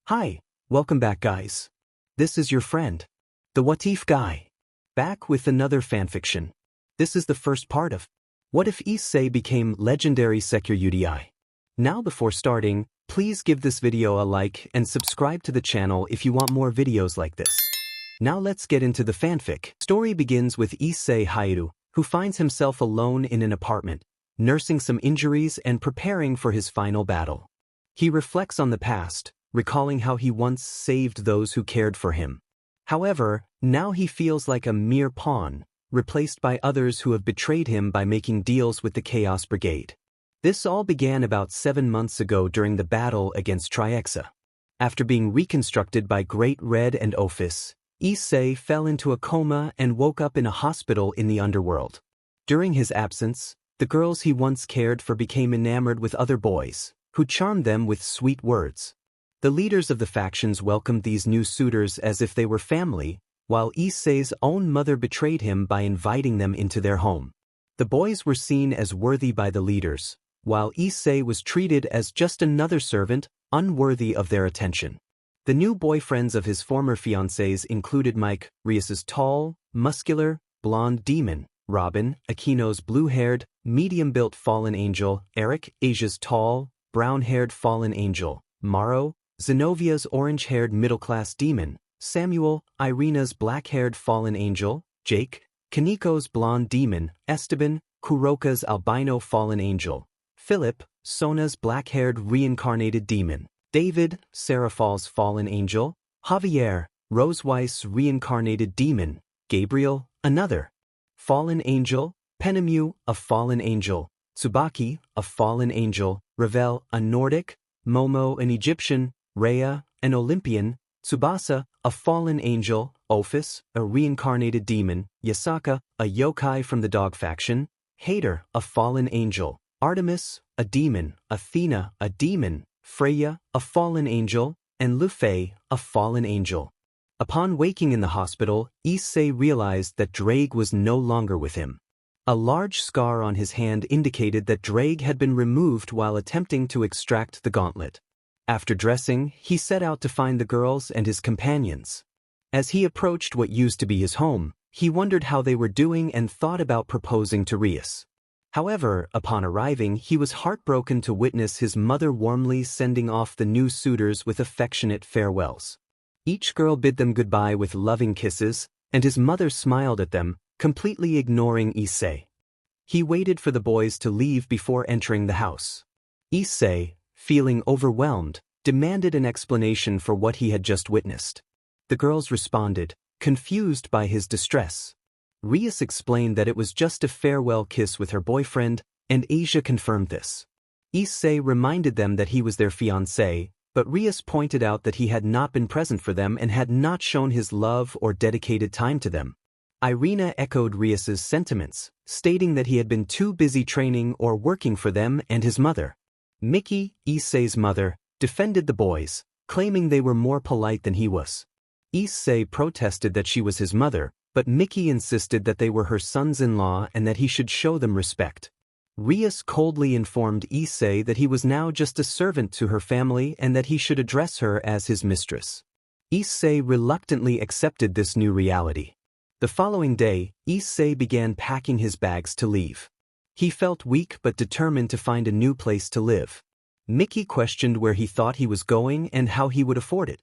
Hi, welcome back guys. This is your friend, the What If guy. Back with another fanfiction. This is the first part of What If Issei became legendary Sekiryuutei. Now before starting, please give this video a like and subscribe to the channel if you want more videos like this. Now let's get into the fanfic. Story begins with Issei Hairu, who finds himself alone in an apartment, nursing some injuries and preparing for his final battle. He reflects on the past, recalling how he once saved those who cared for him. However, now he feels like a mere pawn, replaced by others who have betrayed him by making deals with the Chaos Brigade. This all began about 7 months ago during the battle against Triexa. After being reconstructed by Great Red and Ophis, Issei fell into a coma and woke up in a hospital in the underworld. During his absence, the girls he once cared for became enamored with other boys, who charmed them with sweet words. The leaders of the factions welcomed these new suitors as if they were family, while Issei's own mother betrayed him by inviting them into their home. The boys were seen as worthy by the leaders, while Issei was treated as just another servant, unworthy of their attention. The new boyfriends of his former fiancés included Mike, Rias's tall, muscular, blonde demon; Robin, Akino's blue-haired, medium-built fallen angel; Eric, Asia's tall, brown-haired fallen angel; Maro, Zenovia's orange-haired middle-class demon; Samuel, Irina's black-haired fallen angel; Jake, Kaniko's blonde demon; Esteban, Kuroka's albino fallen angel; Philip, Sona's black-haired reincarnated demon; David, Seraphal's fallen angel; Javier, Roseweiss reincarnated demon; Gabriel, another fallen angel; Penemu, a fallen angel; Tsubaki, a fallen angel; Ravel, a Nordic; Momo, an Egyptian; Rhea, an Olympian; Tsubasa, a fallen angel; Ophis, a reincarnated demon; Yasaka, a yokai from the dog faction; Hater, a fallen angel; Artemis, a demon; Athena, a demon; Freya, a fallen angel; and Lufei, a fallen angel. Upon waking in the hospital, Issei realized that Drake was no longer with him. A large scar on his hand indicated that Drake had been removed while attempting to extract the gauntlet. After dressing, he set out to find the girls and his companions. As he approached what used to be his home, he wondered how they were doing and thought about proposing to Rias. However, upon arriving, he was heartbroken to witness his mother warmly sending off the new suitors with affectionate farewells. Each girl bid them goodbye with loving kisses, and his mother smiled at them, completely ignoring Issei. He waited for the boys to leave before entering the house. Issei, feeling overwhelmed, demanded an explanation for what he had just witnessed. The girls responded, confused by his distress. Rias explained that it was just a farewell kiss with her boyfriend, and Asia confirmed this. Issei reminded them that he was their fiancé, but Rias pointed out that he had not been present for them and had not shown his love or dedicated time to them. Irina echoed Rias's sentiments, stating that he had been too busy training or working for them and his mother. Miki, Issei's mother, defended the boys, claiming they were more polite than he was. Issei protested that she was his mother, but Miki insisted that they were her sons-in-law and that he should show them respect. Rias coldly informed Issei that he was now just a servant to her family and that he should address her as his mistress. Issei reluctantly accepted this new reality. The following day, Issei began packing his bags to leave. He felt weak but determined to find a new place to live. Miki questioned where he thought he was going and how he would afford it.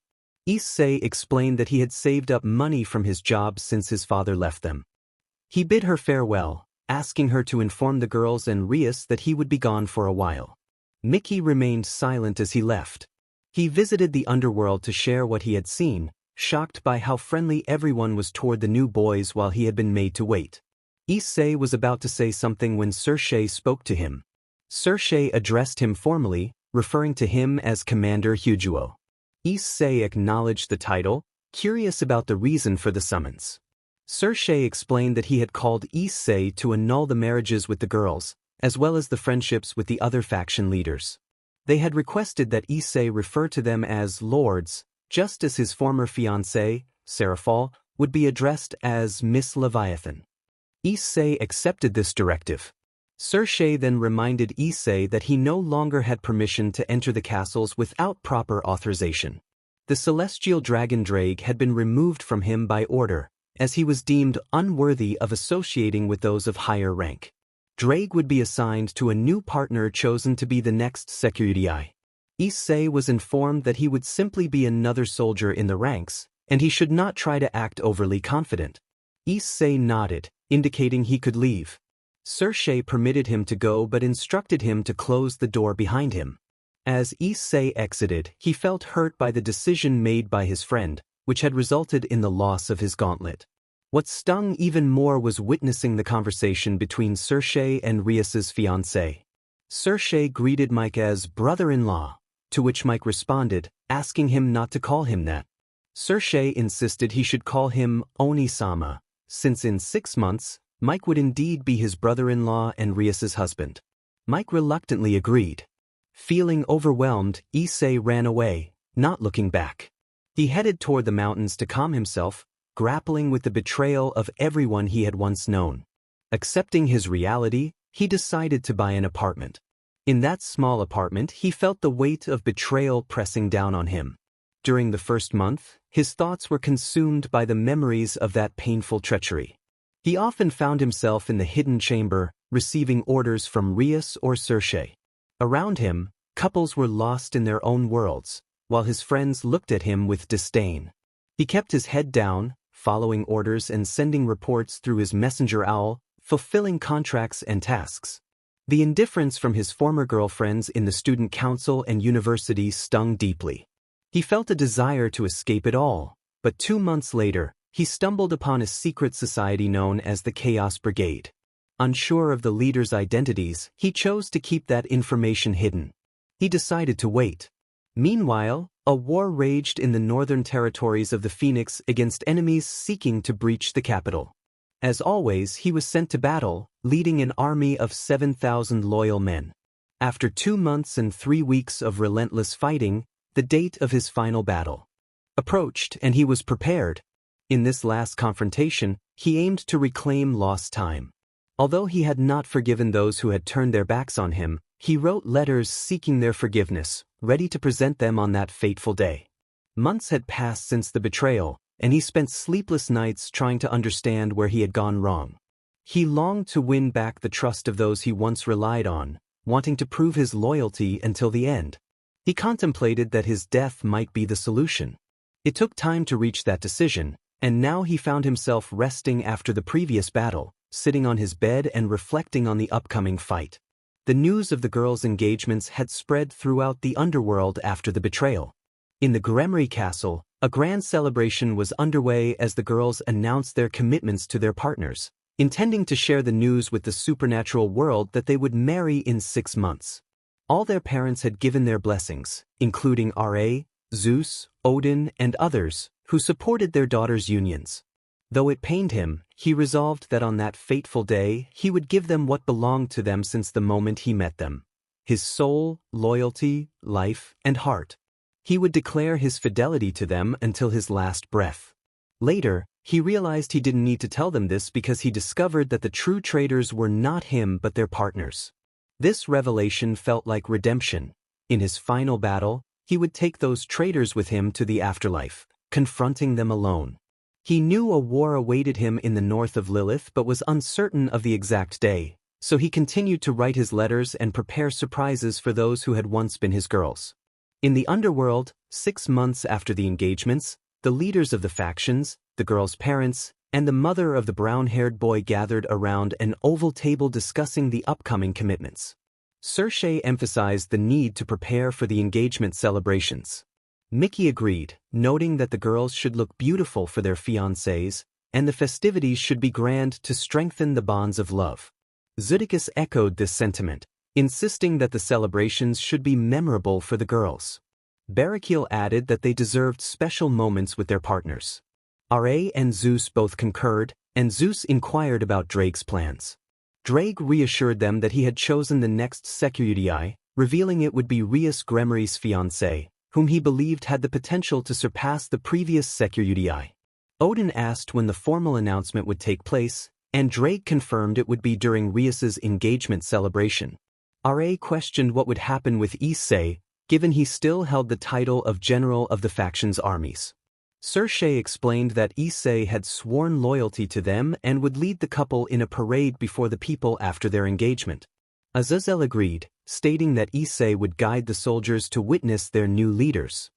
Issei explained that he had saved up money from his job since his father left them. He bid her farewell, asking her to inform the girls and Rias that he would be gone for a while. Miki remained silent as he left. He visited the underworld to share what he had seen, shocked by how friendly everyone was toward the new boys while he had been made to wait. Issei was about to say something when Sekiryuutei spoke to him. Sekiryuutei addressed him formally, referring to him as Commander Hyujuo. Issei acknowledged the title, curious about the reason for the summons. Sekiryuutei explained that he had called Issei to annul the marriages with the girls, as well as the friendships with the other faction leaders. They had requested that Issei refer to them as lords, just as his former fiancée, Seraphal, would be addressed as Miss Leviathan. Issei accepted this directive. Sekiryuutei then reminded Issei that he no longer had permission to enter the castles without proper authorization. The celestial dragon Drake had been removed from him by order, as he was deemed unworthy of associating with those of higher rank. Drake would be assigned to a new partner chosen to be the next Sekiryuutei. Issei was informed that he would simply be another soldier in the ranks, and he should not try to act overly confident. Issei nodded, indicating he could leave. Sekiryuutei permitted him to go but instructed him to close the door behind him. As Issei exited, he felt hurt by the decision made by his friend, which had resulted in the loss of his gauntlet. What stung even more was witnessing the conversation between Sekiryuutei and Rias's fiancé. Sekiryuutei greeted Mike as brother-in-law, to which Mike responded, asking him not to call him that. Sekiryuutei insisted he should call him Oni-sama, since in 6 months, Mike would indeed be his brother-in-law and Rias's husband. Mike reluctantly agreed. Feeling overwhelmed, Issei ran away, not looking back. He headed toward the mountains to calm himself, grappling with the betrayal of everyone he had once known. Accepting his reality, he decided to buy an apartment. In that small apartment, he felt the weight of betrayal pressing down on him. During the first month, his thoughts were consumed by the memories of that painful treachery. He often found himself in the hidden chamber, receiving orders from Rias or Sekiryuutei. Around him, couples were lost in their own worlds, while his friends looked at him with disdain. He kept his head down, following orders and sending reports through his messenger owl, fulfilling contracts and tasks. The indifference from his former girlfriends in the student council and university stung deeply. He felt a desire to escape it all, but 2 months later, he stumbled upon a secret society known as the Chaos Brigade. Unsure of the leaders' identities, he chose to keep that information hidden. He decided to wait. Meanwhile, a war raged in the northern territories of the Phoenix against enemies seeking to breach the capital. As always, he was sent to battle, leading an army of 7,000 loyal men. After 2 months and 3 weeks of relentless fighting, the date of his final battle approached, and he was prepared. In this last confrontation, he aimed to reclaim lost time. Although he had not forgiven those who had turned their backs on him, he wrote letters seeking their forgiveness, ready to present them on that fateful day. Months had passed since the betrayal, and he spent sleepless nights trying to understand where he had gone wrong. He longed to win back the trust of those he once relied on, wanting to prove his loyalty until the end. He contemplated that his death might be the solution. It took time to reach that decision, and now he found himself resting after the previous battle, sitting on his bed and reflecting on the upcoming fight. The news of the girls' engagements had spread throughout the underworld after the betrayal. In the BGMI castle, a grand celebration was underway as the girls announced their commitments to their partners, intending to share the news with the supernatural world that they would marry in 6 months. All their parents had given their blessings, including Ra, Zeus, Odin, and others, who supported their daughters' unions. Though it pained him, he resolved that on that fateful day he would give them what belonged to them since the moment he met them: his soul, loyalty, life, and heart. He would declare his fidelity to them until his last breath. Later, he realized he didn't need to tell them this because he discovered that the true traitors were not him but their partners. This revelation felt like redemption. In his final battle, he would take those traitors with him to the afterlife, confronting them alone. He knew a war awaited him in the north of Lilith but was uncertain of the exact day, so he continued to write his letters and prepare surprises for those who had once been his girls. In the underworld, 6 months after the engagements, the leaders of the factions, the girls' parents, and the mother of the brown-haired boy gathered around an oval table discussing the upcoming commitments. Sekiryuutei emphasized the need to prepare for the engagement celebrations. Mickey agreed, noting that the girls should look beautiful for their fiancés, and the festivities should be grand to strengthen the bonds of love. Zudicus echoed this sentiment, insisting that the celebrations should be memorable for the girls. Barakiel added that they deserved special moments with their partners. Ra and Zeus both concurred, and Zeus inquired about Drake's plans. Drake reassured them that he had chosen the next Sekiryuutei, revealing it would be Rias Gremry's fiancé, whom he believed had the potential to surpass the previous Sekiryuutei. Odin asked when the formal announcement would take place, and Drake confirmed it would be during Rias's engagement celebration. Ra questioned what would happen with Issei, given he still held the title of general of the faction's armies. Sekiryuutei explained that Issei had sworn loyalty to them and would lead the couple in a parade before the people after their engagement. Azazel agreed, stating that Issei would guide the soldiers to witness their new leaders.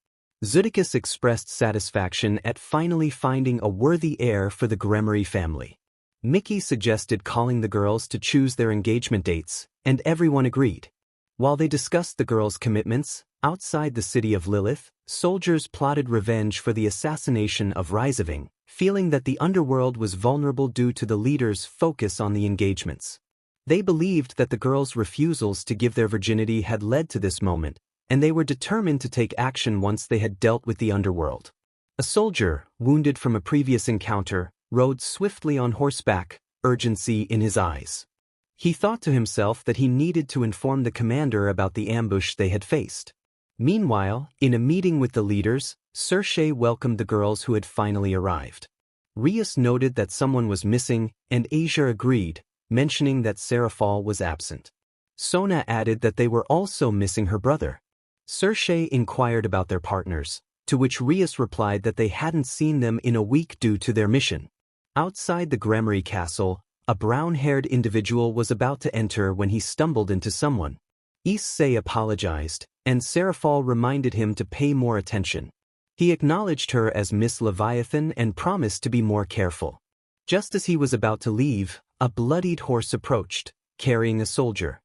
Zudicus expressed satisfaction at finally finding a worthy heir for the BGMI family. Mickey suggested calling the girls to choose their engagement dates, and everyone agreed. While they discussed the girls' commitments, outside the city of Lilith, soldiers plotted revenge for the assassination of Rizaving, feeling that the underworld was vulnerable due to the leaders' focus on the engagements. They believed that the girls' refusals to give their virginity had led to this moment, and they were determined to take action once they had dealt with the underworld. A soldier, wounded from a previous encounter, rode swiftly on horseback, urgency in his eyes. He thought to himself that he needed to inform the commander about the ambush they had faced. Meanwhile, in a meeting with the leaders, Sekiryuutei welcomed the girls who had finally arrived. Rias noted that someone was missing, and Asia agreed, mentioning that Serafal was absent. Sona added that they were also missing her brother. Sekiryuutei inquired about their partners, to which Rias replied that they hadn't seen them in a week due to their mission. Outside the BGMI castle, a brown-haired individual was about to enter when he stumbled into someone. Issei apologized, and Serafal reminded him to pay more attention. He acknowledged her as Miss Leviathan and promised to be more careful. Just as he was about to leave, a bloodied horse approached, carrying a soldier.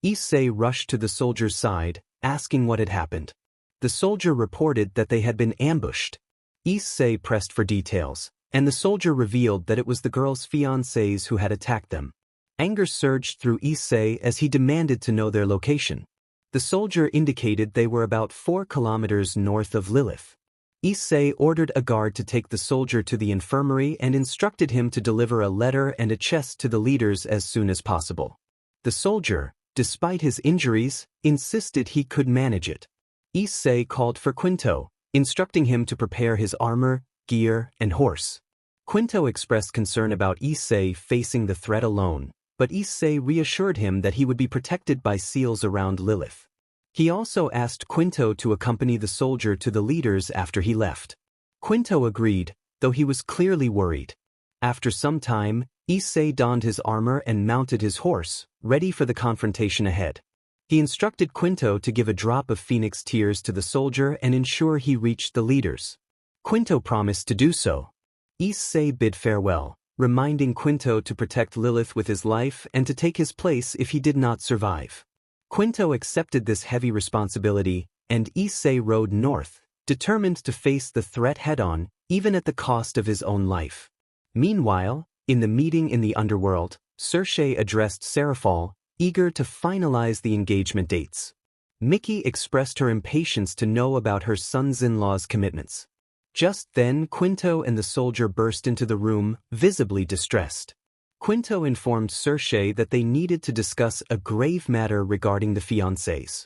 Issei rushed to the soldier's side, asking what had happened. The soldier reported that they had been ambushed. Issei pressed for details, and the soldier revealed that it was the girl's fiancés who had attacked them. Anger surged through Issei as he demanded to know their location. The soldier indicated they were about 4 kilometers north of Lilith. Issei ordered a guard to take the soldier to the infirmary and instructed him to deliver a letter and a chest to the leaders as soon as possible. The soldier, despite his injuries, insisted he could manage it. Issei called for Quinto, instructing him to prepare his armor, gear, and horse. Quinto expressed concern about Issei facing the threat alone, but Issei reassured him that he would be protected by seals around Lilith. He also asked Quinto to accompany the soldier to the leaders after he left. Quinto agreed, though he was clearly worried. After some time, Issei donned his armor and mounted his horse, ready for the confrontation ahead. He instructed Quinto to give a drop of phoenix tears to the soldier and ensure he reached the leaders. Quinto promised to do so. Issei bid farewell, reminding Quinto to protect Lilith with his life and to take his place if he did not survive. Quinto accepted this heavy responsibility, and Issei rode north, determined to face the threat head-on, even at the cost of his own life. Meanwhile, in the meeting in the underworld, Sekiryuutei addressed Serafal, eager to finalize the engagement dates. Mickey expressed her impatience to know about her sons-in-law's commitments. Just then, Quinto and the soldier burst into the room, visibly distressed. Quinto informed Sekiryuutei that they needed to discuss a grave matter regarding the fiancés.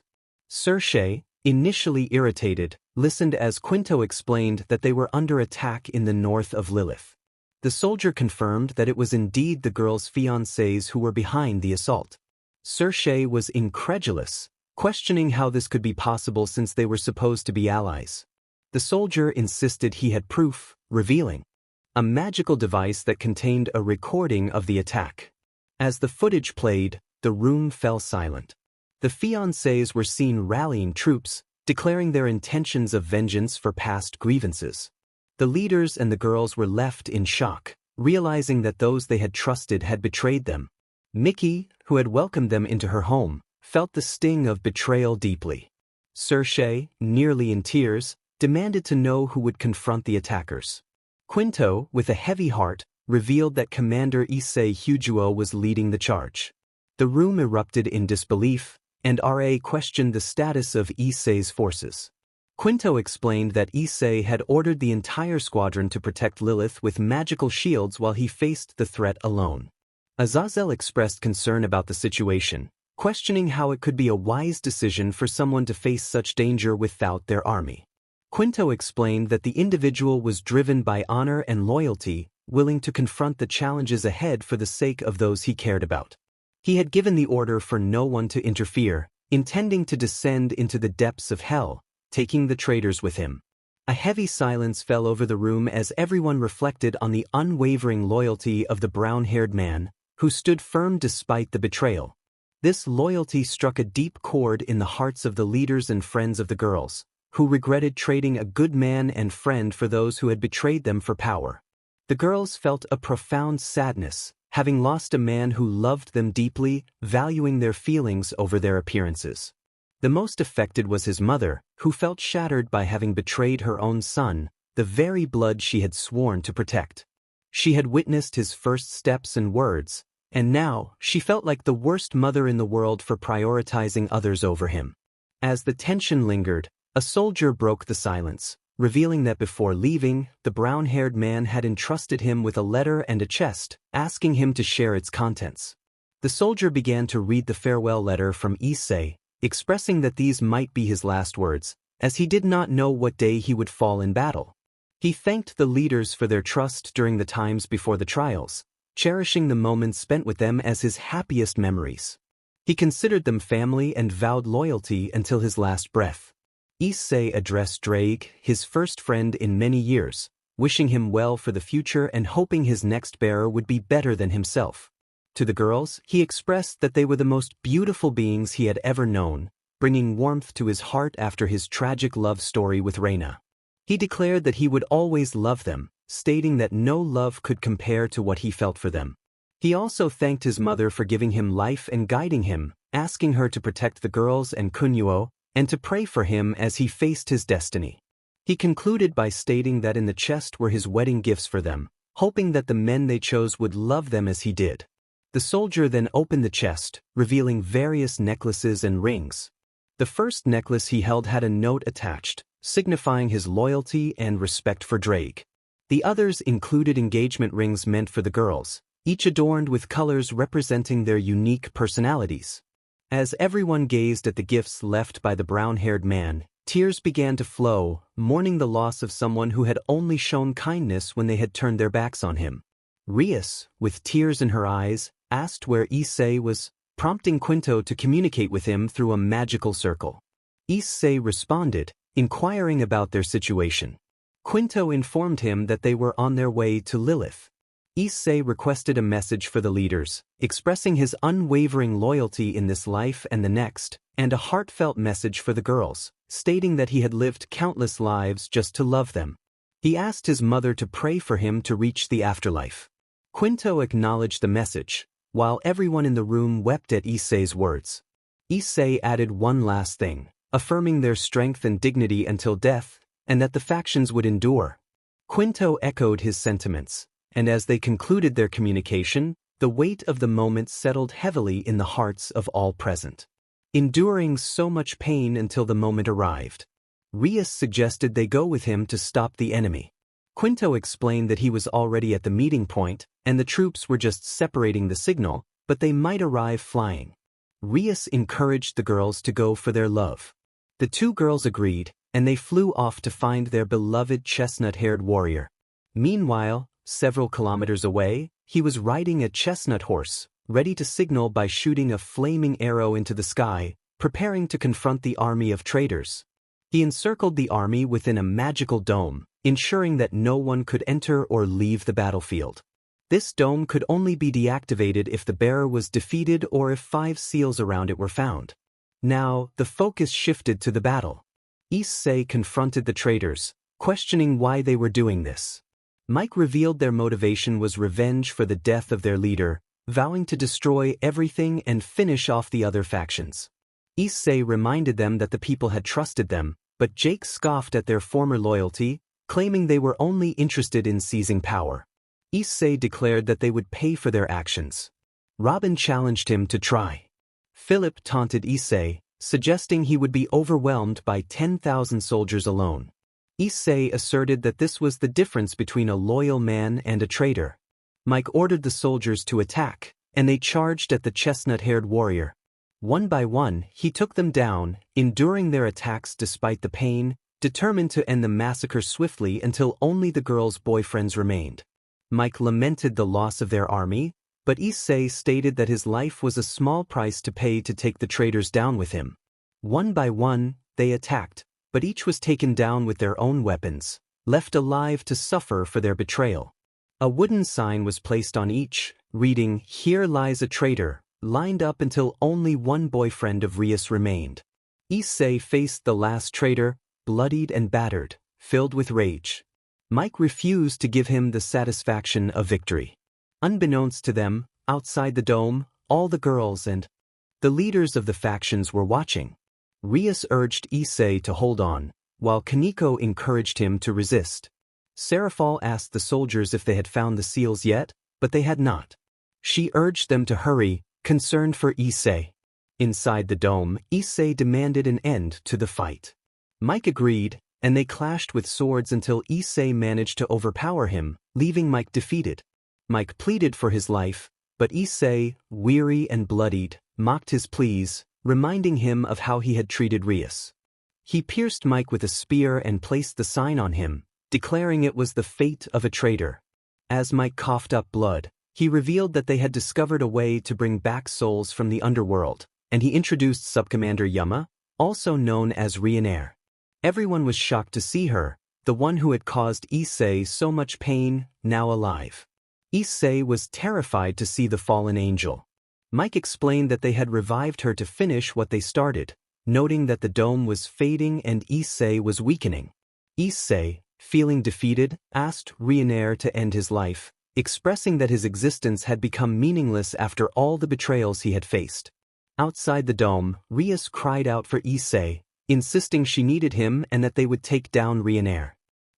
Sekiryuutei, initially irritated, listened as Quinto explained that they were under attack in the north of Lilith. The soldier confirmed that it was indeed the girl's fiancés who were behind the assault. Sekiryuutei was incredulous, questioning how this could be possible since they were supposed to be allies. The soldier insisted he had proof, revealing a magical device that contained a recording of the attack. As the footage played, the room fell silent. The fiancés were seen rallying troops, declaring their intentions of vengeance for past grievances. The leaders and the girls were left in shock, realizing that those they had trusted had betrayed them. Mickey, who had welcomed them into her home, felt the sting of betrayal deeply. Sekiryuutei, nearly in tears, demanded to know who would confront the attackers. Quinto, with a heavy heart, revealed that Commander Issei Hujuo was leading the charge. The room erupted in disbelief, and RA questioned the status of Issei's forces. Quinto explained that Issei had ordered the entire squadron to protect Lilith with magical shields while he faced the threat alone. Azazel expressed concern about the situation, questioning how it could be a wise decision for someone to face such danger without their army. Quinto explained that the individual was driven by honor and loyalty, willing to confront the challenges ahead for the sake of those he cared about. He had given the order for no one to interfere, intending to descend into the depths of hell, taking the traitors with him. A heavy silence fell over the room as everyone reflected on the unwavering loyalty of the brown-haired man, who stood firm despite the betrayal. This loyalty struck a deep chord in the hearts of the leaders and friends of the girls, who regretted trading a good man and friend for those who had betrayed them for power. The girls felt a profound sadness, having lost a man who loved them deeply, valuing their feelings over their appearances. The most affected was his mother, who felt shattered by having betrayed her own son, the very blood she had sworn to protect. She had witnessed his first steps and words, and now she felt like the worst mother in the world for prioritizing others over him. As the tension lingered, a soldier broke the silence, revealing that before leaving, the brown-haired man had entrusted him with a letter and a chest, asking him to share its contents. The soldier began to read the farewell letter from Issei, expressing that these might be his last words, as he did not know what day he would fall in battle. He thanked the leaders for their trust during the times before the trials, cherishing the moments spent with them as his happiest memories. He considered them family and vowed loyalty until his last breath. Issei addressed Drake, his first friend in many years, wishing him well for the future and hoping his next bearer would be better than himself. To the girls, he expressed that they were the most beautiful beings he had ever known, bringing warmth to his heart after his tragic love story with Reina. He declared that he would always love them, stating that no love could compare to what he felt for them. He also thanked his mother for giving him life and guiding him, asking her to protect the girls and Kunyuo, and to pray for him as he faced his destiny. He concluded by stating that in the chest were his wedding gifts for them, hoping that the men they chose would love them as he did. The soldier then opened the chest, revealing various necklaces and rings. The first necklace he held had a note attached, signifying his loyalty and respect for Drake. The others included engagement rings meant for the girls, each adorned with colors representing their unique personalities. As everyone gazed at the gifts left by the brown-haired man, tears began to flow, mourning the loss of someone who had only shown kindness when they had turned their backs on him. Rias, with tears in her eyes, asked where Issei was, prompting Quinto to communicate with him through a magical circle. Issei responded, inquiring about their situation. Quinto informed him that they were on their way to Lilith. Issei requested a message for the leaders, expressing his unwavering loyalty in this life and the next, and a heartfelt message for the girls, stating that he had lived countless lives just to love them. He asked his mother to pray for him to reach the afterlife. Quinto acknowledged the message, while everyone in the room wept at Issei's words. Issei added one last thing, affirming their strength and dignity until death, and that the factions would endure. Quinto echoed his sentiments, and as they concluded their communication, the weight of the moment settled heavily in the hearts of all present. Enduring so much pain until the moment arrived, Rias suggested they go with him to stop the enemy. Quinto explained that he was already at the meeting point, and the troops were just separating the signal, but they might arrive flying. Rias encouraged the girls to go for their love. The two girls agreed, and they flew off to find their beloved chestnut-haired warrior. Meanwhile, several kilometers away, he was riding a chestnut horse, ready to signal by shooting a flaming arrow into the sky, preparing to confront the army of traitors. He encircled the army within a magical dome, ensuring that no one could enter or leave the battlefield. This dome could only be deactivated if the bearer was defeated or if 5 seals around it were found. Now, the focus shifted to the battle. Issei confronted the traitors, questioning why they were doing this. Mike revealed their motivation was revenge for the death of their leader, vowing to destroy everything and finish off the other factions. Issei reminded them that the people had trusted them, but Jake scoffed at their former loyalty, claiming they were only interested in seizing power. Issei declared that they would pay for their actions. Robin challenged him to try. Philip taunted Issei, suggesting he would be overwhelmed by 10,000 soldiers alone. Issei asserted that this was the difference between a loyal man and a traitor. Mike ordered the soldiers to attack, and they charged at the chestnut-haired warrior. One by one, he took them down, enduring their attacks despite the pain, determined to end the massacre swiftly until only the girls' boyfriends remained. Mike lamented the loss of their army, but Issei stated that his life was a small price to pay to take the traitors down with him. One by one, they attacked, but each was taken down with their own weapons, left alive to suffer for their betrayal. A wooden sign was placed on each, reading, "Here lies a traitor," lined up until only one boyfriend of Rias remained. Issei faced the last traitor, bloodied and battered, filled with rage. Mike refused to give him the satisfaction of victory. Unbeknownst to them, outside the dome, all the girls and the leaders of the factions were watching. Rias urged Issei to hold on, while Kaneko encouraged him to resist. Serafal asked the soldiers if they had found the seals yet, but they had not. She urged them to hurry, concerned for Issei. Inside the dome, Issei demanded an end to the fight. Mike agreed, and they clashed with swords until Issei managed to overpower him, leaving Mike defeated. Mike pleaded for his life, but Issei, weary and bloodied, mocked his pleas, reminding him of how he had treated Rias. He pierced Mike with a spear and placed the sign on him, declaring it was the fate of a traitor. As Mike coughed up blood, he revealed that they had discovered a way to bring back souls from the underworld, and he introduced Subcommander Yama, also known as Ryanair. Everyone was shocked to see her, the one who had caused Issei so much pain, now alive. Issei was terrified to see the fallen angel. Mike explained that they had revived her to finish what they started, noting that the dome was fading and Issei was weakening. Issei, feeling defeated, asked Ryanair to end his life, expressing that his existence had become meaningless after all the betrayals he had faced. Outside the dome, Rias cried out for Issei, insisting she needed him and that they would take down Ryanair.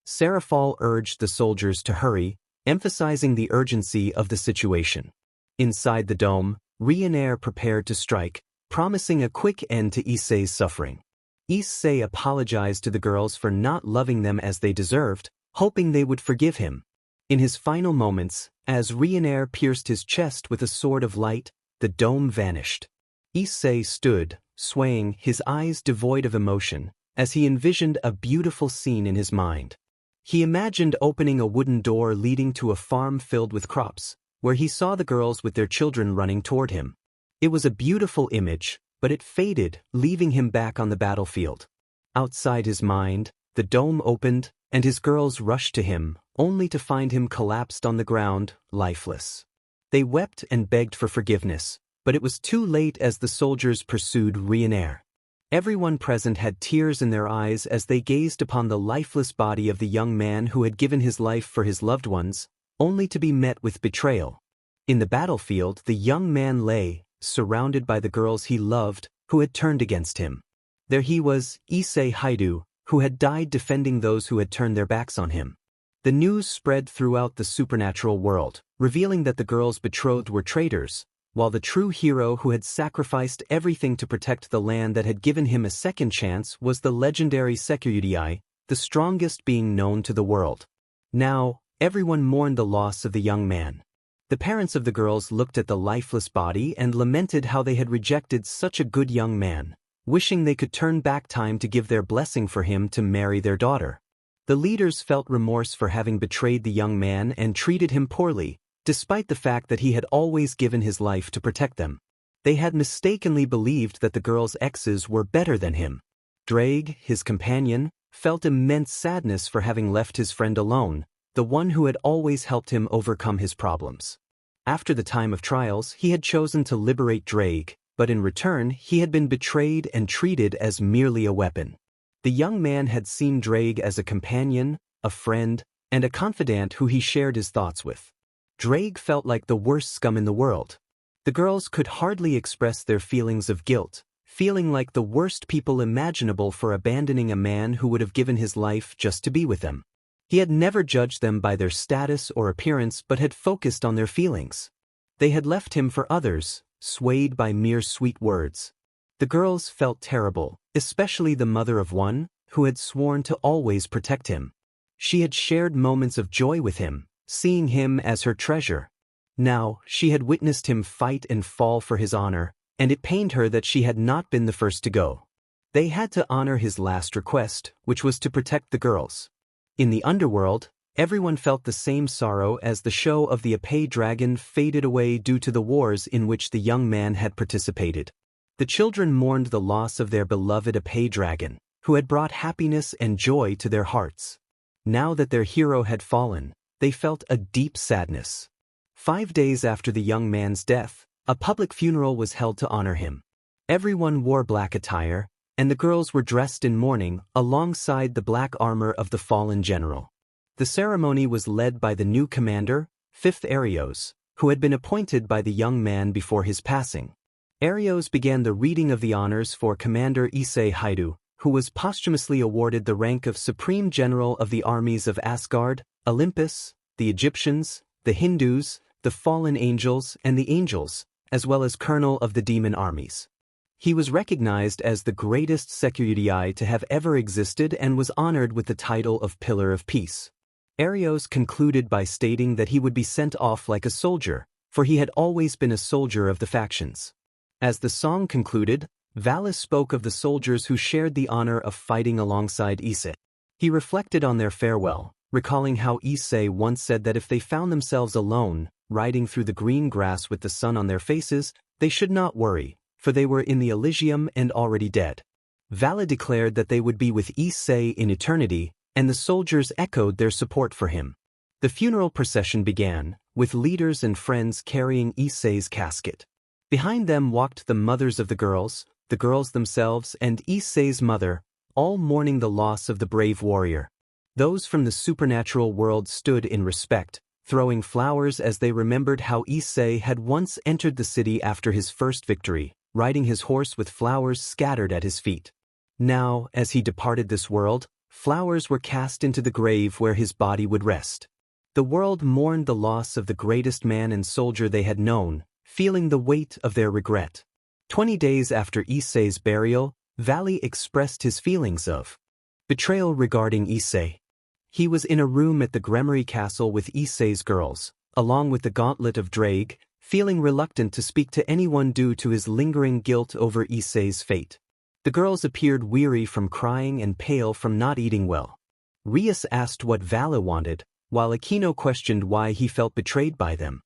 Serafal urged the soldiers to hurry, emphasizing the urgency of the situation. Inside the dome, Ryanair prepared to strike, promising a quick end to Issei's suffering. Issei apologized to the girls for not loving them as they deserved, hoping they would forgive him. In his final moments, as Ryanair pierced his chest with a sword of light, the dome vanished. Issei stood, swaying, his eyes devoid of emotion, as he envisioned a beautiful scene in his mind. He imagined opening a wooden door leading to a farm filled with crops, where he saw the girls with their children running toward him. It was a beautiful image, but it faded, leaving him back on the battlefield. Outside his mind, the dome opened, and his girls rushed to him, only to find him collapsed on the ground, lifeless. They wept and begged for forgiveness, but it was too late as the soldiers pursued Ryanair. Everyone present had tears in their eyes as they gazed upon the lifeless body of the young man who had given his life for his loved ones, only to be met with betrayal. In the battlefield, the young man lay, surrounded by the girls he loved, who had turned against him. There he was, Issei Haidu, who had died defending those who had turned their backs on him. The news spread throughout the supernatural world, revealing that the girls betrothed were traitors, while the true hero who had sacrificed everything to protect the land that had given him a second chance was the legendary Sekiryuutei, the strongest being known to the world. Now, everyone mourned the loss of the young man. The parents of the girls looked at the lifeless body and lamented how they had rejected such a good young man, wishing they could turn back time to give their blessing for him to marry their daughter. The leaders felt remorse for having betrayed the young man and treated him poorly, despite the fact that he had always given his life to protect them. They had mistakenly believed that the girls' exes were better than him. Drake, his companion, felt immense sadness for having left his friend alone, the one who had always helped him overcome his problems. After the time of trials, he had chosen to liberate Drake, but in return he had been betrayed and treated as merely a weapon. The young man had seen Drake as a companion, a friend, and a confidant who he shared his thoughts with. Drake felt like the worst scum in the world. The girls could hardly express their feelings of guilt, feeling like the worst people imaginable for abandoning a man who would have given his life just to be with them. He had never judged them by their status or appearance but had focused on their feelings. They had left him for others, swayed by mere sweet words. The girls felt terrible, especially the mother of one, who had sworn to always protect him. She had shared moments of joy with him, seeing him as her treasure. Now, she had witnessed him fight and fall for his honor, and it pained her that she had not been the first to go. They had to honor his last request, which was to protect the girls. In the underworld, everyone felt the same sorrow as the show of the Issei dragon faded away due to the wars in which the young man had participated. The children mourned the loss of their beloved Issei dragon, who had brought happiness and joy to their hearts. Now that their hero had fallen, they felt a deep sadness. 5 days after the young man's death, a public funeral was held to honor him. Everyone wore black attire, and the girls were dressed in mourning alongside the black armor of the fallen general. The ceremony was led by the new commander, 5th Arios, who had been appointed by the young man before his passing. Arios began the reading of the honors for Commander Issei, who was posthumously awarded the rank of Supreme General of the armies of Asgard, Olympus, the Egyptians, the Hindus, the fallen angels, and the angels, as well as Colonel of the demon armies. He was recognized as the greatest Sekiryuutei to have ever existed and was honored with the title of Pillar of Peace. Arios concluded by stating that he would be sent off like a soldier, for he had always been a soldier of the factions. As the song concluded, Valis spoke of the soldiers who shared the honor of fighting alongside Issei. He reflected on their farewell, recalling how Issei once said that if they found themselves alone, riding through the green grass with the sun on their faces, they should not worry, for they were in the Elysium and already dead. Vala declared that they would be with Issei in eternity, and the soldiers echoed their support for him. The funeral procession began, with leaders and friends carrying Issei's casket. Behind them walked the mothers of the girls themselves, and Issei's mother, all mourning the loss of the brave warrior. Those from the supernatural world stood in respect, throwing flowers as they remembered how Issei had once entered the city after his first victory, riding his horse with flowers scattered at his feet. Now, as he departed this world, flowers were cast into the grave where his body would rest. The world mourned the loss of the greatest man and soldier they had known, feeling the weight of their regret. 20 days after Issei's burial, Vali expressed his feelings of betrayal regarding Issei. He was in a room at the Gremory Castle with Issei's girls, along with the Gauntlet of Drake, feeling reluctant to speak to anyone due to his lingering guilt over Issei's fate. The girls appeared weary from crying and pale from not eating well. Rias asked what Vala wanted, while Aquino questioned why he felt betrayed by them.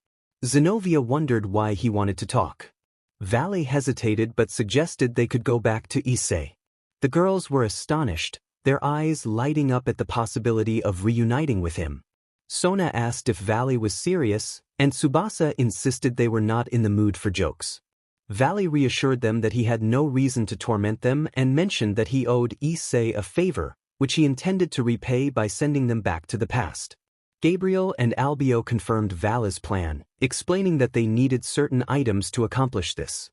Zenobia wondered why he wanted to talk. Vali hesitated but suggested they could go back to Issei. The girls were astonished, their eyes lighting up at the possibility of reuniting with him. Sona asked if Vali was serious, and Tsubasa insisted they were not in the mood for jokes. Vali reassured them that he had no reason to torment them and mentioned that he owed Issei a favor, which he intended to repay by sending them back to the past. Gabriel and Albio confirmed Vala's plan, explaining that they needed certain items to accomplish this.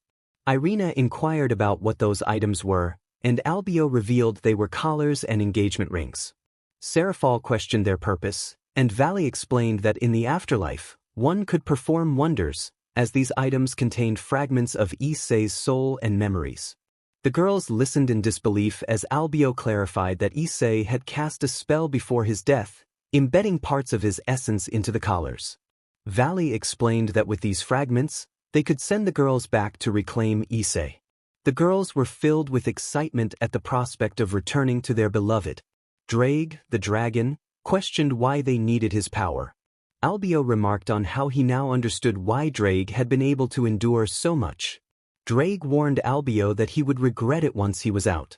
Irina inquired about what those items were, and Albio revealed they were collars and engagement rings. Serafal questioned their purpose, and Vali explained that in the afterlife, one could perform wonders, as these items contained fragments of Issei's soul and memories. The girls listened in disbelief as Albio clarified that Issei had cast a spell before his death, embedding parts of his essence into the collars. Vali explained that with these fragments, they could send the girls back to reclaim Issei. The girls were filled with excitement at the prospect of returning to their beloved. Drake, the dragon, questioned why they needed his power. Albio remarked on how he now understood why Drake had been able to endure so much. Drake warned Albio that he would regret it once he was out.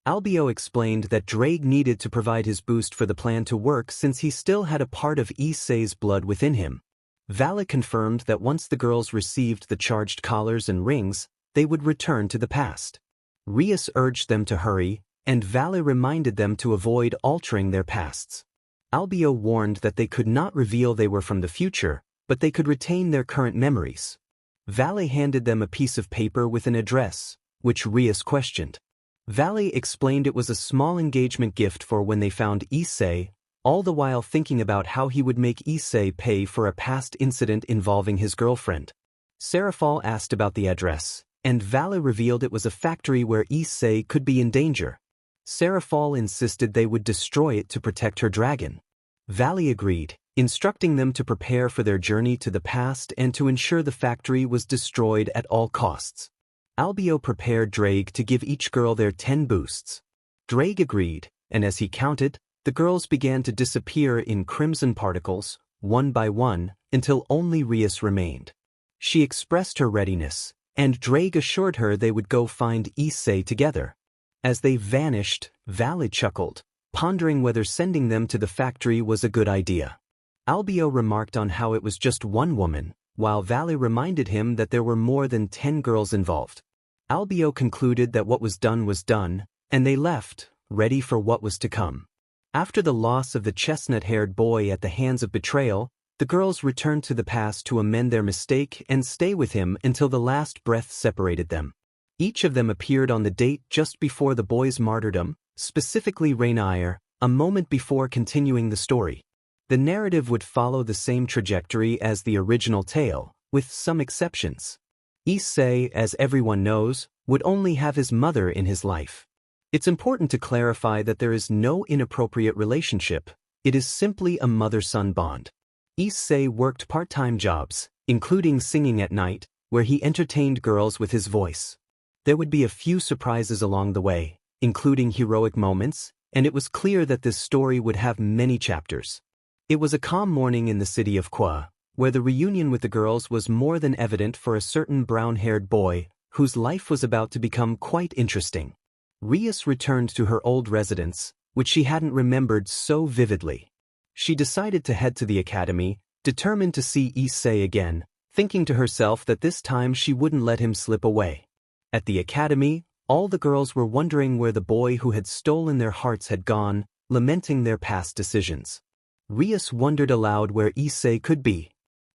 Albio explained that Drake needed to provide his boost for the plan to work since he still had a part of Issei's blood within him. Vala confirmed that once the girls received the charged collars and rings, they would return to the past. Rias urged them to hurry, and Vala reminded them to avoid altering their pasts. Albio warned that they could not reveal they were from the future, but they could retain their current memories. Vala handed them a piece of paper with an address, which Rias questioned. Vala explained it was a small engagement gift for when they found Issei, all the while thinking about how he would make Issei pay for a past incident involving his girlfriend. Serafal asked about the address, and Vala revealed it was a factory where Issei could be in danger. Serafal insisted they would destroy it to protect her dragon. Vala agreed, instructing them to prepare for their journey to the past and to ensure the factory was destroyed at all costs. Albio prepared Drake to give each girl their 10 boosts. Drake agreed, and as he counted, the girls began to disappear in crimson particles, one by one, until only Rias remained. She expressed her readiness, and Drake assured her they would go find Issei together. As they vanished, Vale chuckled, pondering whether sending them to the factory was a good idea. Albio remarked on how it was just one woman, while Vale reminded him that there were more than 10 girls involved. Albio concluded that what was done, and they left, ready for what was to come. After the loss of the chestnut-haired boy at the hands of betrayal, the girls returned to the past to amend their mistake and stay with him until the last breath separated them. Each of them appeared on the date just before the boy's martyrdom, specifically Rainier, a moment before continuing the story. The narrative would follow the same trajectory as the original tale, with some exceptions. Issei, as everyone knows, would only have his mother in his life. It's important to clarify that there is no inappropriate relationship, it is simply a mother-son bond. Issei worked part-time jobs, including singing at night, where he entertained girls with his voice. There would be a few surprises along the way, including heroic moments, and it was clear that this story would have many chapters. It was a calm morning in the city of Kwa, where the reunion with the girls was more than evident for a certain brown-haired boy, whose life was about to become quite interesting. Rias returned to her old residence, which she hadn't remembered so vividly. She decided to head to the academy, determined to see Issei again, thinking to herself that this time she wouldn't let him slip away. At the academy, all the girls were wondering where the boy who had stolen their hearts had gone, lamenting their past decisions. Rias wondered aloud where Issei could be.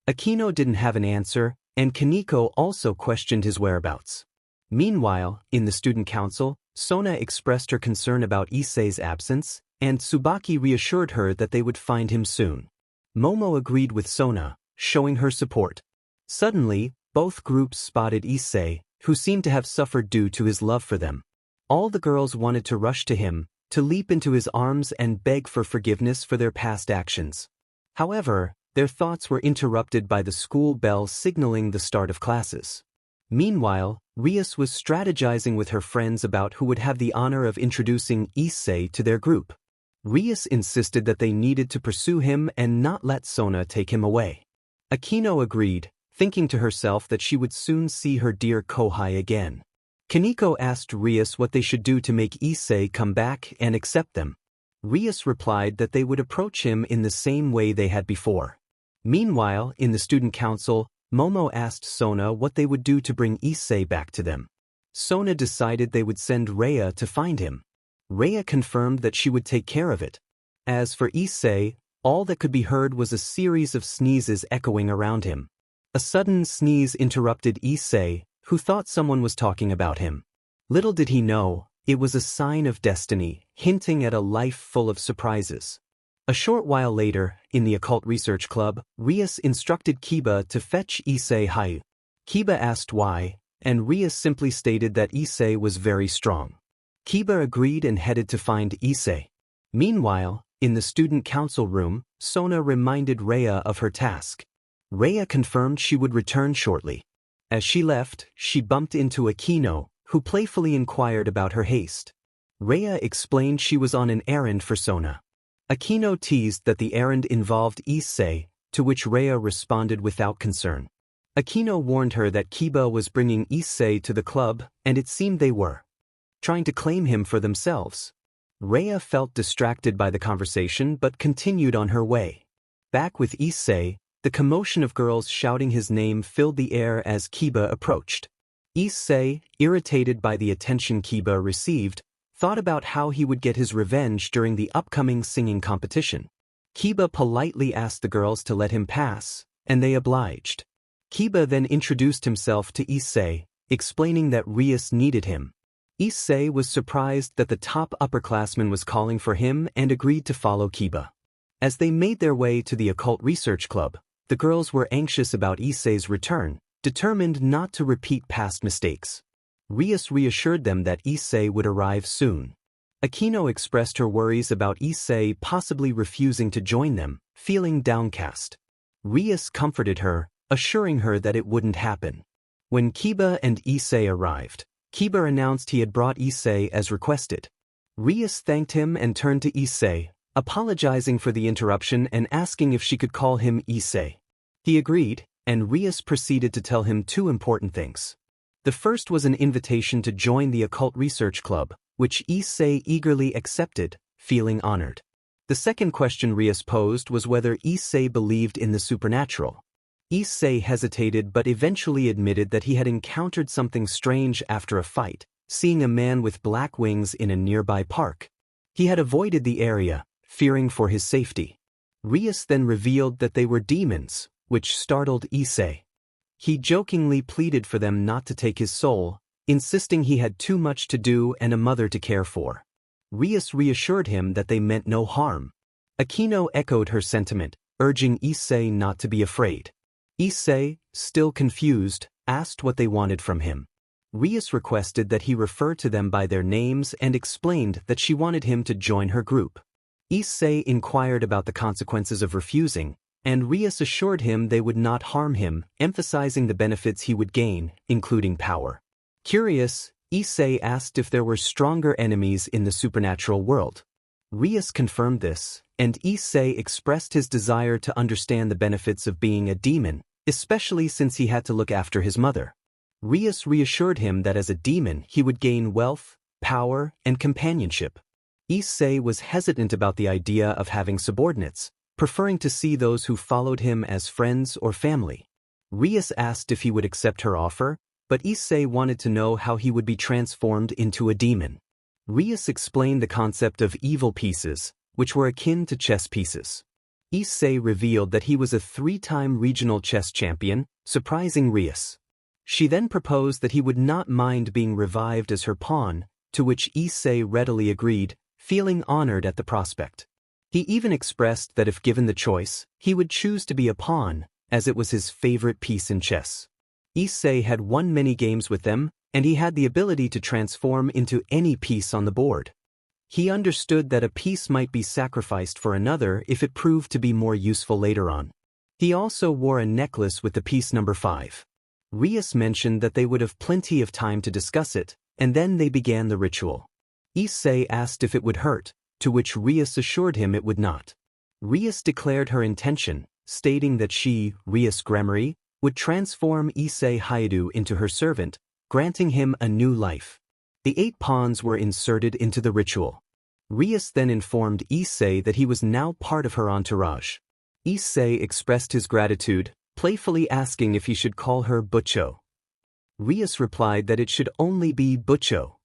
Aquino didn't have an answer, and Kaneko also questioned his whereabouts. Meanwhile, in the student council, Sona expressed her concern about Issei's absence, and Tsubaki reassured her that they would find him soon. Momo agreed with Sona, showing her support. Suddenly, both groups spotted Issei, who seemed to have suffered due to his love for them. All the girls wanted to rush to him, to leap into his arms and beg for forgiveness for their past actions. However, their thoughts were interrupted by the school bell signaling the start of classes. Meanwhile, Rias was strategizing with her friends about who would have the honor of introducing Issei to their group. Rias insisted that they needed to pursue him and not let Sona take him away. Aquino agreed, thinking to herself that she would soon see her dear Kohai again. Kaneko asked Rias what they should do to make Issei come back and accept them. Rias replied that they would approach him in the same way they had before. Meanwhile, in the student council, Momo asked Sona what they would do to bring Issei back to them. Sona decided they would send Rhea to find him. Rhea confirmed that she would take care of it. As for Issei, all that could be heard was a series of sneezes echoing around him. A sudden sneeze interrupted Issei, who thought someone was talking about him. Little did he know, it was a sign of destiny, hinting at a life full of surprises. A short while later, in the Occult Research Club, Rias instructed Kiba to fetch Issei Hayu. Kiba asked why, and Rias simply stated that Issei was very strong. Kiba agreed and headed to find Issei. Meanwhile, in the student council room, Sona reminded Rhea of her task. Rhea confirmed she would return shortly. As she left, she bumped into Aquino, who playfully inquired about her haste. Rhea explained she was on an errand for Sona. Aquino teased that the errand involved Issei, to which Rhea responded without concern. Aquino warned her that Kiba was bringing Issei to the club, and it seemed they were trying to claim him for themselves. Rhea felt distracted by the conversation but continued on her way. Back with Issei, the commotion of girls shouting his name filled the air as Kiba approached. Issei, irritated by the attention Kiba received, thought about how he would get his revenge during the upcoming singing competition. Kiba politely asked the girls to let him pass, and they obliged. Kiba then introduced himself to Issei, explaining that Rias needed him. Issei was surprised that the top upperclassman was calling for him and agreed to follow Kiba. As they made their way to the Occult Research Club, the girls were anxious about Issei's return, determined not to repeat past mistakes. Rias reassured them that Issei would arrive soon. Aquino expressed her worries about Issei possibly refusing to join them, feeling downcast. Rias comforted her, assuring her that it wouldn't happen. When Kiba and Issei arrived, Kiba announced he had brought Issei as requested. Rias thanked him and turned to Issei, apologizing for the interruption and asking if she could call him Issei. He agreed, and Rias proceeded to tell him two important things. The first was an invitation to join the occult research club, which Issei eagerly accepted, feeling honored. The second question Rias posed was whether Issei believed in the supernatural. Issei hesitated but eventually admitted that he had encountered something strange after a fight, seeing a man with black wings in a nearby park. He had avoided the area, fearing for his safety. Rias then revealed that they were demons, which startled Issei. He jokingly pleaded for them not to take his soul, insisting he had too much to do and a mother to care for. Rias reassured him that they meant no harm. Akino echoed her sentiment, urging Issei not to be afraid. Issei, still confused, asked what they wanted from him. Rias requested that he refer to them by their names and explained that she wanted him to join her group. Issei inquired about the consequences of refusing, and Rias assured him they would not harm him, emphasizing the benefits he would gain, including power. Curious, Issei asked if there were stronger enemies in the supernatural world. Rias confirmed this, and Issei expressed his desire to understand the benefits of being a demon, especially since he had to look after his mother. Rias reassured him that as a demon he would gain wealth, power, and companionship. Issei was hesitant about the idea of having subordinates, preferring to see those who followed him as friends or family. Rias asked if he would accept her offer, but Issei wanted to know how he would be transformed into a demon. Rias explained the concept of evil pieces, which were akin to chess pieces. Issei revealed that he was a 3-time regional chess champion, surprising Rias. She then proposed that he would not mind being revived as her pawn, to which Issei readily agreed, feeling honored at the prospect. He even expressed that if given the choice, he would choose to be a pawn, as it was his favorite piece in chess. Issei had won many games with them, and he had the ability to transform into any piece on the board. He understood that a piece might be sacrificed for another if it proved to be more useful later on. He also wore a necklace with the piece number 5. Rias mentioned that they would have plenty of time to discuss it, and then they began the ritual. Issei asked if it would hurt, to which Rias assured him it would not. Rias declared her intention, stating that she, Rias Gremory, would transform Issei Haidu into her servant, granting him a new life. The 8 pawns were inserted into the ritual. Rias then informed Issei that he was now part of her entourage. Issei expressed his gratitude, playfully asking if he should call her Butcho. Rias replied that it should only be Butcho.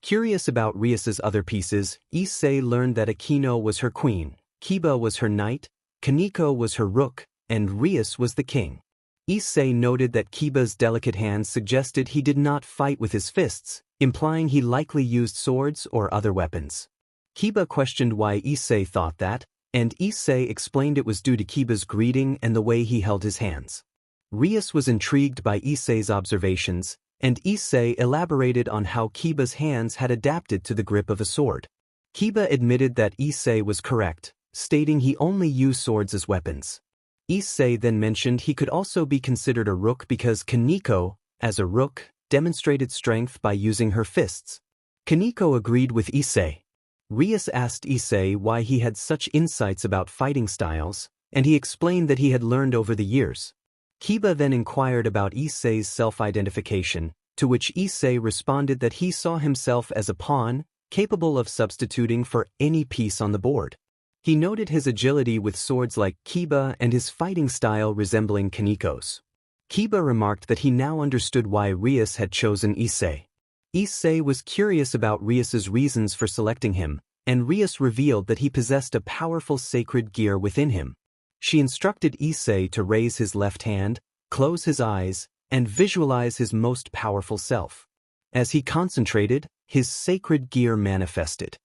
Curious about Rias's other pieces, Issei learned that Akino was her queen, Kiba was her knight, Kaneko was her rook, and Rias was the king. Issei noted that Kiba's delicate hands suggested he did not fight with his fists, implying he likely used swords or other weapons. Kiba questioned why Issei thought that, and Issei explained it was due to Kiba's greeting and the way he held his hands. Rias was intrigued by Issei's observations, and Issei elaborated on how Kiba's hands had adapted to the grip of a sword. Kiba admitted that Issei was correct, stating he only used swords as weapons. Issei then mentioned he could also be considered a rook because Kaneko, as a rook, demonstrated strength by using her fists. Kaneko agreed with Issei. Rias asked Issei why he had such insights about fighting styles, and he explained that he had learned over the years. Kiba then inquired about Issei's self-identification, to which Issei responded that he saw himself as a pawn, capable of substituting for any piece on the board. He noted his agility with swords like Kiba and his fighting style resembling Kaneko's. Kiba remarked that he now understood why Rias had chosen Issei. Issei was curious about Rias's reasons for selecting him, and Rias revealed that he possessed a powerful sacred gear within him. She instructed Issei to raise his left hand, close his eyes, and visualize his most powerful self. As he concentrated, his sacred gear manifested.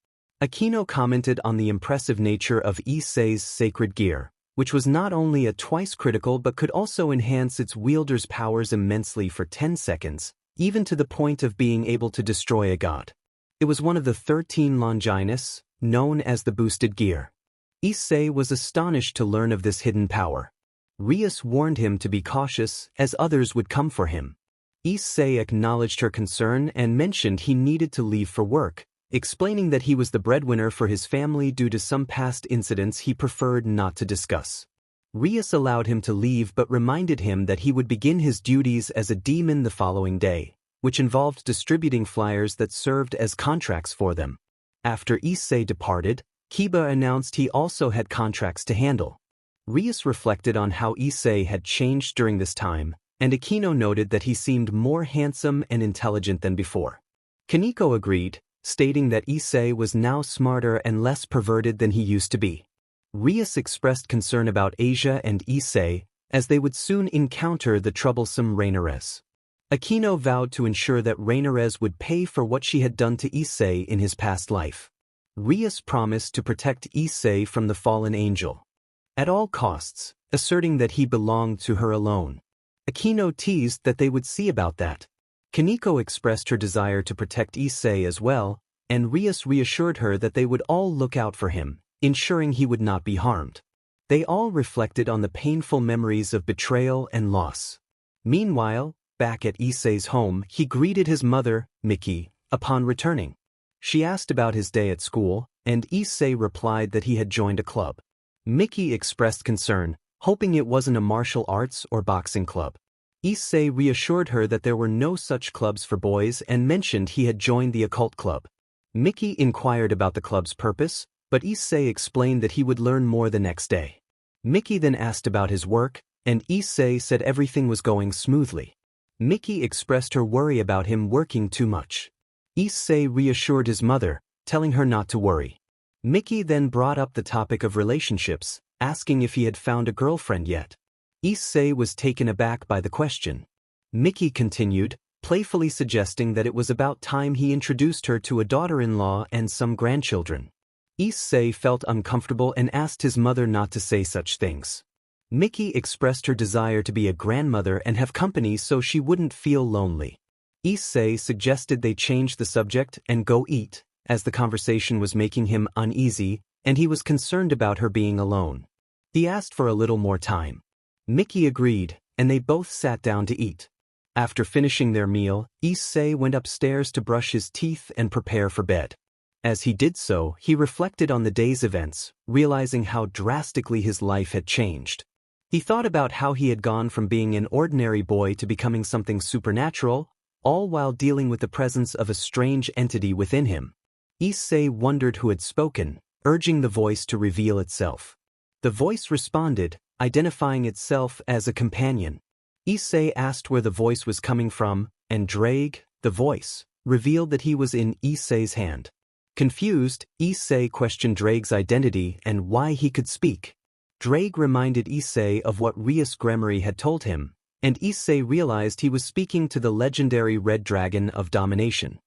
Akino commented on the impressive nature of Issei's sacred gear, which was not only a twice critical but could also enhance its wielder's powers immensely for 10 seconds, even to the point of being able to destroy a god. It was one of the 13 Longinus, known as the boosted gear. Issei was astonished to learn of this hidden power. Rias warned him to be cautious, as others would come for him. Issei acknowledged her concern and mentioned he needed to leave for work, explaining that he was the breadwinner for his family due to some past incidents he preferred not to discuss. Rias allowed him to leave but reminded him that he would begin his duties as a demon the following day, which involved distributing flyers that served as contracts for them. After Issei departed, Kiba announced he also had contracts to handle. Rias reflected on how Issei had changed during this time, and Akino noted that he seemed more handsome and intelligent than before. Kaneko agreed, stating that Issei was now smarter and less perverted than he used to be. Rias expressed concern about Asia and Issei, as they would soon encounter the troublesome Rainarez. Akino vowed to ensure that Rainarez would pay for what she had done to Issei in his past life. Rias promised to protect Issei from the fallen angel, at all costs, asserting that he belonged to her alone. Akino teased that they would see about that. Kaneko expressed her desire to protect Issei as well, and Rias reassured her that they would all look out for him, ensuring he would not be harmed. They all reflected on the painful memories of betrayal and loss. Meanwhile, back at Issei's home, he greeted his mother, Miki, upon returning. She asked about his day at school, and Issei replied that he had joined a club. Miki expressed concern, hoping it wasn't a martial arts or boxing club. Issei reassured her that there were no such clubs for boys and mentioned he had joined the occult club. Miki inquired about the club's purpose, but Issei explained that he would learn more the next day. Miki then asked about his work, and Issei said everything was going smoothly. Miki expressed her worry about him working too much. Issei reassured his mother, telling her not to worry. Miki then brought up the topic of relationships, asking if he had found a girlfriend yet. Issei was taken aback by the question. Miki continued, playfully suggesting that it was about time he introduced her to a daughter-in-law and some grandchildren. Issei felt uncomfortable and asked his mother not to say such things. Miki expressed her desire to be a grandmother and have company so she wouldn't feel lonely. Issei suggested they change the subject and go eat, as the conversation was making him uneasy, and he was concerned about her being alone. He asked for a little more time. Miki agreed, and they both sat down to eat. After finishing their meal, Issei went upstairs to brush his teeth and prepare for bed. As he did so, he reflected on the day's events, realizing how drastically his life had changed. He thought about how he had gone from being an ordinary boy to becoming something supernatural, all while dealing with the presence of a strange entity within him. Issei wondered who had spoken, urging the voice to reveal itself. The voice responded, identifying itself as a companion. Issei asked where the voice was coming from, and Drake, the voice, revealed that he was in Issei's hand. Confused, Issei questioned Drake's identity and why he could speak. Drake reminded Issei of what Rias Gremory had told him, and Issei realized he was speaking to the legendary Red Dragon of Domination.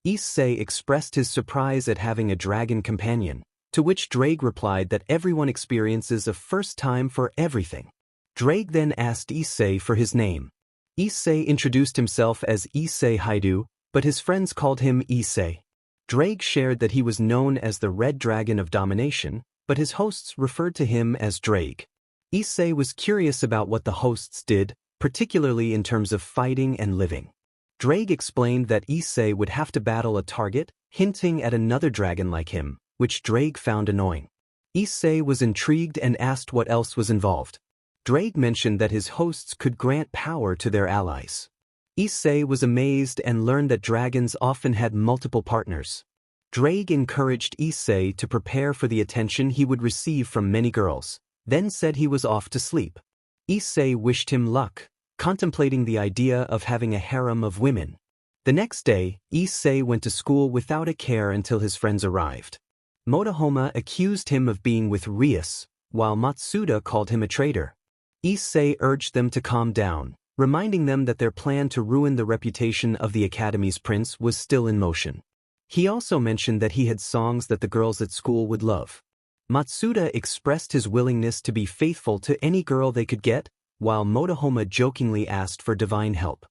Issei expressed his surprise at having a dragon companion, to which Drake replied that everyone experiences a first time for everything. Drake then asked Issei for his name. Issei introduced himself as Issei Haidu, but his friends called him Issei. Drake shared that he was known as the Red Dragon of Domination, but his hosts referred to him as Drake. Issei was curious about what the hosts did, particularly in terms of fighting and living. Drake explained that Issei would have to battle a target, hinting at another dragon like him, which Drake found annoying. Issei was intrigued and asked what else was involved. Drake mentioned that his hosts could grant power to their allies. Issei was amazed and learned that dragons often had multiple partners. Drake encouraged Issei to prepare for the attention he would receive from many girls, then said he was off to sleep. Issei wished him luck, contemplating the idea of having a harem of women. The next day, Issei went to school without a care until his friends arrived. Motohoma accused him of being with Rias, while Matsuda called him a traitor. Issei urged them to calm down, reminding them that their plan to ruin the reputation of the Academy's prince was still in motion. He also mentioned that he had songs that the girls at school would love. Matsuda expressed his willingness to be faithful to any girl they could get, while Motohoma jokingly asked for divine help.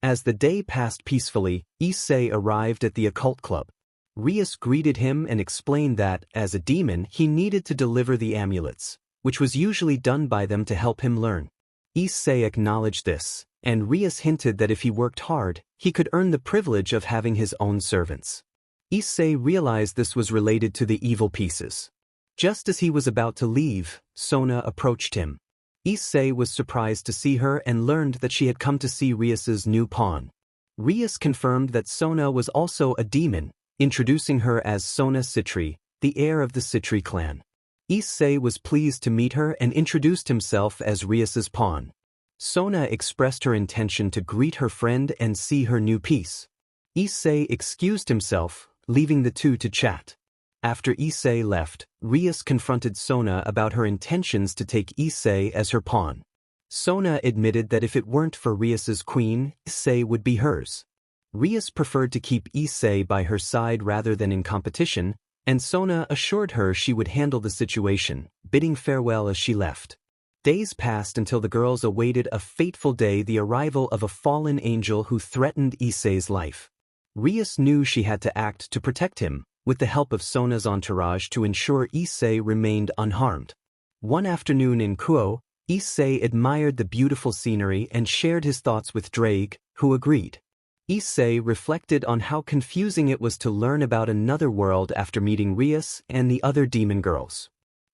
As the day passed peacefully, Issei arrived at the occult club. Rias greeted him and explained that, as a demon, he needed to deliver the amulets, which was usually done by them to help him learn. Issei acknowledged this, and Rias hinted that if he worked hard, he could earn the privilege of having his own servants. Issei realized this was related to the evil pieces. Just as he was about to leave, Sona approached him. Issei was surprised to see her and learned that she had come to see Rias's new pawn. Rias confirmed that Sona was also a demon, introducing her as Sona Citri, the heir of the Citri clan. Issei was pleased to meet her and introduced himself as Rias's pawn. Sona expressed her intention to greet her friend and see her new piece. Issei excused himself, leaving the two to chat. After Issei left, Rias confronted Sona about her intentions to take Issei as her pawn. Sona admitted that if it weren't for Rias's queen, Issei would be hers. Rias preferred to keep Issei by her side rather than in competition, and Sona assured her she would handle the situation, bidding farewell as she left. Days passed until the girls awaited a fateful day, the arrival of a fallen angel who threatened Issei's life. Rias knew she had to act to protect him, with the help of Sona's entourage to ensure Issei remained unharmed. One afternoon in Kuo, Issei admired the beautiful scenery and shared his thoughts with Drake, who agreed. Issei reflected on how confusing it was to learn about another world after meeting Rias and the other demon girls.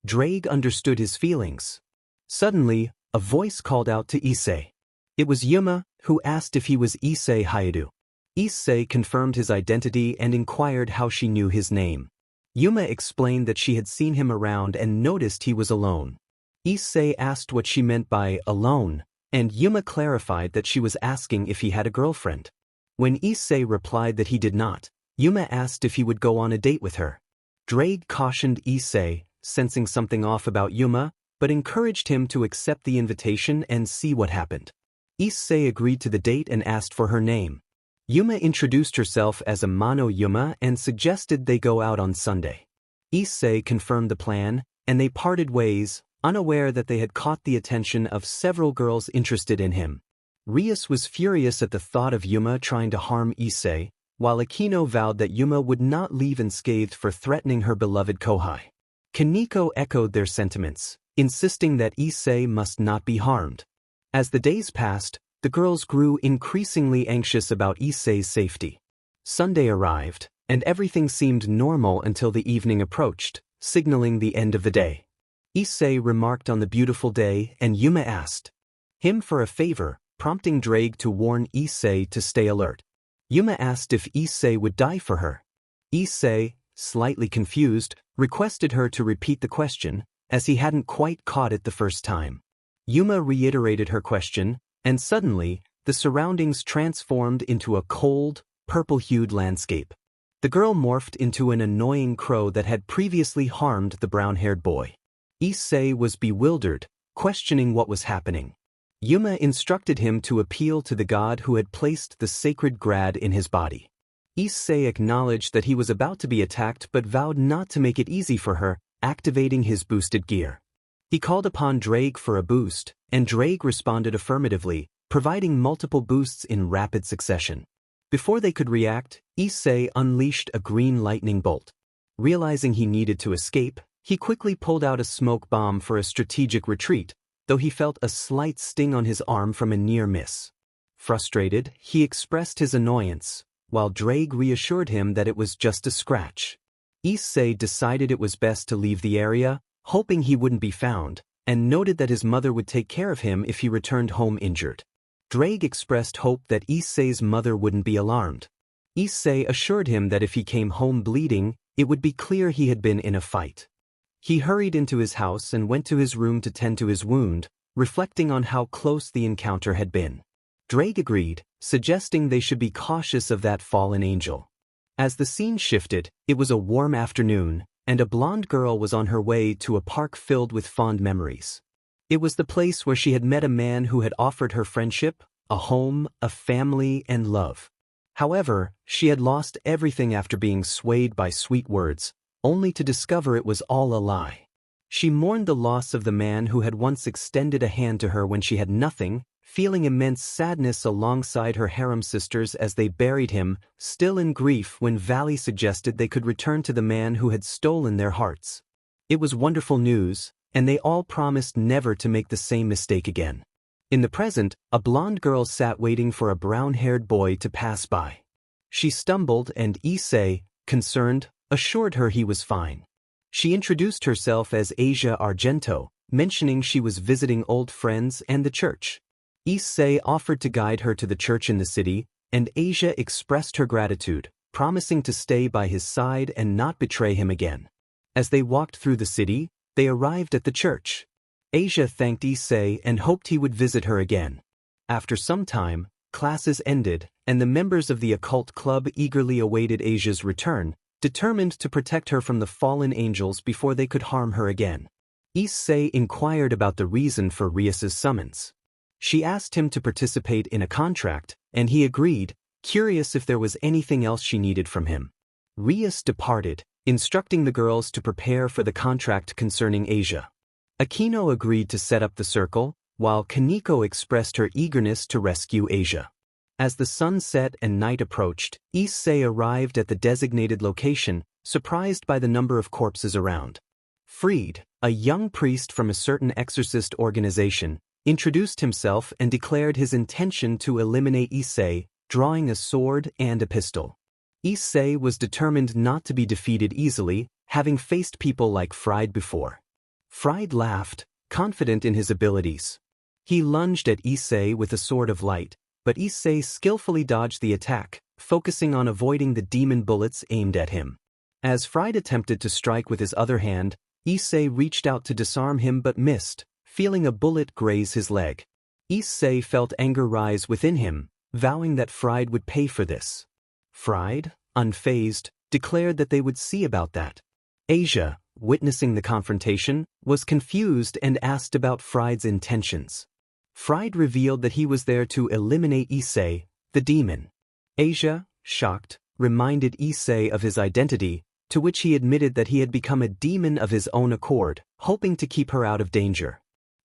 Drake understood his feelings. Suddenly, a voice called out to Issei. It was Yuma, who asked if he was Issei Hayadu. Issei confirmed his identity and inquired how she knew his name. Yuma explained that she had seen him around and noticed he was alone. Issei asked what she meant by alone, and Yuma clarified that she was asking if he had a girlfriend. When Issei replied that he did not, Yuma asked if he would go on a date with her. Drake cautioned Issei, sensing something off about Yuma, but encouraged him to accept the invitation and see what happened. Issei agreed to the date and asked for her name. Yuma introduced herself as Amano Yuma and suggested they go out on Sunday. Issei confirmed the plan, and they parted ways, unaware that they had caught the attention of several girls interested in him. Rias was furious at the thought of Yuma trying to harm Issei, while Akino vowed that Yuma would not leave unscathed for threatening her beloved Kohai. Kaneko echoed their sentiments, insisting that Issei must not be harmed. As the days passed, the girls grew increasingly anxious about Issei's safety. Sunday arrived, and everything seemed normal until the evening approached, signaling the end of the day. Issei remarked on the beautiful day, and Yuma asked him for a favor, prompting Drake to warn Issei to stay alert. Yuma asked if Issei would die for her. Issei, slightly confused, requested her to repeat the question, as he hadn't quite caught it the first time. Yuma reiterated her question, and suddenly, the surroundings transformed into a cold, purple-hued landscape. The girl morphed into an annoying crow that had previously harmed the brown-haired boy. Issei was bewildered, questioning what was happening. Yuma instructed him to appeal to the god who had placed the sacred grad in his body. Issei acknowledged that he was about to be attacked but vowed not to make it easy for her, activating his boosted gear. He called upon Drake for a boost, and Drake responded affirmatively, providing multiple boosts in rapid succession. Before they could react, Issei unleashed a green lightning bolt. Realizing he needed to escape, he quickly pulled out a smoke bomb for a strategic retreat, though he felt a slight sting on his arm from a near miss. Frustrated, he expressed his annoyance, while Drake reassured him that it was just a scratch. Issei decided it was best to leave the area, hoping he wouldn't be found, and noted that his mother would take care of him if he returned home injured. Drake expressed hope that Issei's mother wouldn't be alarmed. Issei assured him that if he came home bleeding, it would be clear he had been in a fight. He hurried into his house and went to his room to tend to his wound, reflecting on how close the encounter had been. Drake agreed, suggesting they should be cautious of that fallen angel. As the scene shifted, it was a warm afternoon, and a blonde girl was on her way to a park filled with fond memories. It was the place where she had met a man who had offered her friendship, a home, a family, and love. However, she had lost everything after being swayed by sweet words, only to discover it was all a lie. She mourned the loss of the man who had once extended a hand to her when she had nothing, feeling immense sadness alongside her harem sisters as they buried him, still in grief when Valley suggested they could return to the man who had stolen their hearts. It was wonderful news, and they all promised never to make the same mistake again. In the present, a blonde girl sat waiting for a brown-haired boy to pass by. She stumbled and Issei, concerned, assured her he was fine. She introduced herself as Asia Argento, mentioning she was visiting old friends and the church. Issei offered to guide her to the church in the city, and Asia expressed her gratitude, promising to stay by his side and not betray him again. As they walked through the city, they arrived at the church. Asia thanked Issei and hoped he would visit her again. After some time, classes ended, and the members of the occult club eagerly awaited Asia's return, determined to protect her from the fallen angels before they could harm her again. Issei inquired about the reason for Rias's summons. She asked him to participate in a contract, and he agreed, curious if there was anything else she needed from him. Rias departed, instructing the girls to prepare for the contract concerning Asia. Akino agreed to set up the circle, while Kaneko expressed her eagerness to rescue Asia. As the sun set and night approached, Issei arrived at the designated location, surprised by the number of corpses around. Fried, a young priest from a certain exorcist organization, introduced himself and declared his intention to eliminate Issei, drawing a sword and a pistol. Issei was determined not to be defeated easily, having faced people like Fried before. Fried laughed, confident in his abilities. He lunged at Issei with a sword of light, but Issei skillfully dodged the attack, focusing on avoiding the demon bullets aimed at him. As Fried attempted to strike with his other hand, Issei reached out to disarm him but missed, feeling a bullet graze his leg. Issei felt anger rise within him, vowing that Fried would pay for this. Fried, unfazed, declared that they would see about that. Asia, witnessing the confrontation, was confused and asked about Fried's intentions. Fried revealed that he was there to eliminate Issei, the demon. Asia, shocked, reminded Issei of his identity, to which he admitted that he had become a demon of his own accord, hoping to keep her out of danger.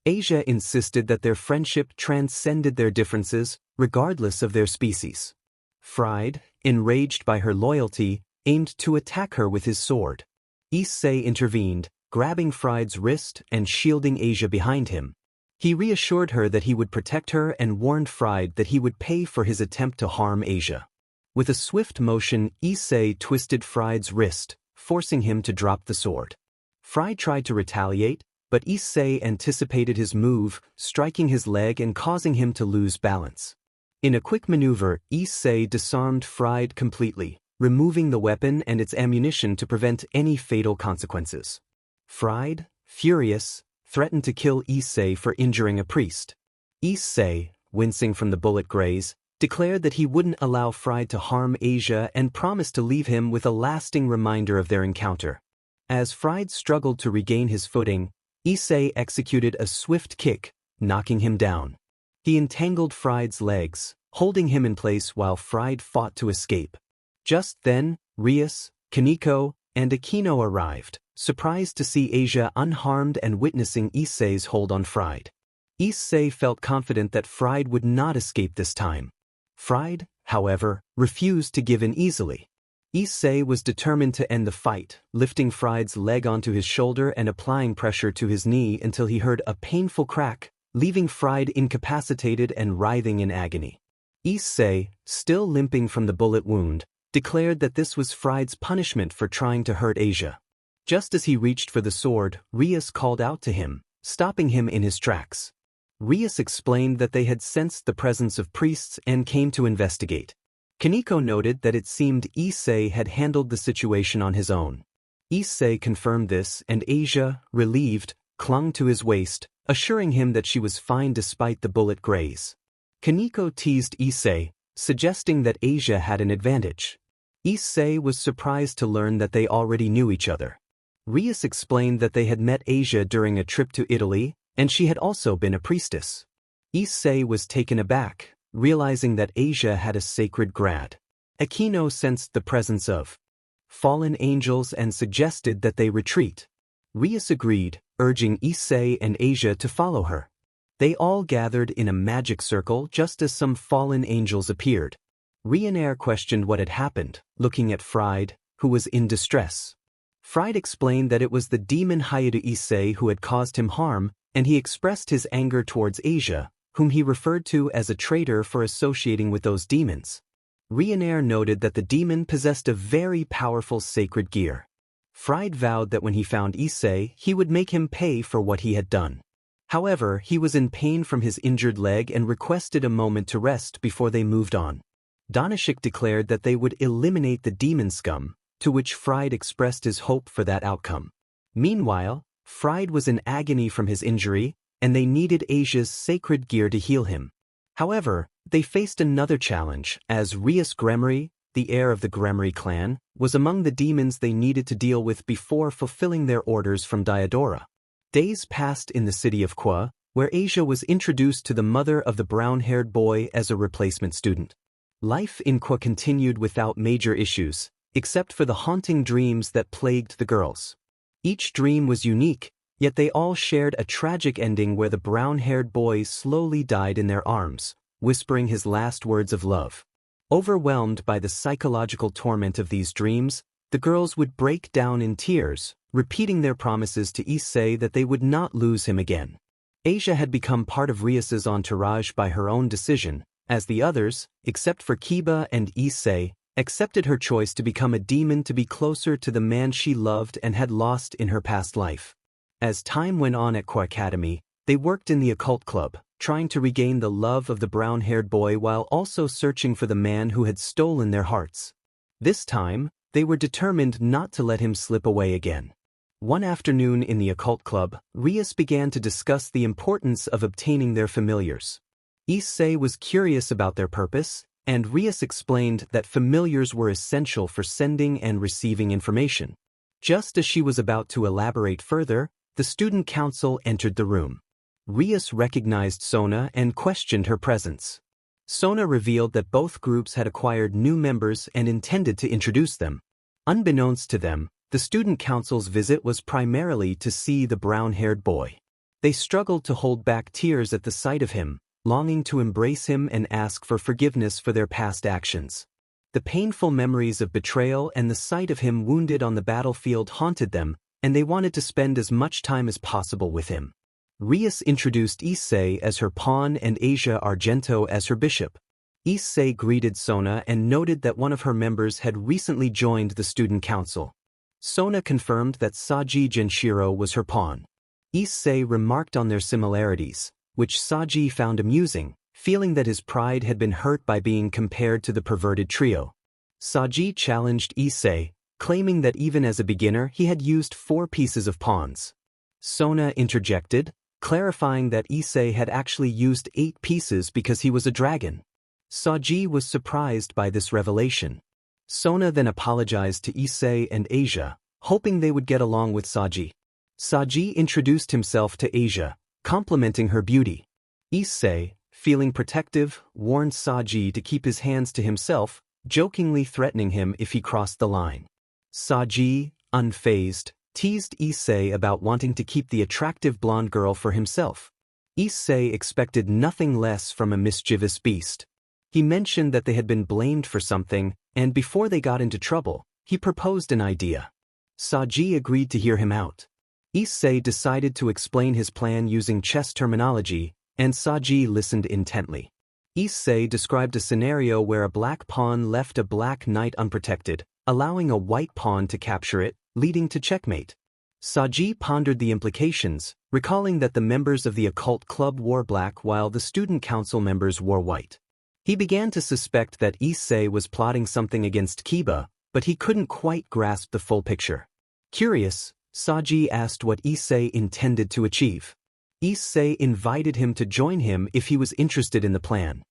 Asia insisted that their friendship transcended their differences, regardless of their species. Fried, enraged by her loyalty, aimed to attack her with his sword. Issei intervened, grabbing Fried's wrist and shielding Asia behind him. He reassured her that he would protect her and warned Fried that he would pay for his attempt to harm Asia. With a swift motion, Issei twisted Fried's wrist, forcing him to drop the sword. Fried tried to retaliate, but Issei anticipated his move, striking his leg and causing him to lose balance. In a quick maneuver, Issei disarmed Fried completely, removing the weapon and its ammunition to prevent any fatal consequences. Fried, furious, threatened to kill Issei for injuring a priest. Issei, wincing from the bullet graze, declared that he wouldn't allow Fried to harm Asia and promised to leave him with a lasting reminder of their encounter. As Fried struggled to regain his footing, Issei executed a swift kick, knocking him down. He entangled Fried's legs, holding him in place while Fried fought to escape. Just then, Rias, Kaneko, and Akino arrived, surprised to see Asia unharmed and witnessing Issei's hold on Fried. Issei felt confident that Fried would not escape this time. Fried, however, refused to give in easily. Issei was determined to end the fight, lifting Fried's leg onto his shoulder and applying pressure to his knee until he heard a painful crack, leaving Fried incapacitated and writhing in agony. Issei, still limping from the bullet wound, declared that this was Fried's punishment for trying to hurt Asia. Just as he reached for the sword, Rias called out to him, stopping him in his tracks. Rias explained that they had sensed the presence of priests and came to investigate. Kaneko noted that it seemed Issei had handled the situation on his own. Issei confirmed this and Asia, relieved, clung to his waist, assuring him that she was fine despite the bullet graze. Kaneko teased Issei, suggesting that Asia had an advantage. Issei was surprised to learn that they already knew each other. Rias explained that they had met Asia during a trip to Italy, and she had also been a priestess. Issei was taken aback, realizing that Asia had a sacred grad. Akino sensed the presence of fallen angels and suggested that they retreat. Rias agreed, urging Issei and Asia to follow her. They all gathered in a magic circle just as some fallen angels appeared. Ryanair questioned what had happened, looking at Fried, who was in distress. Fried explained that it was the demon Hayato Issei who had caused him harm, and he expressed his anger towards Asia, whom he referred to as a traitor for associating with those demons. Ryanair noted that the demon possessed a very powerful sacred gear. Fried vowed that when he found Issei, he would make him pay for what he had done. However, he was in pain from his injured leg and requested a moment to rest before they moved on. Danishik declared that they would eliminate the demon scum, to which Fried expressed his hope for that outcome. Meanwhile, Fried was in agony from his injury, and they needed Asia's sacred gear to heal him. However, they faced another challenge, as Rias Gremory, the heir of the Gremory clan, was among the demons they needed to deal with before fulfilling their orders from Diodora. Days passed in the city of Kwa, where Asia was introduced to the mother of the brown-haired boy as a replacement student. Life in Kwa continued without major issues, except for the haunting dreams that plagued the girls. Each dream was unique, yet they all shared a tragic ending where the brown-haired boy slowly died in their arms, whispering his last words of love. Overwhelmed by the psychological torment of these dreams, the girls would break down in tears, repeating their promises to Issei that they would not lose him again. Asia had become part of Rias's entourage by her own decision, as the others, except for Kiba and Issei, accepted her choice to become a demon to be closer to the man she loved and had lost in her past life. As time went on at Kwa Academy, they worked in the occult club, trying to regain the love of the brown-haired boy while also searching for the man who had stolen their hearts. This time, they were determined not to let him slip away again. One afternoon in the occult club, Rias began to discuss the importance of obtaining their familiars. Issei was curious about their purpose, and Rias explained that familiars were essential for sending and receiving information. Just as she was about to elaborate further, the student council entered the room. Rias recognized Sona and questioned her presence. Sona revealed that both groups had acquired new members and intended to introduce them. Unbeknownst to them, the student council's visit was primarily to see the brown-haired boy. They struggled to hold back tears at the sight of him, longing to embrace him and ask for forgiveness for their past actions. The painful memories of betrayal and the sight of him wounded on the battlefield haunted them, and they wanted to spend as much time as possible with him. Rias introduced Issei as her pawn and Asia Argento as her bishop. Issei greeted Sona and noted that one of her members had recently joined the student council. Sona confirmed that Saji Genshiro was her pawn. Issei remarked on their similarities, which Saji found amusing, feeling that his pride had been hurt by being compared to the perverted trio. Saji challenged Issei, claiming that even as a beginner he had used 4 pieces of pawns. Sona interjected, clarifying that Issei had actually used 8 pieces because he was a dragon. Saji was surprised by this revelation. Sona then apologized to Issei and Asia, hoping they would get along with Saji. Saji introduced himself to Asia, complimenting her beauty. Issei, feeling protective, warned Saji to keep his hands to himself, jokingly threatening him if he crossed the line. Saji, unfazed, teased Issei about wanting to keep the attractive blonde girl for himself. Issei expected nothing less from a mischievous beast. He mentioned that they had been blamed for something, and before they got into trouble, he proposed an idea. Saji agreed to hear him out. Issei decided to explain his plan using chess terminology, and Saji listened intently. Issei described a scenario where a black pawn left a black knight unprotected, allowing a white pawn to capture it, leading to checkmate. Saji pondered the implications, recalling that the members of the occult club wore black while the student council members wore white. He began to suspect that Issei was plotting something against Kiba, but he couldn't quite grasp the full picture. Curious, Saji asked what Issei intended to achieve. Issei invited him to join him if he was interested in the plan.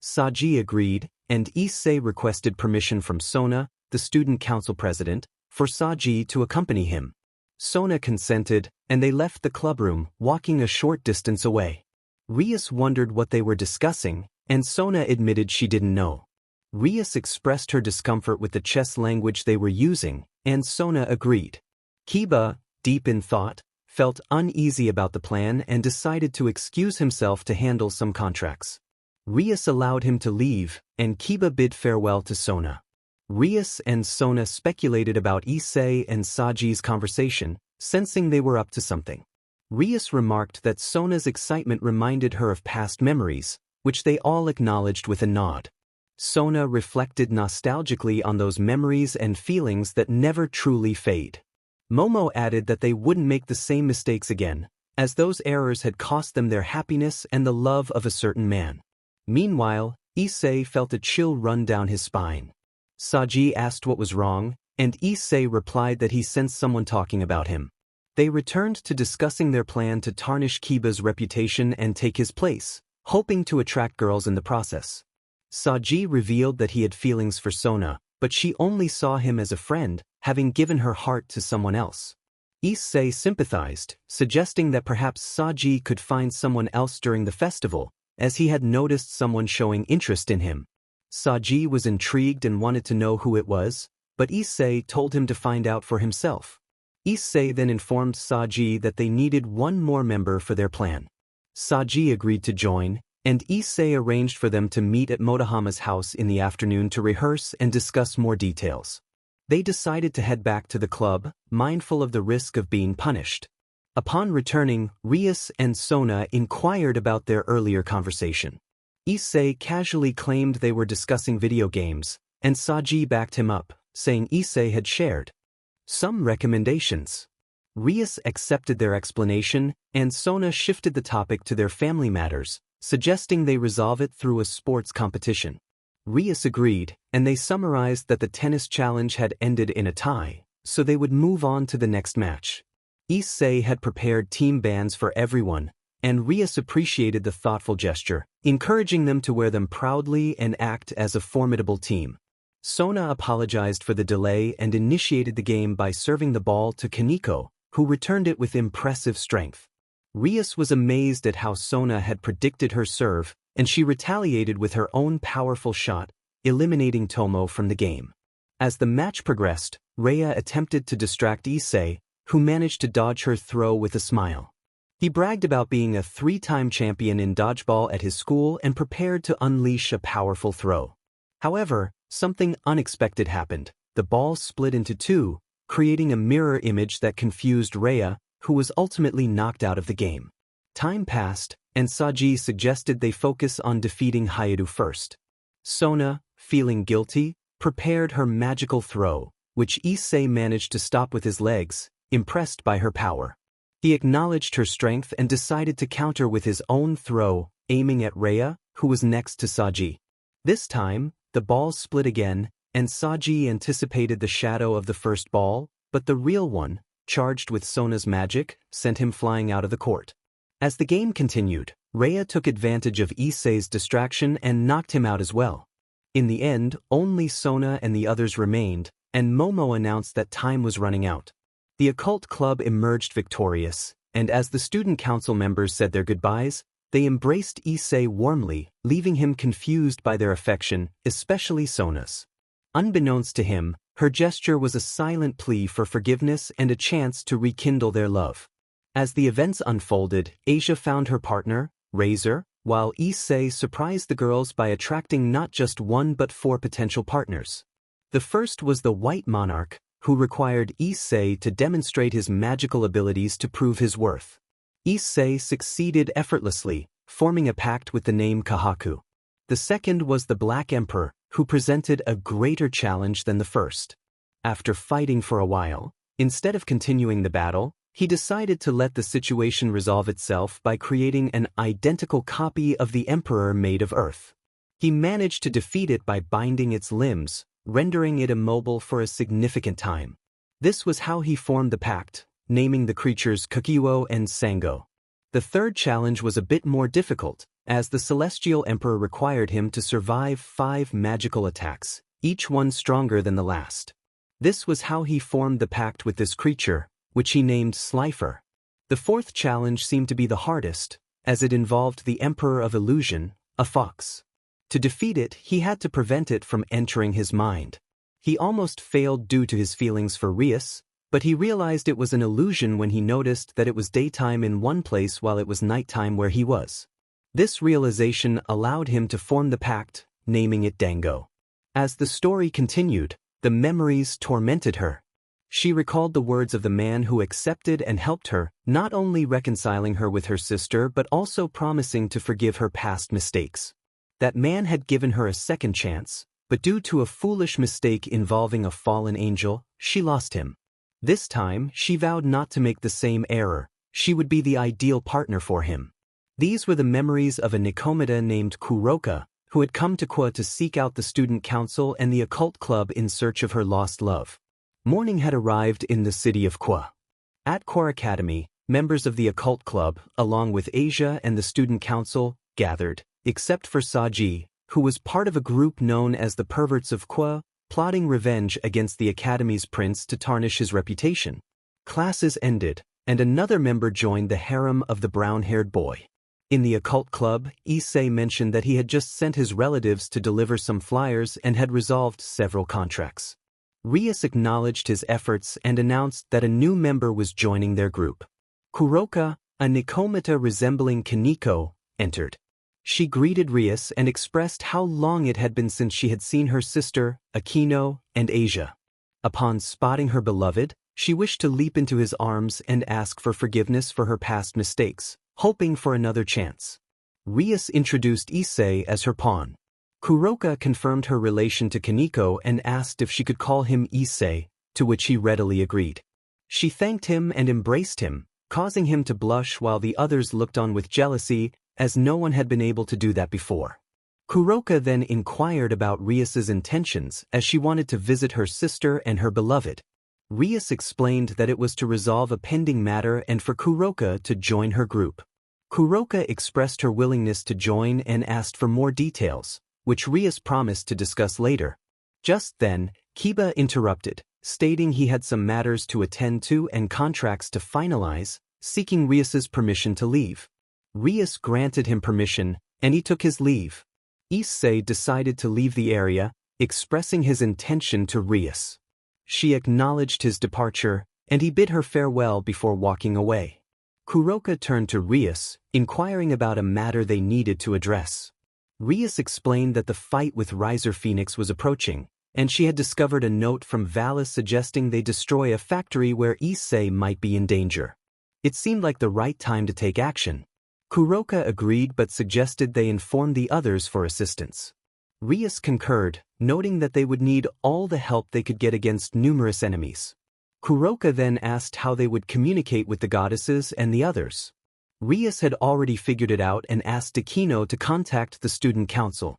Saji agreed, and Issei requested permission from Sona, the student council president, for Saji to accompany him. Sona consented, and they left the clubroom, walking a short distance away. Rias wondered what they were discussing, and Sona admitted she didn't know. Rias expressed her discomfort with the chess language they were using, and Sona agreed. Kiba, deep in thought, felt uneasy about the plan and decided to excuse himself to handle some contracts. Rias allowed him to leave, and Kiba bid farewell to Sona. Rias and Sona speculated about Issei and Saji's conversation, sensing they were up to something. Rias remarked that Sona's excitement reminded her of past memories, which they all acknowledged with a nod. Sona reflected nostalgically on those memories and feelings that never truly fade. Momo added that they wouldn't make the same mistakes again, as those errors had cost them their happiness and the love of a certain man. Meanwhile, Issei felt a chill run down his spine. Saji asked what was wrong, and Issei replied that he sensed someone talking about him. They returned to discussing their plan to tarnish Kiba's reputation and take his place, hoping to attract girls in the process. Saji revealed that he had feelings for Sona, but she only saw him as a friend, having given her heart to someone else. Issei sympathized, suggesting that perhaps Saji could find someone else during the festival, as he had noticed someone showing interest in him. Saji was intrigued and wanted to know who it was, but Issei told him to find out for himself. Issei then informed Saji that they needed one more member for their plan. Saji agreed to join, and Issei arranged for them to meet at Motohama's house in the afternoon to rehearse and discuss more details. They decided to head back to the club, mindful of the risk of being punished. Upon returning, Rias and Sona inquired about their earlier conversation. Issei casually claimed they were discussing video games, and Saji backed him up, saying Issei had shared some recommendations. Rias accepted their explanation, and Sona shifted the topic to their family matters, suggesting they resolve it through a sports competition. Rias agreed, and they summarized that the tennis challenge had ended in a tie, so they would move on to the next match. Issei had prepared team bands for everyone, and Rias appreciated the thoughtful gesture, encouraging them to wear them proudly and act as a formidable team. Sona apologized for the delay and initiated the game by serving the ball to Kaneko, who returned it with impressive strength. Rias was amazed at how Sona had predicted her serve, and she retaliated with her own powerful shot, eliminating Tomo from the game. As the match progressed, Rhea attempted to distract Issei, who managed to dodge her throw with a smile. He bragged about being a 3-time champion in dodgeball at his school and prepared to unleash a powerful throw. However, something unexpected happened. The ball split into two, creating a mirror image that confused Rhea, who was ultimately knocked out of the game. Time passed, and Saji suggested they focus on defeating Hayato first. Sona, feeling guilty, prepared her magical throw, which Issei managed to stop with his legs, impressed by her power. He acknowledged her strength and decided to counter with his own throw, aiming at Rhea, who was next to Saji. This time, the ball split again, and Saji anticipated the shadow of the first ball, but the real one, charged with Sona's magic, sent him flying out of the court. As the game continued, Rhea took advantage of Issei's distraction and knocked him out as well. In the end, only Sona and the others remained, and Momo announced that time was running out. The occult club emerged victorious, and as the student council members said their goodbyes, they embraced Issei warmly, leaving him confused by their affection, especially Sona's. Unbeknownst to him, her gesture was a silent plea for forgiveness and a chance to rekindle their love. As the events unfolded, Asia found her partner, Razor, while Issei surprised the girls by attracting not just one but 4 potential partners. The first was the White Monarch, who required Issei to demonstrate his magical abilities to prove his worth. Issei succeeded effortlessly, forming a pact with the name Kahaku. The second was the Black Emperor, who presented a greater challenge than the first. After fighting for a while, instead of continuing the battle, he decided to let the situation resolve itself by creating an identical copy of the Emperor made of earth. He managed to defeat it by binding its limbs, rendering it immobile for a significant time. This was how he formed the pact, naming the creatures Kukiwo and Sango. The third challenge was a bit more difficult, as the Celestial Emperor required him to survive 5 magical attacks, each one stronger than the last. This was how he formed the pact with this creature, which he named Slifer. The fourth challenge seemed to be the hardest, as it involved the Emperor of Illusion, a fox. To defeat it, he had to prevent it from entering his mind. He almost failed due to his feelings for Rias, but he realized it was an illusion when he noticed that it was daytime in one place while it was nighttime where he was. This realization allowed him to form the pact, naming it Dango. As the story continued, the memories tormented her. She recalled the words of the man who accepted and helped her, not only reconciling her with her sister but also promising to forgive her past mistakes. That man had given her a second chance, but due to a foolish mistake involving a fallen angel, she lost him. This time, she vowed not to make the same error. She would be the ideal partner for him. These were the memories of a Nikomata named Kuroka, who had come to Kwa to seek out the student council and the occult club in search of her lost love. Morning had arrived in the city of Kwa. At Kwa Academy, members of the occult club, along with Asia and the student council, gathered, except for Saji, who was part of a group known as the Perverts of Kwa, plotting revenge against the Academy's prince to tarnish his reputation. Classes ended, and another member joined the harem of the brown-haired boy. In the occult club, Issei mentioned that he had just sent his relatives to deliver some flyers and had resolved several contracts. Rias acknowledged his efforts and announced that a new member was joining their group. Kuroka, a Nikomata resembling Kaneko, entered. She greeted Rias and expressed how long it had been since she had seen her sister, Akino, and Asia. Upon spotting her beloved, she wished to leap into his arms and ask for forgiveness for her past mistakes, hoping for another chance. Rias introduced Issei as her pawn. Kuroka confirmed her relation to Kaneko and asked if she could call him Issei, to which he readily agreed. She thanked him and embraced him, causing him to blush while the others looked on with jealousy, as no one had been able to do that before. Kuroka then inquired about Rias's intentions as she wanted to visit her sister and her beloved. Rias explained that it was to resolve a pending matter and for Kuroka to join her group. Kuroka expressed her willingness to join and asked for more details, which Rias promised to discuss later. Just then, Kiba interrupted, stating he had some matters to attend to and contracts to finalize, seeking Rias's permission to leave. Rias granted him permission, and he took his leave. Issei decided to leave the area, expressing his intention to Rias. She acknowledged his departure, and he bid her farewell before walking away. Kuroka turned to Rias, inquiring about a matter they needed to address. Rias explained that the fight with Riser Phoenix was approaching, and she had discovered a note from Valis suggesting they destroy a factory where Issei might be in danger. It seemed like the right time to take action. Kuroka agreed but suggested they inform the others for assistance. Rias concurred, noting that they would need all the help they could get against numerous enemies. Kuroka then asked how they would communicate with the goddesses and the others. Rias had already figured it out and asked Akino to contact the student council.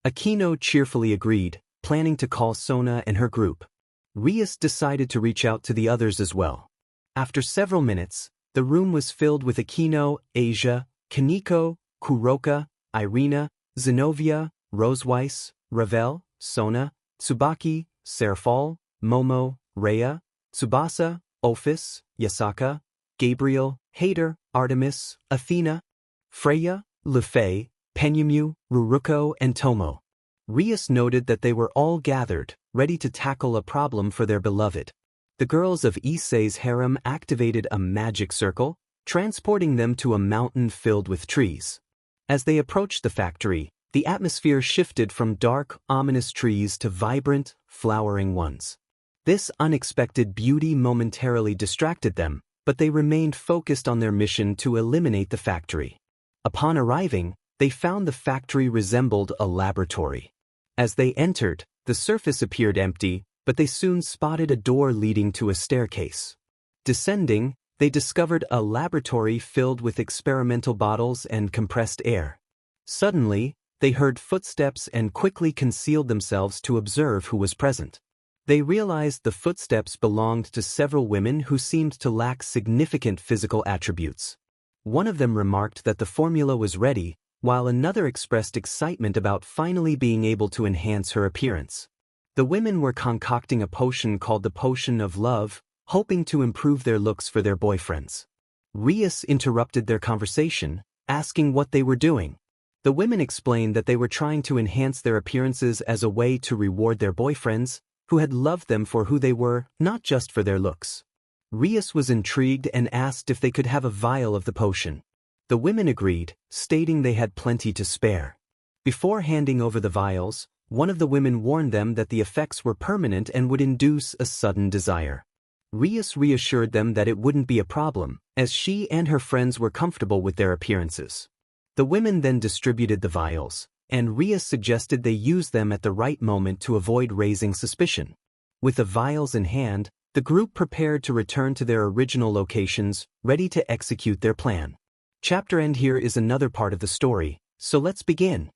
Akino cheerfully agreed, planning to call Sona and her group. Rias decided to reach out to the others as well. After several minutes, the room was filled with Akino, Asia, Kaneko, Kuroka, Irina, Zenobia, Roseweiss, Ravel, Sona, Tsubaki, Serafal, Momo, Rhea, Tsubasa, Ophis, Yasaka, Gabriel, Hader, Artemis, Athena, Freya, Lefei, Penyumu, Ruruko, and Tomo. Rias noted that they were all gathered, ready to tackle a problem for their beloved. The girls of Issei's harem activated a magic circle, transporting them to a mountain filled with trees. As they approached the factory, the atmosphere shifted from dark, ominous trees to vibrant, flowering ones. This unexpected beauty momentarily distracted them, but they remained focused on their mission to eliminate the factory. Upon arriving, they found the factory resembled a laboratory. As they entered, the surface appeared empty, but they soon spotted a door leading to a staircase. Descending, they discovered a laboratory filled with experimental bottles and compressed air. Suddenly, they heard footsteps and quickly concealed themselves to observe who was present. They realized the footsteps belonged to several women who seemed to lack significant physical attributes. One of them remarked that the formula was ready, while another expressed excitement about finally being able to enhance her appearance. The women were concocting a potion called the Potion of Love, hoping to improve their looks for their boyfriends. Rias interrupted their conversation, asking what they were doing. The women explained that they were trying to enhance their appearances as a way to reward their boyfriends, who had loved them for who they were, not just for their looks. Rias was intrigued and asked if they could have a vial of the potion. The women agreed, stating they had plenty to spare. Before handing over the vials, one of the women warned them that the effects were permanent and would induce a sudden desire. Rias reassured them that it wouldn't be a problem, as she and her friends were comfortable with their appearances. The women then distributed the vials, and Rias suggested they use them at the right moment to avoid raising suspicion. With the vials in hand, the group prepared to return to their original locations, ready to execute their plan. Chapter end here is another part of the story, so let's begin.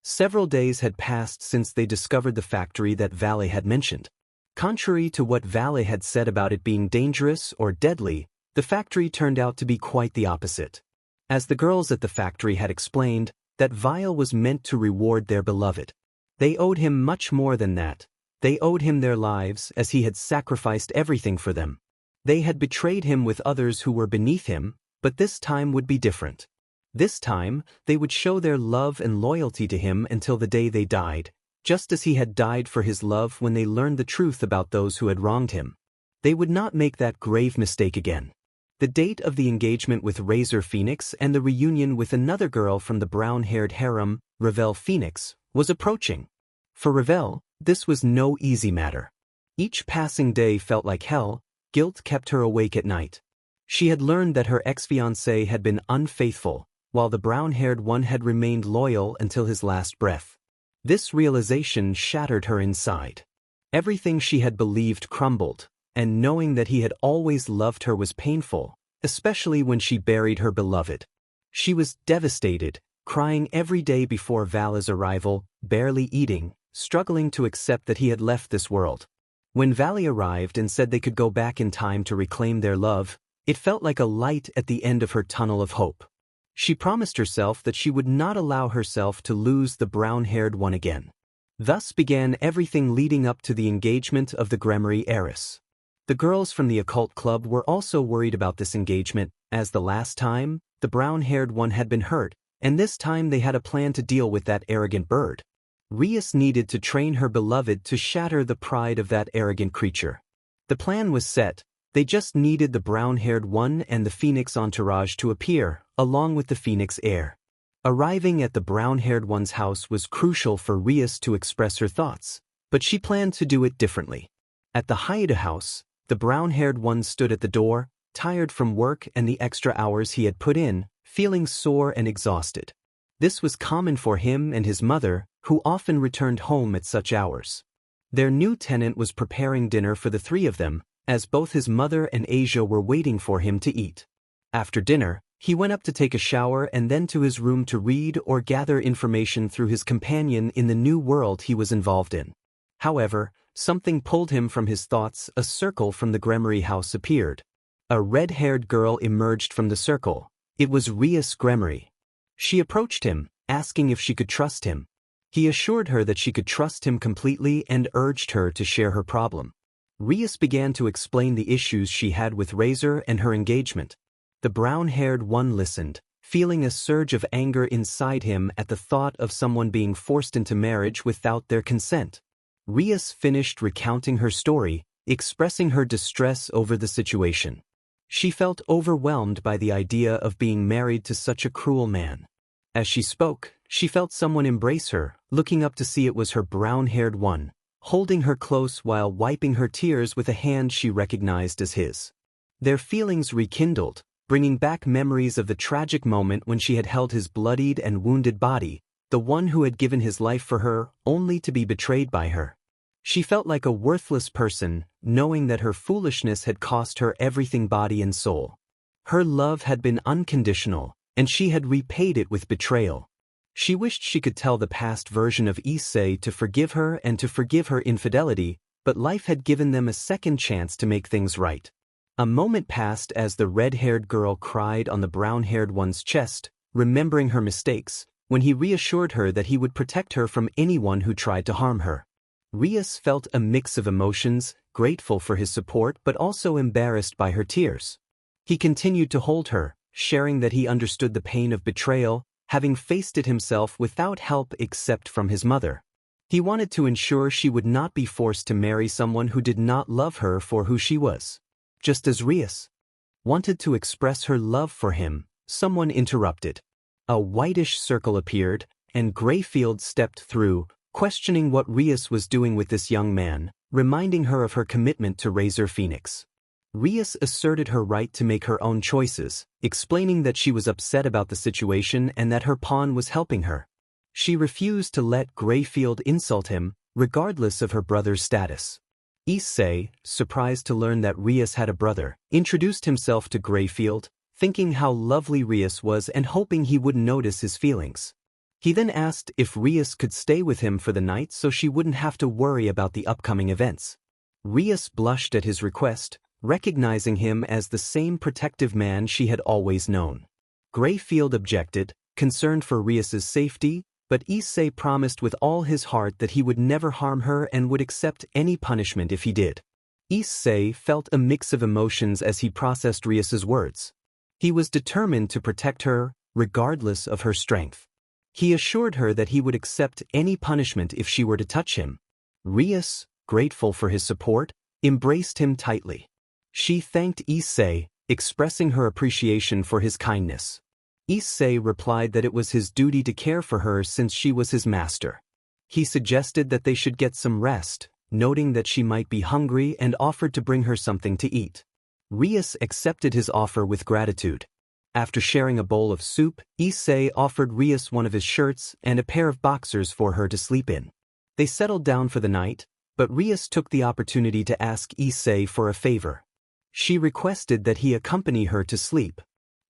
Several days had passed since they discovered the factory that Valet had mentioned. Contrary to what Valet had said about it being dangerous or deadly, the factory turned out to be quite the opposite. As the girls at the factory had explained, that vial was meant to reward their beloved. They owed him much more than that. They owed him their lives, as he had sacrificed everything for them. They had betrayed him with others who were beneath him, but this time would be different. This time, they would show their love and loyalty to him until the day they died, just as he had died for his love when they learned the truth about those who had wronged him. They would not make that grave mistake again. The date of the engagement with Razor Phoenix and the reunion with another girl from the brown-haired harem, Ravel Phoenix, was approaching. For Ravel, this was no easy matter. Each passing day felt like hell. Guilt kept her awake at night. She had learned that her ex-fiancé had been unfaithful, while the brown-haired one had remained loyal until his last breath. This realization shattered her inside. Everything she had believed crumbled, and knowing that he had always loved her was painful, especially when she buried her beloved. She was devastated, crying every day before Val's arrival, barely eating, struggling to accept that he had left this world. When Valet arrived and said they could go back in time to reclaim their love, it felt like a light at the end of her tunnel of hope. She promised herself that she would not allow herself to lose the brown-haired one again. Thus began everything leading up to the engagement of the Gremmery heiress. The girls from the occult club were also worried about this engagement, as the last time, the brown-haired one had been hurt, and this time they had a plan to deal with that arrogant bird. Rias needed to train her beloved to shatter the pride of that arrogant creature. The plan was set. They just needed the brown-haired one and the Phoenix entourage to appear, along with the Phoenix heir. Arriving at the brown-haired one's house was crucial for Rias to express her thoughts, but she planned to do it differently. At the Haida house, the brown-haired one stood at the door, tired from work and the extra hours he had put in, feeling sore and exhausted. This was common for him and his mother, who often returned home at such hours. Their new tenant was preparing dinner for the three of them, as both his mother and Asia were waiting for him to eat. After dinner, he went up to take a shower and then to his room to read or gather information through his companion in the new world he was involved in. However, something pulled him from his thoughts. A circle from the Gremmery house appeared. A red-haired girl emerged from the circle. It was Rias Gremmery. She approached him, asking if she could trust him. He assured her that she could trust him completely and urged her to share her problem. Rias began to explain the issues she had with Razor and her engagement. The brown-haired one listened, feeling a surge of anger inside him at the thought of someone being forced into marriage without their consent. Rias finished recounting her story, expressing her distress over the situation. She felt overwhelmed by the idea of being married to such a cruel man. As she spoke, she felt someone embrace her, looking up to see it was her brown-haired one, holding her close while wiping her tears with a hand she recognized as his. Their feelings rekindled, bringing back memories of the tragic moment when she had held his bloodied and wounded body, the one who had given his life for her, only to be betrayed by her. She felt like a worthless person, knowing that her foolishness had cost her everything, body and soul. Her love had been unconditional, and she had repaid it with betrayal. She wished she could tell the past version of Issei to forgive her and to forgive her infidelity, but life had given them a second chance to make things right. A moment passed as the red-haired girl cried on the brown-haired one's chest, remembering her mistakes, when he reassured her that he would protect her from anyone who tried to harm her. Rias felt a mix of emotions, grateful for his support but also embarrassed by her tears. He continued to hold her, sharing that he understood the pain of betrayal, having faced it himself without help except from his mother. He wanted to ensure she would not be forced to marry someone who did not love her for who she was. Just as Rias wanted to express her love for him, someone interrupted. A whitish circle appeared, and Greyfield stepped through, questioning what Rias was doing with this young man, reminding her of her commitment to Razor Phoenix. Rias asserted her right to make her own choices, explaining that she was upset about the situation and that her pawn was helping her. She refused to let Greyfield insult him, regardless of her brother's status. Issei, surprised to learn that Rias had a brother, introduced himself to Greyfield, thinking how lovely Rias was and hoping he wouldn't notice his feelings. He then asked if Rias could stay with him for the night so she wouldn't have to worry about the upcoming events. Rias blushed at his request, recognizing him as the same protective man she had always known. Greyfield objected, concerned for Rias's safety, but Issei promised with all his heart that he would never harm her and would accept any punishment if he did. Issei felt a mix of emotions as he processed Rias's words. He was determined to protect her, regardless of her strength. He assured her that he would accept any punishment if she were to touch him. Rias, grateful for his support, embraced him tightly. She thanked Issei, expressing her appreciation for his kindness. Issei replied that it was his duty to care for her since she was his master. He suggested that they should get some rest, noting that she might be hungry, and offered to bring her something to eat. Rias accepted his offer with gratitude. After sharing a bowl of soup, Issei offered Rias one of his shirts and a pair of boxers for her to sleep in. They settled down for the night, but Rias took the opportunity to ask Issei for a favor. She requested that he accompany her to sleep.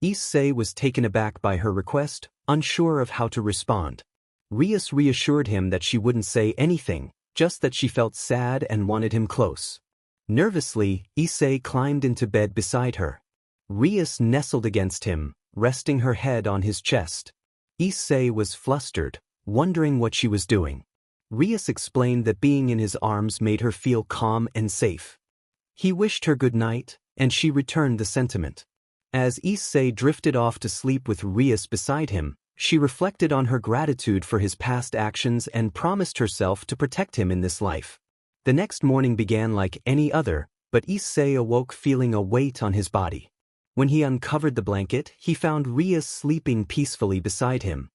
Issei was taken aback by her request, unsure of how to respond. Rias reassured him that she wouldn't say anything, just that she felt sad and wanted him close. Nervously, Issei climbed into bed beside her. Rias nestled against him, resting her head on his chest. Issei was flustered, wondering what she was doing. Rias explained that being in his arms made her feel calm and safe. He wished her good night, and she returned the sentiment. As Issei drifted off to sleep with Rias beside him, she reflected on her gratitude for his past actions and promised herself to protect him in this life. The next morning began like any other, but Issei awoke feeling a weight on his body. When he uncovered the blanket, he found Rias sleeping peacefully beside him.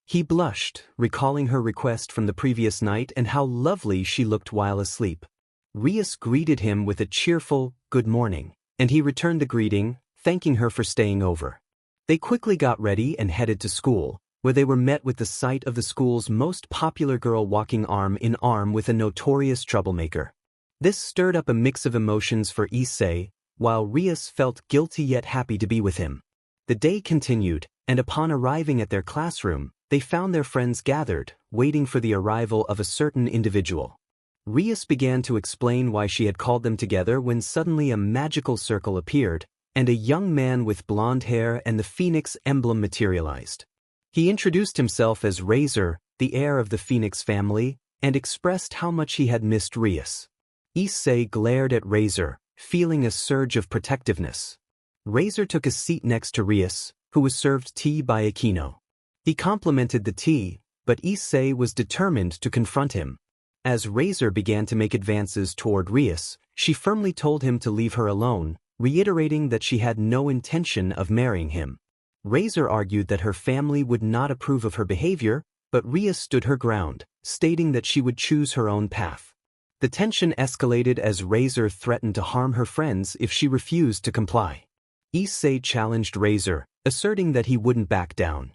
He blushed, recalling her request from the previous night and how lovely she looked while asleep. Rias greeted him with a cheerful, "Good morning," and he returned the greeting, thanking her for staying over. They quickly got ready and headed to school, where they were met with the sight of the school's most popular girl walking arm in arm with a notorious troublemaker. This stirred up a mix of emotions for Issei, while Rias felt guilty yet happy to be with him. The day continued, and upon arriving at their classroom, they found their friends gathered, waiting for the arrival of a certain individual. Rias began to explain why she had called them together when suddenly a magical circle appeared, and a young man with blonde hair and the phoenix emblem materialized. He introduced himself as Razor, the heir of the Phoenix family, and expressed how much he had missed Rias. Issei glared at Razor, feeling a surge of protectiveness. Razor took a seat next to Rias, who was served tea by Aquino. He complimented the tea, but Issei was determined to confront him. As Razor began to make advances toward Rias, she firmly told him to leave her alone, reiterating that she had no intention of marrying him. Razor argued that her family would not approve of her behavior, but Rias stood her ground, stating that she would choose her own path. The tension escalated as Razor threatened to harm her friends if she refused to comply. Issei challenged Razor, asserting that he wouldn't back down.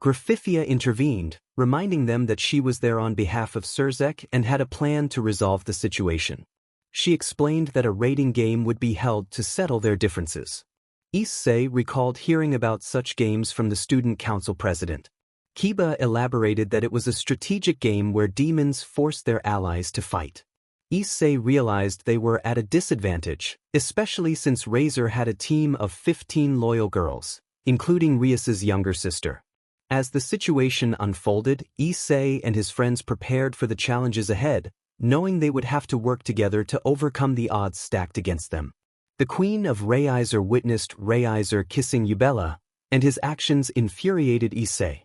Grafifia intervened, reminding them that she was there on behalf of Surzek and had a plan to resolve the situation. She explained that a rating game would be held to settle their differences. Issei recalled hearing about such games from the student council president. Kiba elaborated that it was a strategic game where demons forced their allies to fight. Issei realized they were at a disadvantage, especially since Razor had a team of 15 loyal girls, including Rias's younger sister. As the situation unfolded, Issei and his friends prepared for the challenges ahead, knowing they would have to work together to overcome the odds stacked against them. The Queen of Reiser witnessed Reiser kissing Yubela, and his actions infuriated Issei.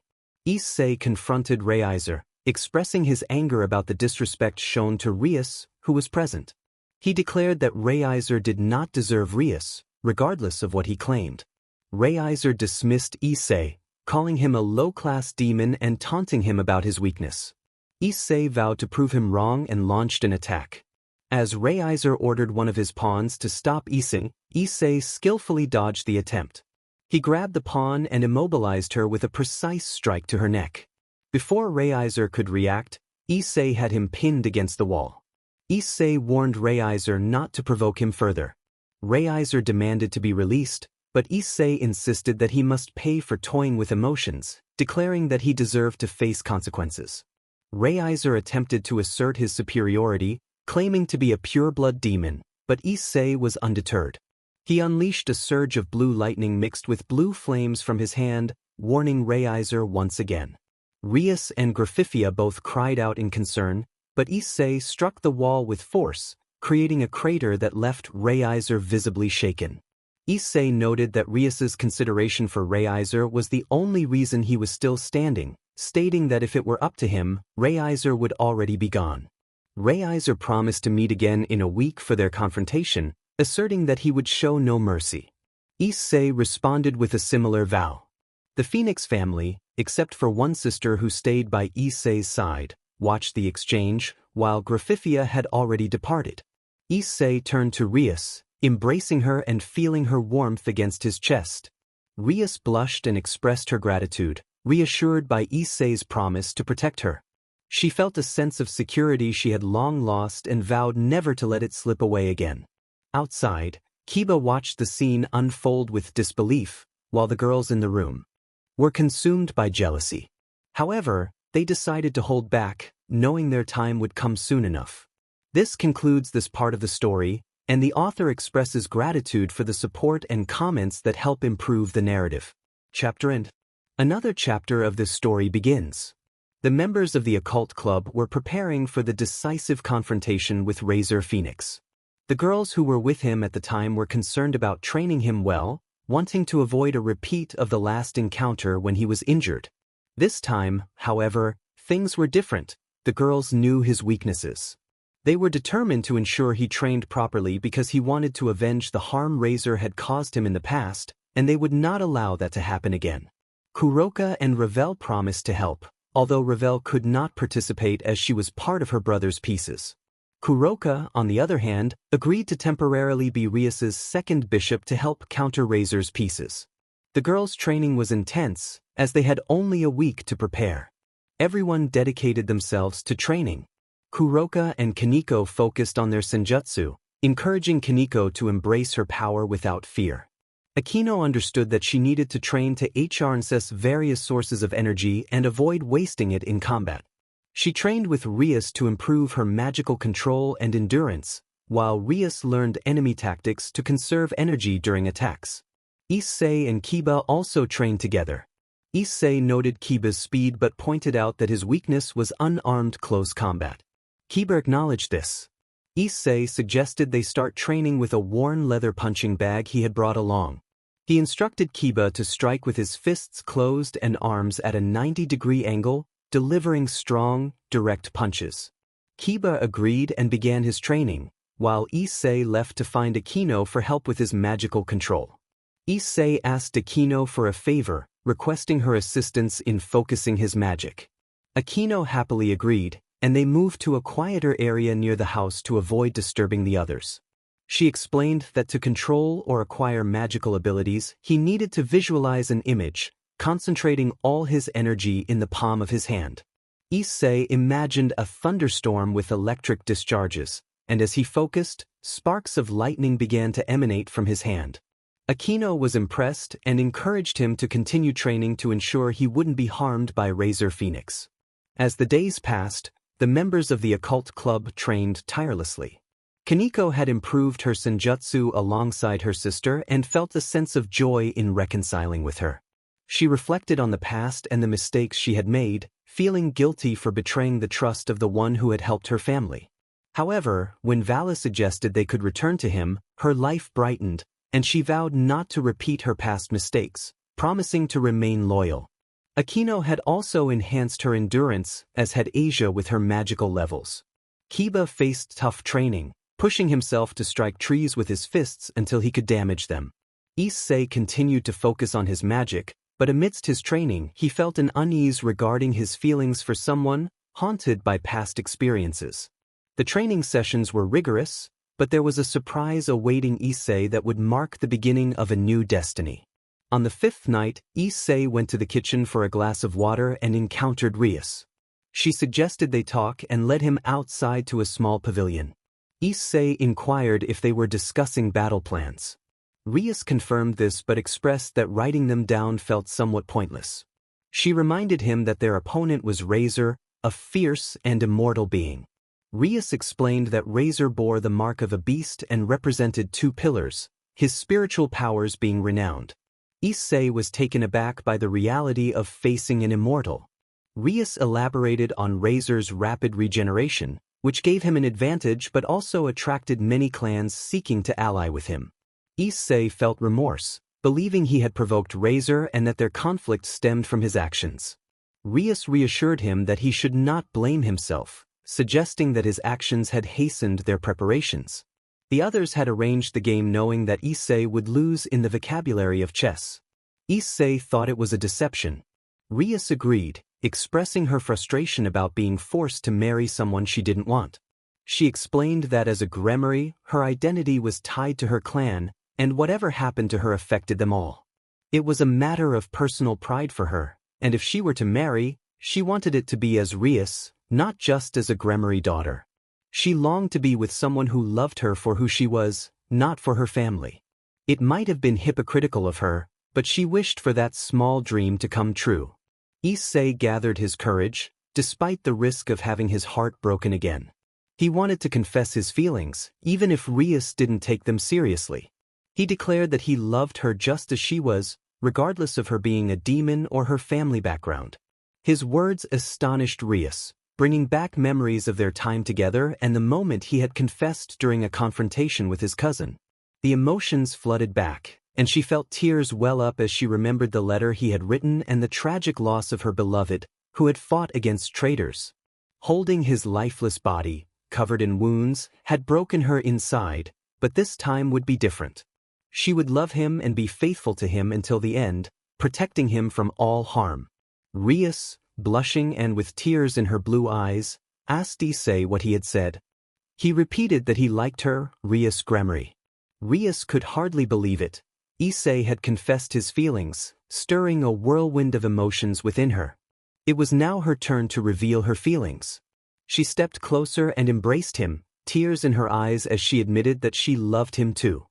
Issei confronted Reiser, expressing his anger about the disrespect shown to Rias, who was present. He declared that Reiser did not deserve Rias, regardless of what he claimed. Reiser dismissed Issei, calling him a low-class demon and taunting him about his weakness. Issei vowed to prove him wrong and launched an attack. As Reiser ordered one of his pawns to stop Issei skillfully dodged the attempt. He grabbed the pawn and immobilized her with a precise strike to her neck. Before Reiser could react, Issei had him pinned against the wall. Issei warned Reiser not to provoke him further. Reiser demanded to be released, but Issei insisted that he must pay for toying with emotions, declaring that he deserved to face consequences. Reiser attempted to assert his superiority, claiming to be a pure-blood demon, but Issei was undeterred. He unleashed a surge of blue lightning mixed with blue flames from his hand, warning Reiser once again. Rias and Graphifia both cried out in concern, but Issei struck the wall with force, creating a crater that left Reiser visibly shaken. Issei noted that Rias's consideration for Reiser was the only reason he was still standing, stating that if it were up to him, Reiser would already be gone. Reiser promised to meet again in a week for their confrontation, asserting that he would show no mercy. Issei responded with a similar vow. The Phoenix family, except for one sister who stayed by Issei's side, watched the exchange, while Graphifia had already departed. Issei turned to Rias, embracing her and feeling her warmth against his chest. Rias blushed and expressed her gratitude, reassured by Issei's promise to protect her. She felt a sense of security she had long lost and vowed never to let it slip away again. Outside, Kiba watched the scene unfold with disbelief, while the girls in the room were consumed by jealousy. However, they decided to hold back, knowing their time would come soon enough. This concludes this part of the story, and the author expresses gratitude for the support and comments that help improve the narrative. Chapter End. Another chapter of this story begins. The members of the occult club were preparing for the decisive confrontation with Razor Phoenix. The girls who were with him at the time were concerned about training him well, wanting to avoid a repeat of the last encounter when he was injured. This time, however, things were different. The girls knew his weaknesses. They were determined to ensure he trained properly because he wanted to avenge the harm Razor had caused him in the past, and they would not allow that to happen again. Kuroka and Ravel promised to help, although Ravel could not participate as she was part of her brother's pieces. Kuroka, on the other hand, agreed to temporarily be Rias's second bishop to help counter Razor's pieces. The girls' training was intense, as they had only a week to prepare. Everyone dedicated themselves to training. Kuroka and Kaneko focused on their senjutsu, encouraging Kaneko to embrace her power without fear. Akino understood that she needed to train to harness various sources of energy and avoid wasting it in combat. She trained with Rias to improve her magical control and endurance, while Rias learned enemy tactics to conserve energy during attacks. Issei and Kiba also trained together. Issei noted Kiba's speed but pointed out that his weakness was unarmed close combat. Kiba acknowledged this. Issei suggested they start training with a worn leather punching bag he had brought along. He instructed Kiba to strike with his fists closed and arms at a 90-degree angle, delivering strong, direct punches. Kiba agreed and began his training, while Issei left to find Akino for help with his magical control. Issei asked Akino for a favor, requesting her assistance in focusing his magic. Akino happily agreed, and they moved to a quieter area near the house to avoid disturbing the others. She explained that to control or acquire magical abilities, he needed to visualize an image, concentrating all his energy in the palm of his hand. Issei imagined a thunderstorm with electric discharges, and as he focused, sparks of lightning began to emanate from his hand. Akino was impressed and encouraged him to continue training to ensure he wouldn't be harmed by Razor Phoenix. As the days passed, the members of the occult club trained tirelessly. Kaneko had improved her senjutsu alongside her sister and felt a sense of joy in reconciling with her. She reflected on the past and the mistakes she had made, feeling guilty for betraying the trust of the one who had helped her family. However, when Vala suggested they could return to him, her life brightened, and she vowed not to repeat her past mistakes, promising to remain loyal. Akino had also enhanced her endurance, as had Asia with her magical levels. Kiba faced tough training, pushing himself to strike trees with his fists until he could damage them. Issei continued to focus on his magic, but amidst his training he felt an unease regarding his feelings for someone, haunted by past experiences. The training sessions were rigorous, but there was a surprise awaiting Issei that would mark the beginning of a new destiny. On the fifth night, Issei went to the kitchen for a glass of water and encountered Rias. She suggested they talk and led him outside to a small pavilion. Issei inquired if they were discussing battle plans. Rias confirmed this but expressed that writing them down felt somewhat pointless. She reminded him that their opponent was Razor, a fierce and immortal being. Rias explained that Razor bore the mark of a beast and represented two pillars, his spiritual powers being renowned. Issei was taken aback by the reality of facing an immortal. Rias elaborated on Razor's rapid regeneration, which gave him an advantage but also attracted many clans seeking to ally with him. Issei felt remorse, believing he had provoked Razor and that their conflict stemmed from his actions. Rias reassured him that he should not blame himself, suggesting that his actions had hastened their preparations. The others had arranged the game knowing that Issei would lose in the vocabulary of chess. Issei thought it was a deception. Rias agreed, expressing her frustration about being forced to marry someone she didn't want. She explained that as a gremmery, her identity was tied to her clan, and whatever happened to her affected them all. It was a matter of personal pride for her, and if she were to marry, she wanted it to be as Rias, not just as a gremmery daughter. She longed to be with someone who loved her for who she was, not for her family. It might have been hypocritical of her, but she wished for that small dream to come true. Issei gathered his courage, despite the risk of having his heart broken again. He wanted to confess his feelings, even if Rias didn't take them seriously. He declared that he loved her just as she was, regardless of her being a demon or her family background. His words astonished Rias, bringing back memories of their time together and the moment he had confessed during a confrontation with his cousin. The emotions flooded back, and she felt tears well up as she remembered the letter he had written and the tragic loss of her beloved, who had fought against traitors. Holding his lifeless body, covered in wounds, had broken her inside, but this time would be different. She would love him and be faithful to him until the end, protecting him from all harm. Rias, blushing and with tears in her blue eyes, asked Issei what he had said. He repeated that he liked her, Rias Gremmery. Rias could hardly believe it. Issei had confessed his feelings, stirring a whirlwind of emotions within her. It was now her turn to reveal her feelings. She stepped closer and embraced him, tears in her eyes as she admitted that she loved him too.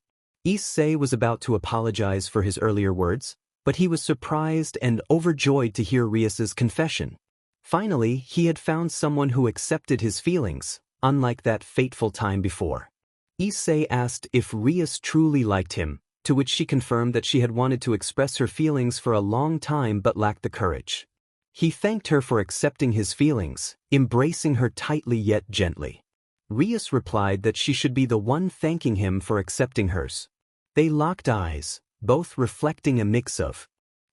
Issei was about to apologize for his earlier words, but he was surprised and overjoyed to hear Rias's confession. Finally, he had found someone who accepted his feelings, unlike that fateful time before. Issei asked if Rias truly liked him, to which she confirmed that she had wanted to express her feelings for a long time but lacked the courage. He thanked her for accepting his feelings, embracing her tightly yet gently. Rias replied that she should be the one thanking him for accepting hers. They locked eyes, both reflecting a mix of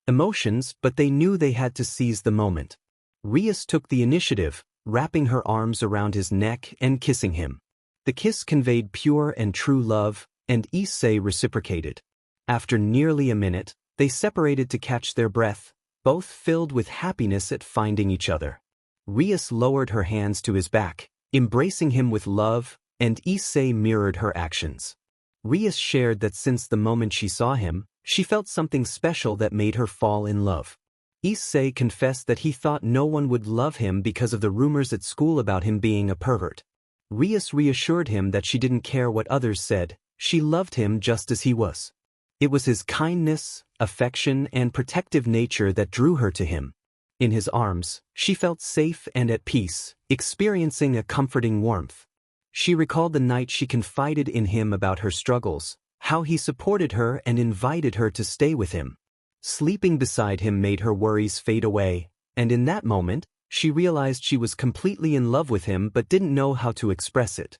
emotions, but they knew they had to seize the moment. Rias took the initiative, wrapping her arms around his neck and kissing him. The kiss conveyed pure and true love, and Issei reciprocated. After nearly a minute, they separated to catch their breath, both filled with happiness at finding each other. Rias lowered her hands to his back, embracing him with love, and Issei mirrored her actions. Rias shared that since the moment she saw him, she felt something special that made her fall in love. Issei confessed that he thought no one would love him because of the rumors at school about him being a pervert. Rias reassured him that she didn't care what others said, she loved him just as he was. It was his kindness, affection, and protective nature that drew her to him. In his arms, she felt safe and at peace, experiencing a comforting warmth. She recalled the night she confided in him about her struggles, how he supported her and invited her to stay with him. Sleeping beside him made her worries fade away, and in that moment, she realized she was completely in love with him but didn't know how to express it.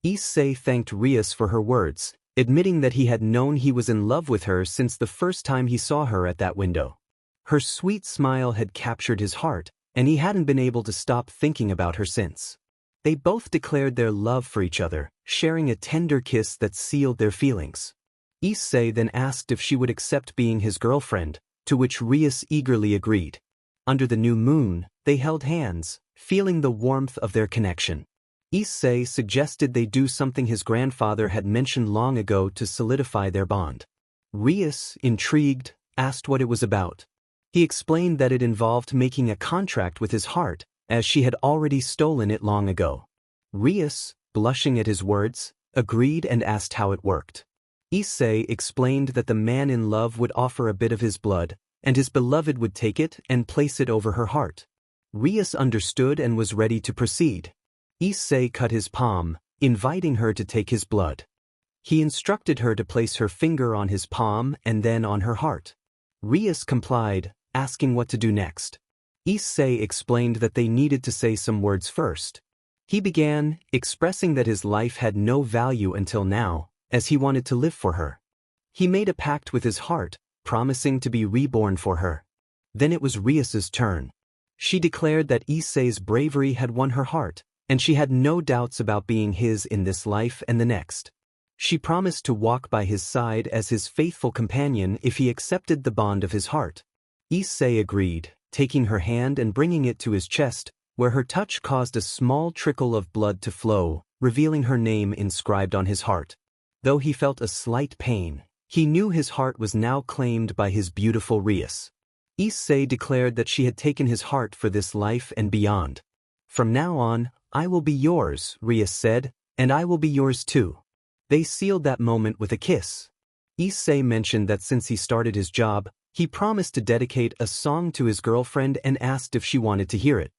Issei thanked Rias for her words, admitting that he had known he was in love with her since the first time he saw her at that window. Her sweet smile had captured his heart, and he hadn't been able to stop thinking about her since. They both declared their love for each other, sharing a tender kiss that sealed their feelings. Issei then asked if she would accept being his girlfriend, to which Rias eagerly agreed. Under the new moon, they held hands, feeling the warmth of their connection. Issei suggested they do something his grandfather had mentioned long ago to solidify their bond. Rias, intrigued, asked what it was about. He explained that it involved making a contract with his heart, as she had already stolen it long ago. Rias, blushing at his words, agreed and asked how it worked. Issei explained that the man in love would offer a bit of his blood, and his beloved would take it and place it over her heart. Rias understood and was ready to proceed. Issei cut his palm, inviting her to take his blood. He instructed her to place her finger on his palm and then on her heart. Rias complied, asking what to do next. Issei explained that they needed to say some words first. He began, expressing that his life had no value until now, as he wanted to live for her. He made a pact with his heart, promising to be reborn for her. Then it was Rias's turn. She declared that Issei's bravery had won her heart, and she had no doubts about being his in this life and the next. She promised to walk by his side as his faithful companion if he accepted the bond of his heart. Issei agreed, taking her hand and bringing it to his chest, where her touch caused a small trickle of blood to flow, revealing her name inscribed on his heart. Though he felt a slight pain, he knew his heart was now claimed by his beautiful Rias. Issei declared that she had taken his heart for this life and beyond. "From now on, I will be yours," Rias said, "and I will be yours too." They sealed that moment with a kiss. Issei mentioned that since he started his job, he promised to dedicate a song to his girlfriend and asked if she wanted to hear it.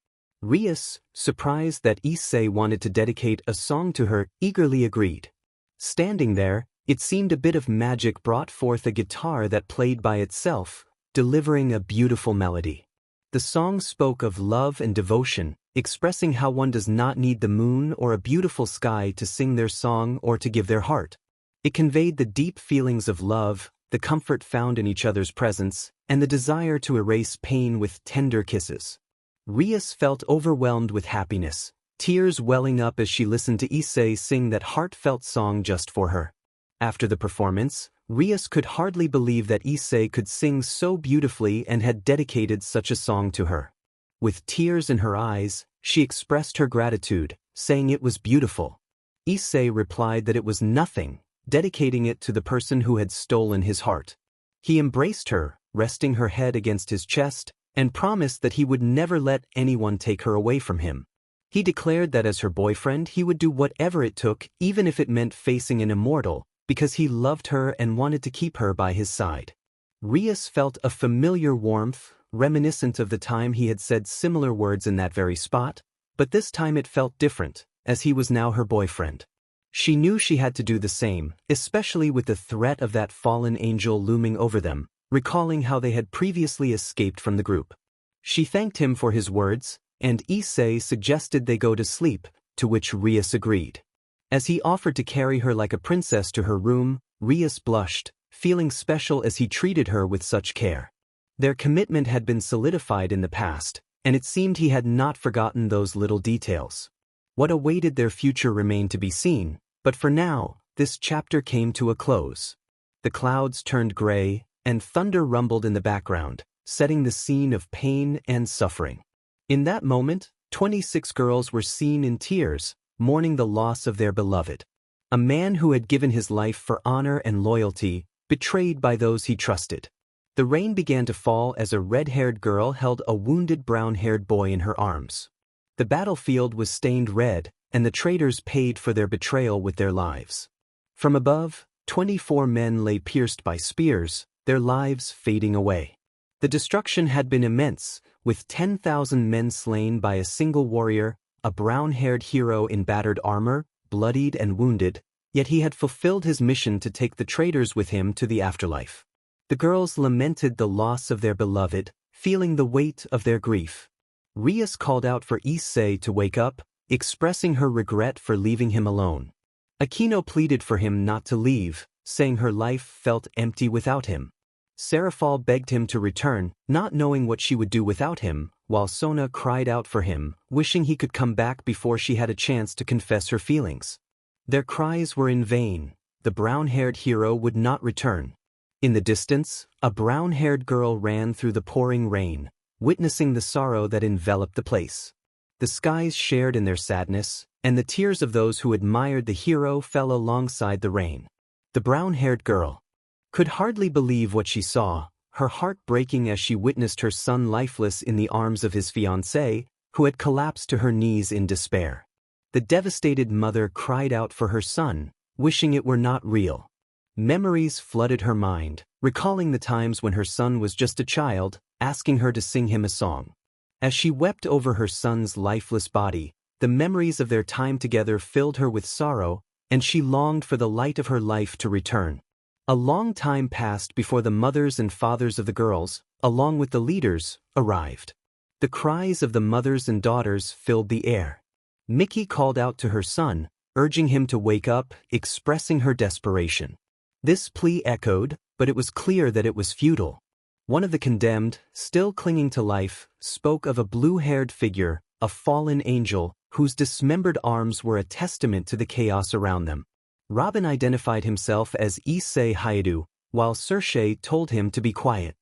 Rias, surprised that Issei wanted to dedicate a song to her, eagerly agreed. Standing there, it seemed a bit of magic brought forth a guitar that played by itself, delivering a beautiful melody. The song spoke of love and devotion, expressing how one does not need the moon or a beautiful sky to sing their song or to give their heart. It conveyed the deep feelings of love, the comfort found in each other's presence, and the desire to erase pain with tender kisses. Rias felt overwhelmed with happiness, tears welling up as she listened to Issei sing that heartfelt song just for her. After the performance, Rias could hardly believe that Issei could sing so beautifully and had dedicated such a song to her. With tears in her eyes, she expressed her gratitude, saying it was beautiful. Issei replied that it was nothing, dedicating it to the person who had stolen his heart. He embraced her, resting her head against his chest, and promised that he would never let anyone take her away from him. He declared that as her boyfriend he would do whatever it took, even if it meant facing an immortal, because he loved her and wanted to keep her by his side. Rias felt a familiar warmth, reminiscent of the time he had said similar words in that very spot, but this time it felt different, as he was now her boyfriend. She knew she had to do the same, especially with the threat of that fallen angel looming over them, recalling how they had previously escaped from the group. She thanked him for his words, and Issei suggested they go to sleep, to which Rias agreed. As he offered to carry her like a princess to her room, Rias blushed, feeling special as he treated her with such care. Their commitment had been solidified in the past, and it seemed he had not forgotten those little details. What awaited their future remained to be seen, but for now, this chapter came to a close. The clouds turned gray, and thunder rumbled in the background, setting the scene of pain and suffering. In that moment, 26 girls were seen in tears, mourning the loss of their beloved. A man who had given his life for honor and loyalty, betrayed by those he trusted. The rain began to fall as a red-haired girl held a wounded brown-haired boy in her arms. The battlefield was stained red, and the traitors paid for their betrayal with their lives. From above, 24 men lay pierced by spears, their lives fading away. The destruction had been immense, with 10,000 men slain by a single warrior, a brown-haired hero in battered armor, bloodied and wounded, yet he had fulfilled his mission to take the traitors with him to the afterlife. The girls lamented the loss of their beloved, feeling the weight of their grief. Rias called out for Issei to wake up, expressing her regret for leaving him alone. Akino pleaded for him not to leave, saying her life felt empty without him. Serafal begged him to return, not knowing what she would do without him, while Sona cried out for him, wishing he could come back before she had a chance to confess her feelings. Their cries were in vain. The brown-haired hero would not return. In the distance, a brown-haired girl ran through the pouring rain, witnessing the sorrow that enveloped the place. The skies shared in their sadness, and the tears of those who admired the hero fell alongside the rain. The brown-haired girl could hardly believe what she saw, her heart breaking as she witnessed her son lifeless in the arms of his fiancé, who had collapsed to her knees in despair. The devastated mother cried out for her son, wishing it were not real. Memories flooded her mind, recalling the times when her son was just a child, asking her to sing him a song. As she wept over her son's lifeless body, the memories of their time together filled her with sorrow, and she longed for the light of her life to return. A long time passed before the mothers and fathers of the girls, along with the leaders, arrived. The cries of the mothers and daughters filled the air. Miki called out to her son, urging him to wake up, expressing her desperation. This plea echoed, but it was clear that it was futile. One of the condemned, still clinging to life, spoke of a blue-haired figure, a fallen angel, whose dismembered arms were a testament to the chaos around them. Robin identified himself as Issei Hayadu, while Sekiryuutei told him to be quiet.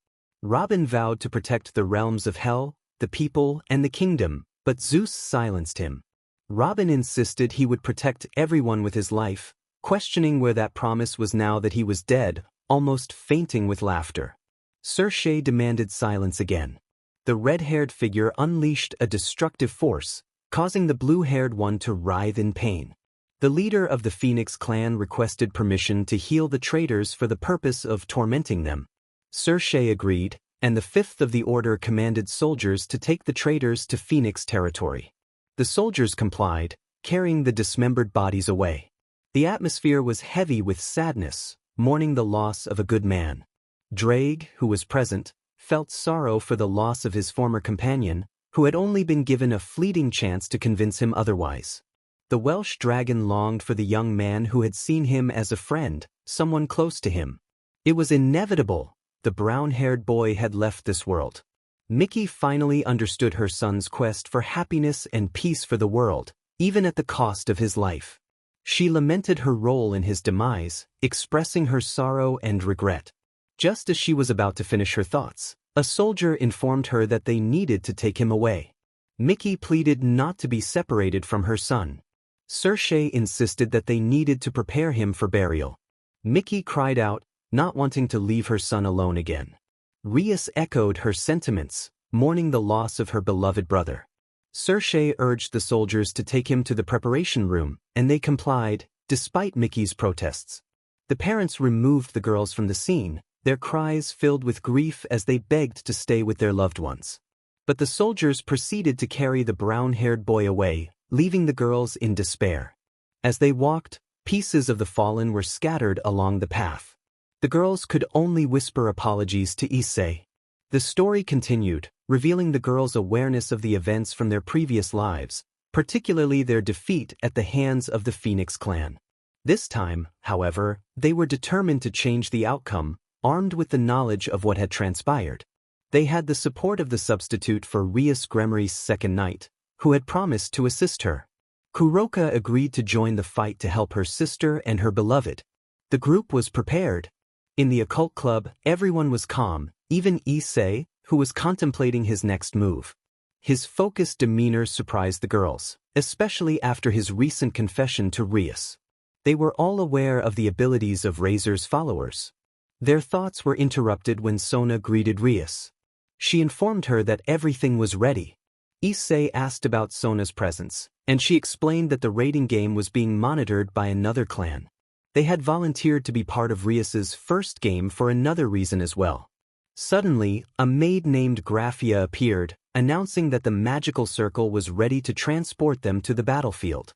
Robin vowed to protect the realms of hell, the people, and the kingdom, but Zeus silenced him. Robin insisted he would protect everyone with his life, questioning where that promise was now that he was dead, almost fainting with laughter. Sekiryuutei demanded silence again. The red-haired figure unleashed a destructive force, causing the blue-haired one to writhe in pain. The leader of the Phoenix clan requested permission to heal the traitors for the purpose of tormenting them. Sekiryuutei agreed, and the fifth of the order commanded soldiers to take the traitors to Phoenix territory. The soldiers complied, carrying the dismembered bodies away. The atmosphere was heavy with sadness, mourning the loss of a good man. Drake, who was present, felt sorrow for the loss of his former companion, who had only been given a fleeting chance to convince him otherwise. The Welsh dragon longed for the young man who had seen him as a friend, someone close to him. It was inevitable. The brown-haired boy had left this world. Miki finally understood her son's quest for happiness and peace for the world, even at the cost of his life. She lamented her role in his demise, expressing her sorrow and regret. Just as she was about to finish her thoughts, a soldier informed her that they needed to take him away. Miki pleaded not to be separated from her son. Sekiryuutei insisted that they needed to prepare him for burial. Miki cried out, not wanting to leave her son alone again. Rias echoed her sentiments, mourning the loss of her beloved brother. Sekiryuutei urged the soldiers to take him to the preparation room, and they complied, despite Miki's protests. The parents removed the girls from the scene, their cries filled with grief as they begged to stay with their loved ones. But the soldiers proceeded to carry the brown-haired boy away, leaving the girls in despair. As they walked, pieces of the fallen were scattered along the path. The girls could only whisper apologies to Issei. The story continued, revealing the girls' awareness of the events from their previous lives, particularly their defeat at the hands of the Phoenix clan. This time, however, they were determined to change the outcome, armed with the knowledge of what had transpired. They had the support of the substitute for Rias Gremry's second knight, who had promised to assist her. Kuroka agreed to join the fight to help her sister and her beloved. The group was prepared. In the occult club, everyone was calm, even Issei, who was contemplating his next move. His focused demeanor surprised the girls, especially after his recent confession to Rias. They were all aware of the abilities of Razor's followers. Their thoughts were interrupted when Sona greeted Rias. She informed her that everything was ready. Issei asked about Sona's presence, and she explained that the raiding game was being monitored by another clan. They had volunteered to be part of Rias's first game for another reason as well. Suddenly, a maid named Graphia appeared, announcing that the magical circle was ready to transport them to the battlefield.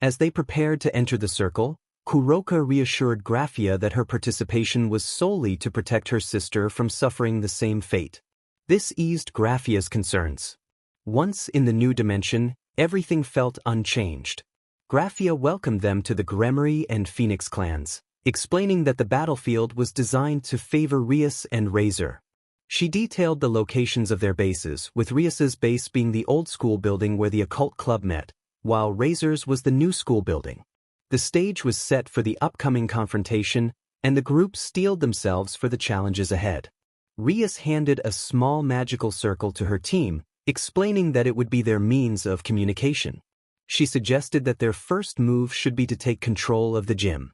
As they prepared to enter the circle, Kuroka reassured Graphia that her participation was solely to protect her sister from suffering the same fate. This eased Graphia's concerns. Once in the new dimension, everything felt unchanged. Graphia welcomed them to the Gremry and Phoenix clans, explaining that the battlefield was designed to favor Rias and Razor. She detailed the locations of their bases, with Rias's base being the old school building where the occult club met, while Razor's was the new school building. The stage was set for the upcoming confrontation, and the group steeled themselves for the challenges ahead. Rias handed a small magical circle to her team, explaining that it would be their means of communication. She suggested that their first move should be to take control of the gym.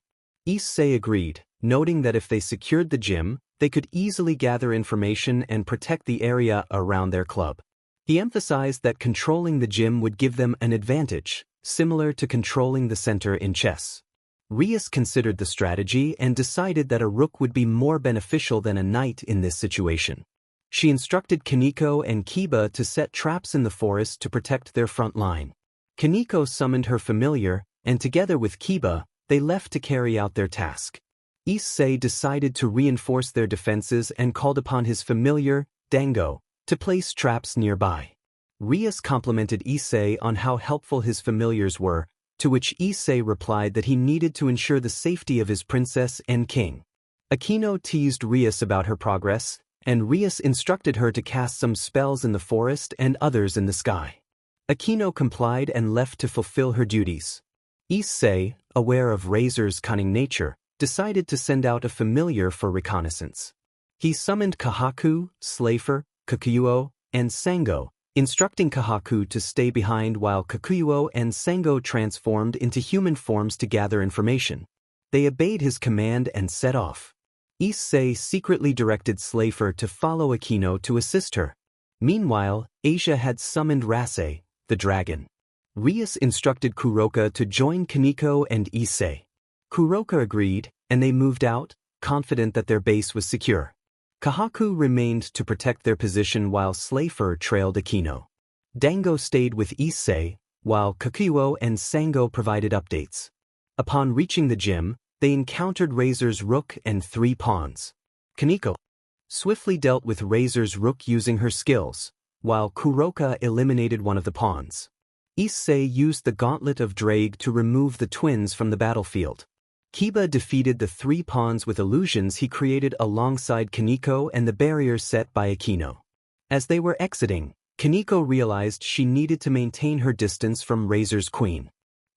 Issei agreed, noting that if they secured the gym, they could easily gather information and protect the area around their club. He emphasized that controlling the gym would give them an advantage, similar to controlling the center in chess. Rias considered the strategy and decided that a rook would be more beneficial than a knight in this situation. She instructed Kaneko and Kiba to set traps in the forest to protect their front line. Kaneko summoned her familiar, and together with Kiba, they left to carry out their task. Issei decided to reinforce their defenses and called upon his familiar, Dango, to place traps nearby. Rias complimented Issei on how helpful his familiars were, to which Issei replied that he needed to ensure the safety of his princess and king. Akino teased Rias about her progress, and Rias instructed her to cast some spells in the forest and others in the sky. Akino complied and left to fulfill her duties. Issei, aware of Razor's cunning nature, decided to send out a familiar for reconnaissance. He summoned Kahaku, Slafer, Kakuyuo, and Sango, instructing Kahaku to stay behind while Kakuyuo and Sango transformed into human forms to gather information. They obeyed his command and set off. Issei secretly directed Slafer to follow Akino to assist her. Meanwhile, Asia had summoned Rase, the dragon. Rias instructed Kuroka to join Kaneko and Issei. Kuroka agreed, and they moved out, confident that their base was secure. Kahaku remained to protect their position while Slafer trailed Akino. Dango stayed with Issei, while Kakuyuo and Sango provided updates. Upon reaching the gym, they encountered Razor's rook and 3 pawns. Kaneko swiftly dealt with Razor's rook using her skills, while Kuroka eliminated one of the pawns. Issei used the Gauntlet of Drake to remove the twins from the battlefield. Kiba defeated the 3 pawns with illusions he created alongside Kaneko and the barrier set by Akino. As they were exiting, Kaneko realized she needed to maintain her distance from Razor's queen.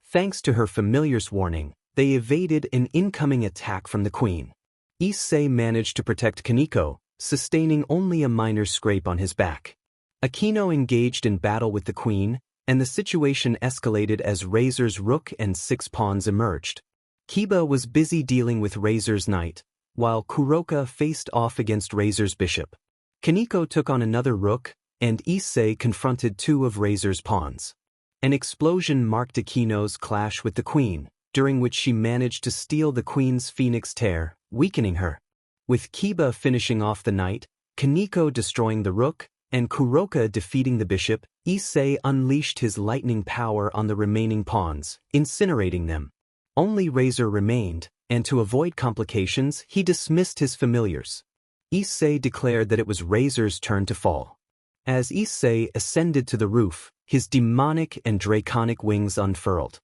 Thanks to her familiar's warning, they evaded an incoming attack from the queen. Issei managed to protect Kaneko, sustaining only a minor scrape on his back. Akino engaged in battle with the queen, and the situation escalated as Razor's rook and 6 pawns emerged. Kiba was busy dealing with Razor's knight, while Kuroka faced off against Razor's bishop. Kaneko took on another rook, and Issei confronted 2 of Razor's pawns. An explosion marked Akino's clash with the queen, during which she managed to steal the queen's phoenix tear, weakening her. With Kiba finishing off the knight, Kaneko destroying the rook, and Kuroka defeating the bishop, Issei unleashed his lightning power on the remaining pawns, incinerating them. Only Razor remained, and to avoid complications, he dismissed his familiars. Issei declared that it was Razor's turn to fall. As Issei ascended to the roof, his demonic and draconic wings unfurled.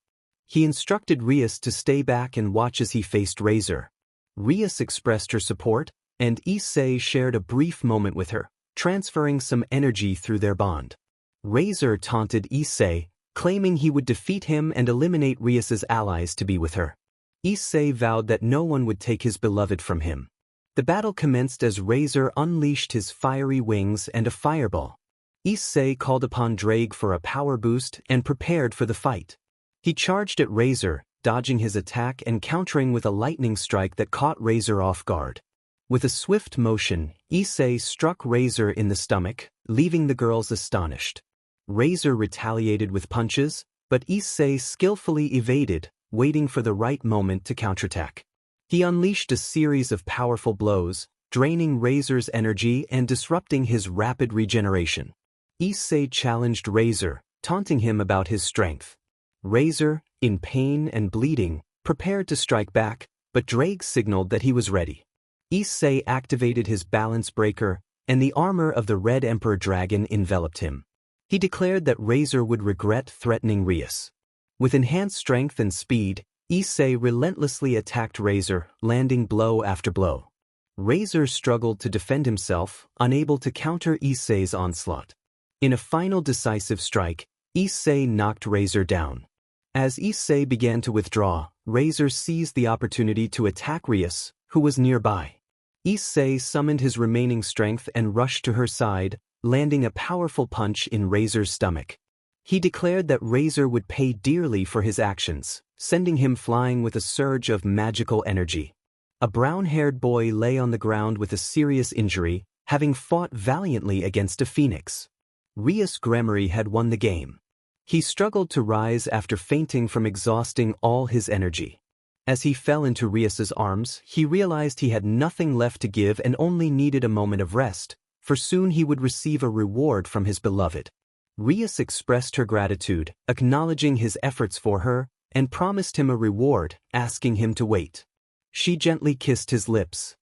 He instructed Rias to stay back and watch as he faced Razor. Rias expressed her support, and Issei shared a brief moment with her, transferring some energy through their bond. Razor taunted Issei, claiming he would defeat him and eliminate Rias's allies to be with her. Issei vowed that no one would take his beloved from him. The battle commenced as Razor unleashed his fiery wings and a fireball. Issei called upon Drake for a power boost and prepared for the fight. He charged at Razor, dodging his attack and countering with a lightning strike that caught Razor off guard. With a swift motion, Issei struck Razor in the stomach, leaving the girls astonished. Razor retaliated with punches, but Issei skillfully evaded, waiting for the right moment to counterattack. He unleashed a series of powerful blows, draining Razor's energy and disrupting his rapid regeneration. Issei challenged Razor, taunting him about his strength. Razor, in pain and bleeding, prepared to strike back, but Drake signaled that he was ready. Issei activated his balance breaker, and the armor of the Red Emperor Dragon enveloped him. He declared that Razor would regret threatening Rias. With enhanced strength and speed, Issei relentlessly attacked Razor, landing blow after blow. Razor struggled to defend himself, unable to counter Issei's onslaught. In a final decisive strike, Issei knocked Razor down. As Issei began to withdraw, Razor seized the opportunity to attack Rias, who was nearby. Issei summoned his remaining strength and rushed to her side, landing a powerful punch in Razor's stomach. He declared that Razor would pay dearly for his actions, sending him flying with a surge of magical energy. A brown-haired boy lay on the ground with a serious injury, having fought valiantly against a phoenix. Rias Gremory had won the game. He struggled to rise after fainting from exhausting all his energy. As he fell into Rias's arms, he realized he had nothing left to give and only needed a moment of rest, for soon he would receive a reward from his beloved. Rias expressed her gratitude, acknowledging his efforts for her, and promised him a reward, asking him to wait. She gently kissed his lips.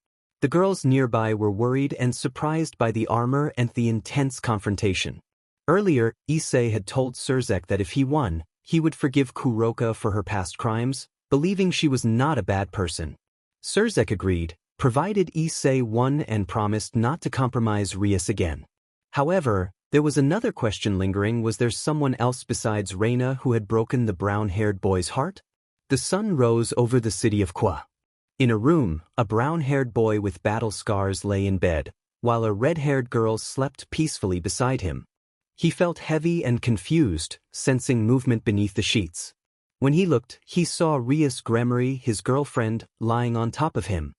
The girls nearby were worried and surprised by the armor and the intense confrontation. Earlier, Issei had told Surzek that if he won, he would forgive Kuroka for her past crimes, believing she was not a bad person. Surzek agreed, provided Issei won and promised not to compromise Rias again. However, there was another question lingering: was there someone else besides Reina who had broken the brown-haired boy's heart? The sun rose over the city of Kwa. In a room, a brown-haired boy with battle scars lay in bed, while a red-haired girl slept peacefully beside him. He felt heavy and confused, sensing movement beneath the sheets. When he looked, he saw Rias Gremory, his girlfriend, lying on top of him.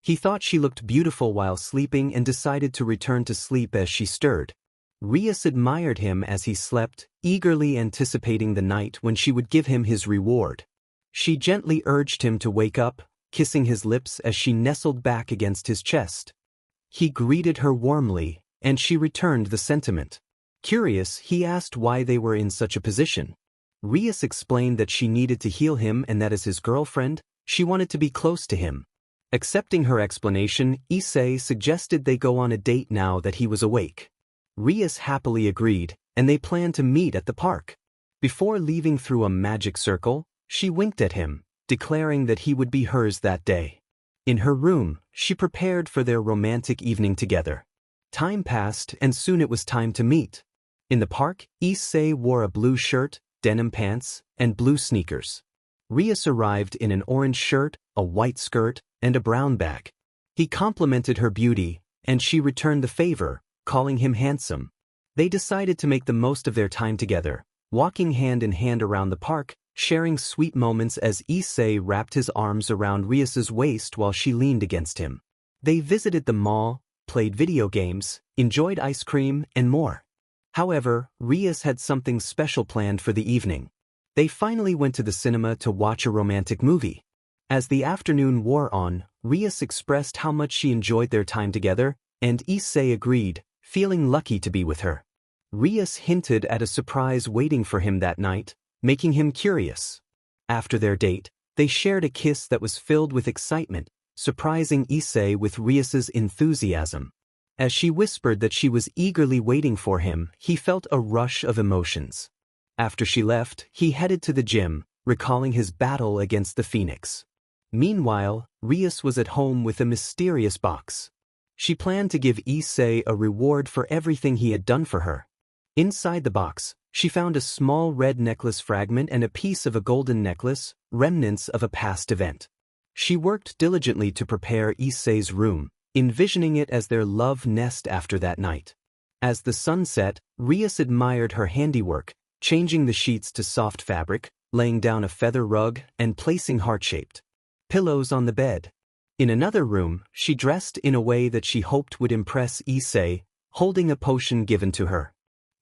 He thought she looked beautiful while sleeping and decided to return to sleep as she stirred. Rias admired him as he slept, eagerly anticipating the night when she would give him his reward. She gently urged him to wake up, kissing his lips as she nestled back against his chest. He greeted her warmly, and she returned the sentiment. Curious, he asked why they were in such a position. Rias explained that she needed to heal him and that as his girlfriend, she wanted to be close to him. Accepting her explanation, Issei suggested they go on a date now that he was awake. Rias happily agreed, and they planned to meet at the park. Before leaving through a magic circle, she winked at him, declaring that he would be hers that day. In her room, she prepared for their romantic evening together. Time passed and soon it was time to meet. In the park, Issei wore a blue shirt, denim pants, and blue sneakers. Rias arrived in an orange shirt, a white skirt, and a brown bag. He complimented her beauty, and she returned the favor, calling him handsome. They decided to make the most of their time together, walking hand in hand around the park, sharing sweet moments as Issei wrapped his arms around Rias's waist while she leaned against him. They visited the mall, played video games, enjoyed ice cream, and more. However, Rias had something special planned for the evening. They finally went to the cinema to watch a romantic movie. As the afternoon wore on, Rias expressed how much she enjoyed their time together, and Issei agreed, feeling lucky to be with her. Rias hinted at a surprise waiting for him that night, making him curious. After their date, they shared a kiss that was filled with excitement, surprising Issei with Rias's enthusiasm. As she whispered that she was eagerly waiting for him, he felt a rush of emotions. After she left, he headed to the gym, recalling his battle against the Phoenix. Meanwhile, Rias was at home with a mysterious box. She planned to give Issei a reward for everything he had done for her. Inside the box, she found a small red necklace fragment and a piece of a golden necklace, remnants of a past event. She worked diligently to prepare Issei's room, envisioning it as their love nest after that night. As the sun set, Rias admired her handiwork, changing the sheets to soft fabric, laying down a feather rug, and placing heart-shaped pillows on the bed. In another room, she dressed in a way that she hoped would impress Issei, holding a potion given to her.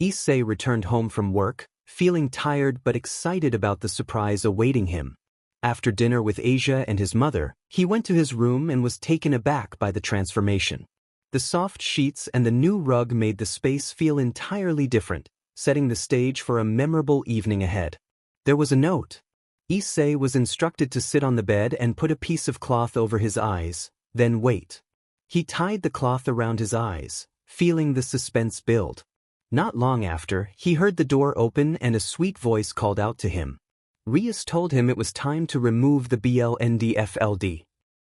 Issei returned home from work, feeling tired but excited about the surprise awaiting him. After dinner with Asia and his mother, he went to his room and was taken aback by the transformation. The soft sheets and the new rug made the space feel entirely different, setting the stage for a memorable evening ahead. There was a note. Issei was instructed to sit on the bed and put a piece of cloth over his eyes, then wait. He tied the cloth around his eyes, feeling the suspense build. Not long after, he heard the door open and a sweet voice called out to him. Rias told him it was time to remove the blndfld.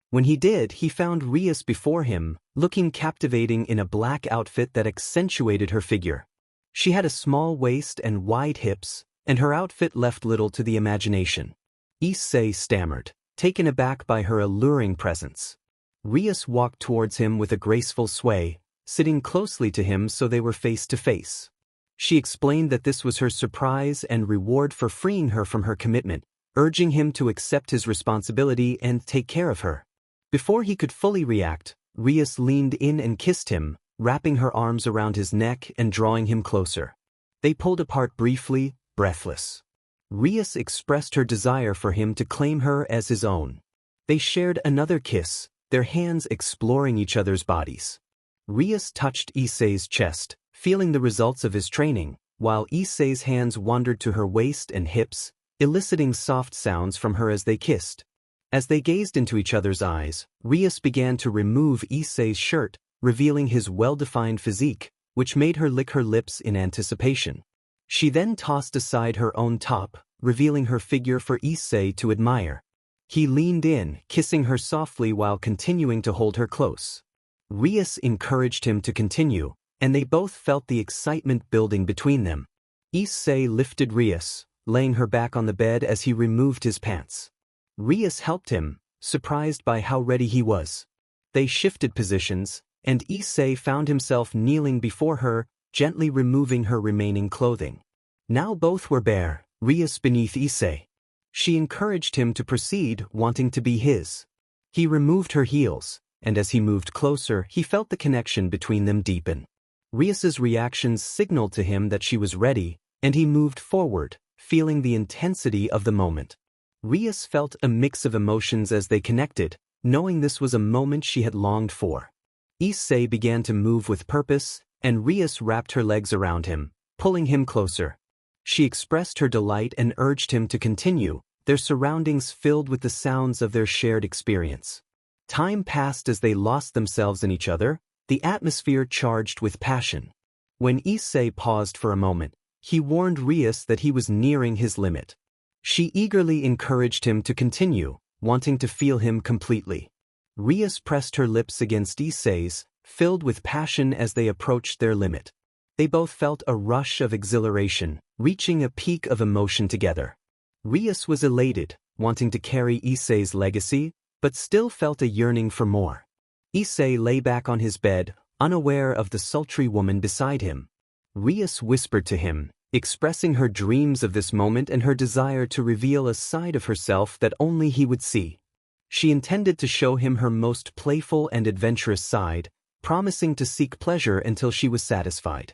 When he did, he found Rias before him, looking captivating in a black outfit that accentuated her figure. She had a small waist and wide hips, and her outfit left little to the imagination. Issei stammered, taken aback by her alluring presence. Rias walked towards him with a graceful sway, sitting closely to him so they were face to face. She explained that this was her surprise and reward for freeing her from her commitment, urging him to accept his responsibility and take care of her. Before he could fully react, Rias leaned in and kissed him, wrapping her arms around his neck and drawing him closer. They pulled apart briefly, breathless. Rias expressed her desire for him to claim her as his own. They shared another kiss, their hands exploring each other's bodies. Rias touched Issei's chest, feeling the results of his training, while Issei's hands wandered to her waist and hips, eliciting soft sounds from her as they kissed. As they gazed into each other's eyes, Rias began to remove Issei's shirt, revealing his well-defined physique, which made her lick her lips in anticipation. She then tossed aside her own top, revealing her figure for Issei to admire. He leaned in, kissing her softly while continuing to hold her close. Rias encouraged him to continue, and they both felt the excitement building between them. Issei lifted Rias, laying her back on the bed as he removed his pants. Rias helped him, surprised by how ready he was. They shifted positions, and Issei found himself kneeling before her, gently removing her remaining clothing. Now both were bare, Rias beneath Issei. She encouraged him to proceed, wanting to be his. He removed her heels, and as he moved closer, he felt the connection between them deepen. Rias's reactions signaled to him that she was ready, and he moved forward, feeling the intensity of the moment. Rias felt a mix of emotions as they connected, knowing this was a moment she had longed for. Issei began to move with purpose, and Rias wrapped her legs around him, pulling him closer. She expressed her delight and urged him to continue, their surroundings filled with the sounds of their shared experience. Time passed as they lost themselves in each other, the atmosphere charged with passion. When Issei paused for a moment, he warned Rias that he was nearing his limit. She eagerly encouraged him to continue, wanting to feel him completely. Rias pressed her lips against Issei's, filled with passion as they approached their limit. They both felt a rush of exhilaration, reaching a peak of emotion together. Rias was elated, wanting to carry Issei's legacy, but still felt a yearning for more. Issei lay back on his bed, unaware of the sultry woman beside him. Rias whispered to him, expressing her dreams of this moment and her desire to reveal a side of herself that only he would see. She intended to show him her most playful and adventurous side, promising to seek pleasure until she was satisfied.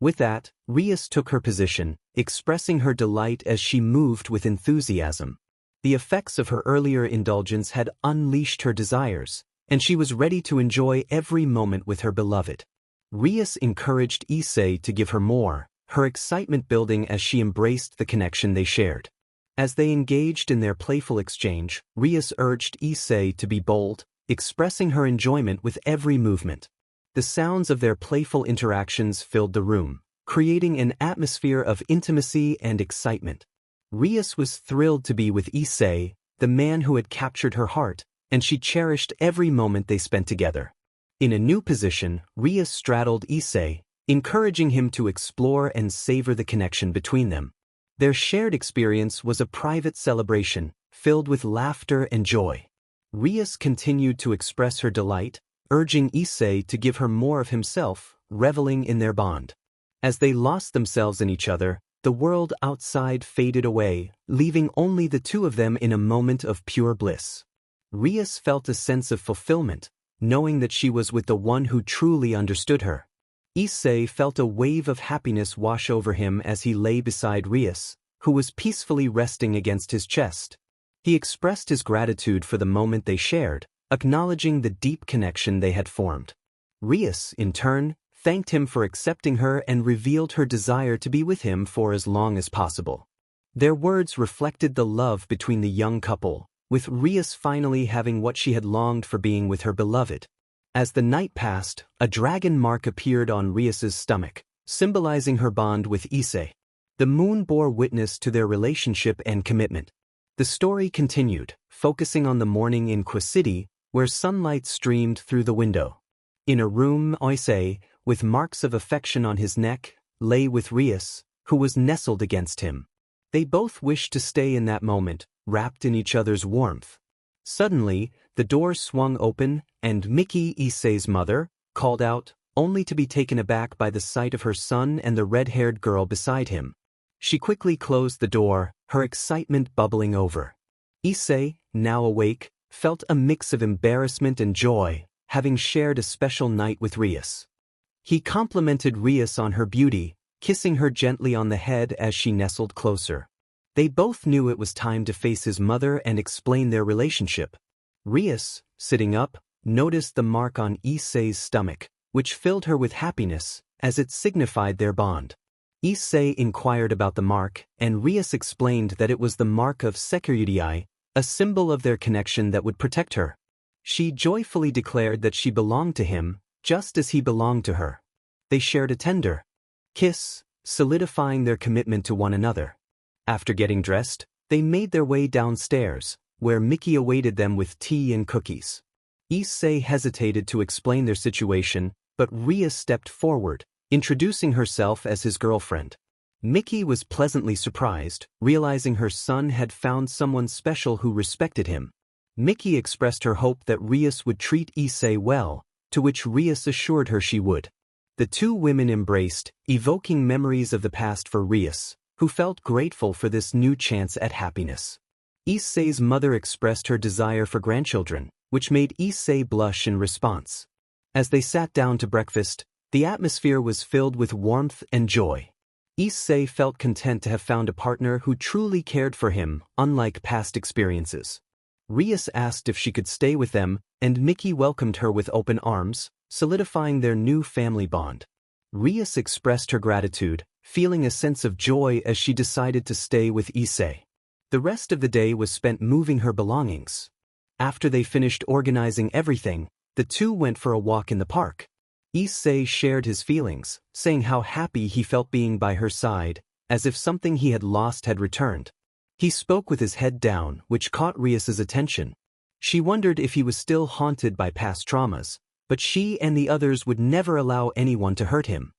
With that, Rias took her position, expressing her delight as she moved with enthusiasm. The effects of her earlier indulgence had unleashed her desires, and she was ready to enjoy every moment with her beloved. Rias encouraged Issei to give her more, her excitement building as she embraced the connection they shared. As they engaged in their playful exchange, Rias urged Issei to be bold, expressing her enjoyment with every movement. The sounds of their playful interactions filled the room, creating an atmosphere of intimacy and excitement. Rias was thrilled to be with Issei, the man who had captured her heart, and she cherished every moment they spent together. In a new position, Rias straddled Issei, encouraging him to explore and savor the connection between them. Their shared experience was a private celebration, filled with laughter and joy. Rias continued to express her delight, urging Issei to give her more of himself, reveling in their bond. As they lost themselves in each other, the world outside faded away, leaving only the two of them in a moment of pure bliss. Rias felt a sense of fulfillment, knowing that she was with the one who truly understood her. Issei felt a wave of happiness wash over him as he lay beside Rias, who was peacefully resting against his chest. He expressed his gratitude for the moment they shared, acknowledging the deep connection they had formed. Rias, in turn, thanked him for accepting her and revealed her desire to be with him for as long as possible. Their words reflected the love between the young couple, with Rias finally having what she had longed for, being with her beloved. As the night passed, a dragon mark appeared on Rias's stomach, symbolizing her bond with Issei. The moon bore witness to their relationship and commitment. The story continued, focusing on the morning in City, where sunlight streamed through the window. In a room, Issei, with marks of affection on his neck, lay with Rias, who was nestled against him. They both wished to stay in that moment, wrapped in each other's warmth. Suddenly, the door swung open, and Miki, Issei's mother, called out, only to be taken aback by the sight of her son and the red-haired girl beside him. She quickly closed the door, her excitement bubbling over. Issei, now awake, felt a mix of embarrassment and joy, having shared a special night with Rias. He complimented Rias on her beauty, kissing her gently on the head as she nestled closer. They both knew it was time to face his mother and explain their relationship. Rias, sitting up, noticed the mark on Issei's stomach, which filled her with happiness, as it signified their bond. Issei inquired about the mark, and Rias explained that it was the mark of Sekiryuutei, a symbol of their connection that would protect her. She joyfully declared that she belonged to him, just as he belonged to her. They shared a tender kiss, solidifying their commitment to one another. After getting dressed, they made their way downstairs, where Mickey awaited them with tea and cookies. Issei hesitated to explain their situation, but Rias stepped forward, introducing herself as his girlfriend. Mickey was pleasantly surprised, realizing her son had found someone special who respected him. Mickey expressed her hope that Rias would treat Issei well, to which Rias assured her she would. The two women embraced, evoking memories of the past for Rias, who felt grateful for this new chance at happiness. Issei's mother expressed her desire for grandchildren, which made Issei blush in response. As they sat down to breakfast, the atmosphere was filled with warmth and joy. Issei felt content to have found a partner who truly cared for him, unlike past experiences. Rias asked if she could stay with them, and Mickey welcomed her with open arms, solidifying their new family bond. Rias expressed her gratitude, feeling a sense of joy as she decided to stay with Issei. The rest of the day was spent moving her belongings. After they finished organizing everything, the two went for a walk in the park. Issei shared his feelings, saying how happy he felt being by her side, as if something he had lost had returned. He spoke with his head down, which caught Rias's attention. She wondered if he was still haunted by past traumas, but she and the others would never allow anyone to hurt him.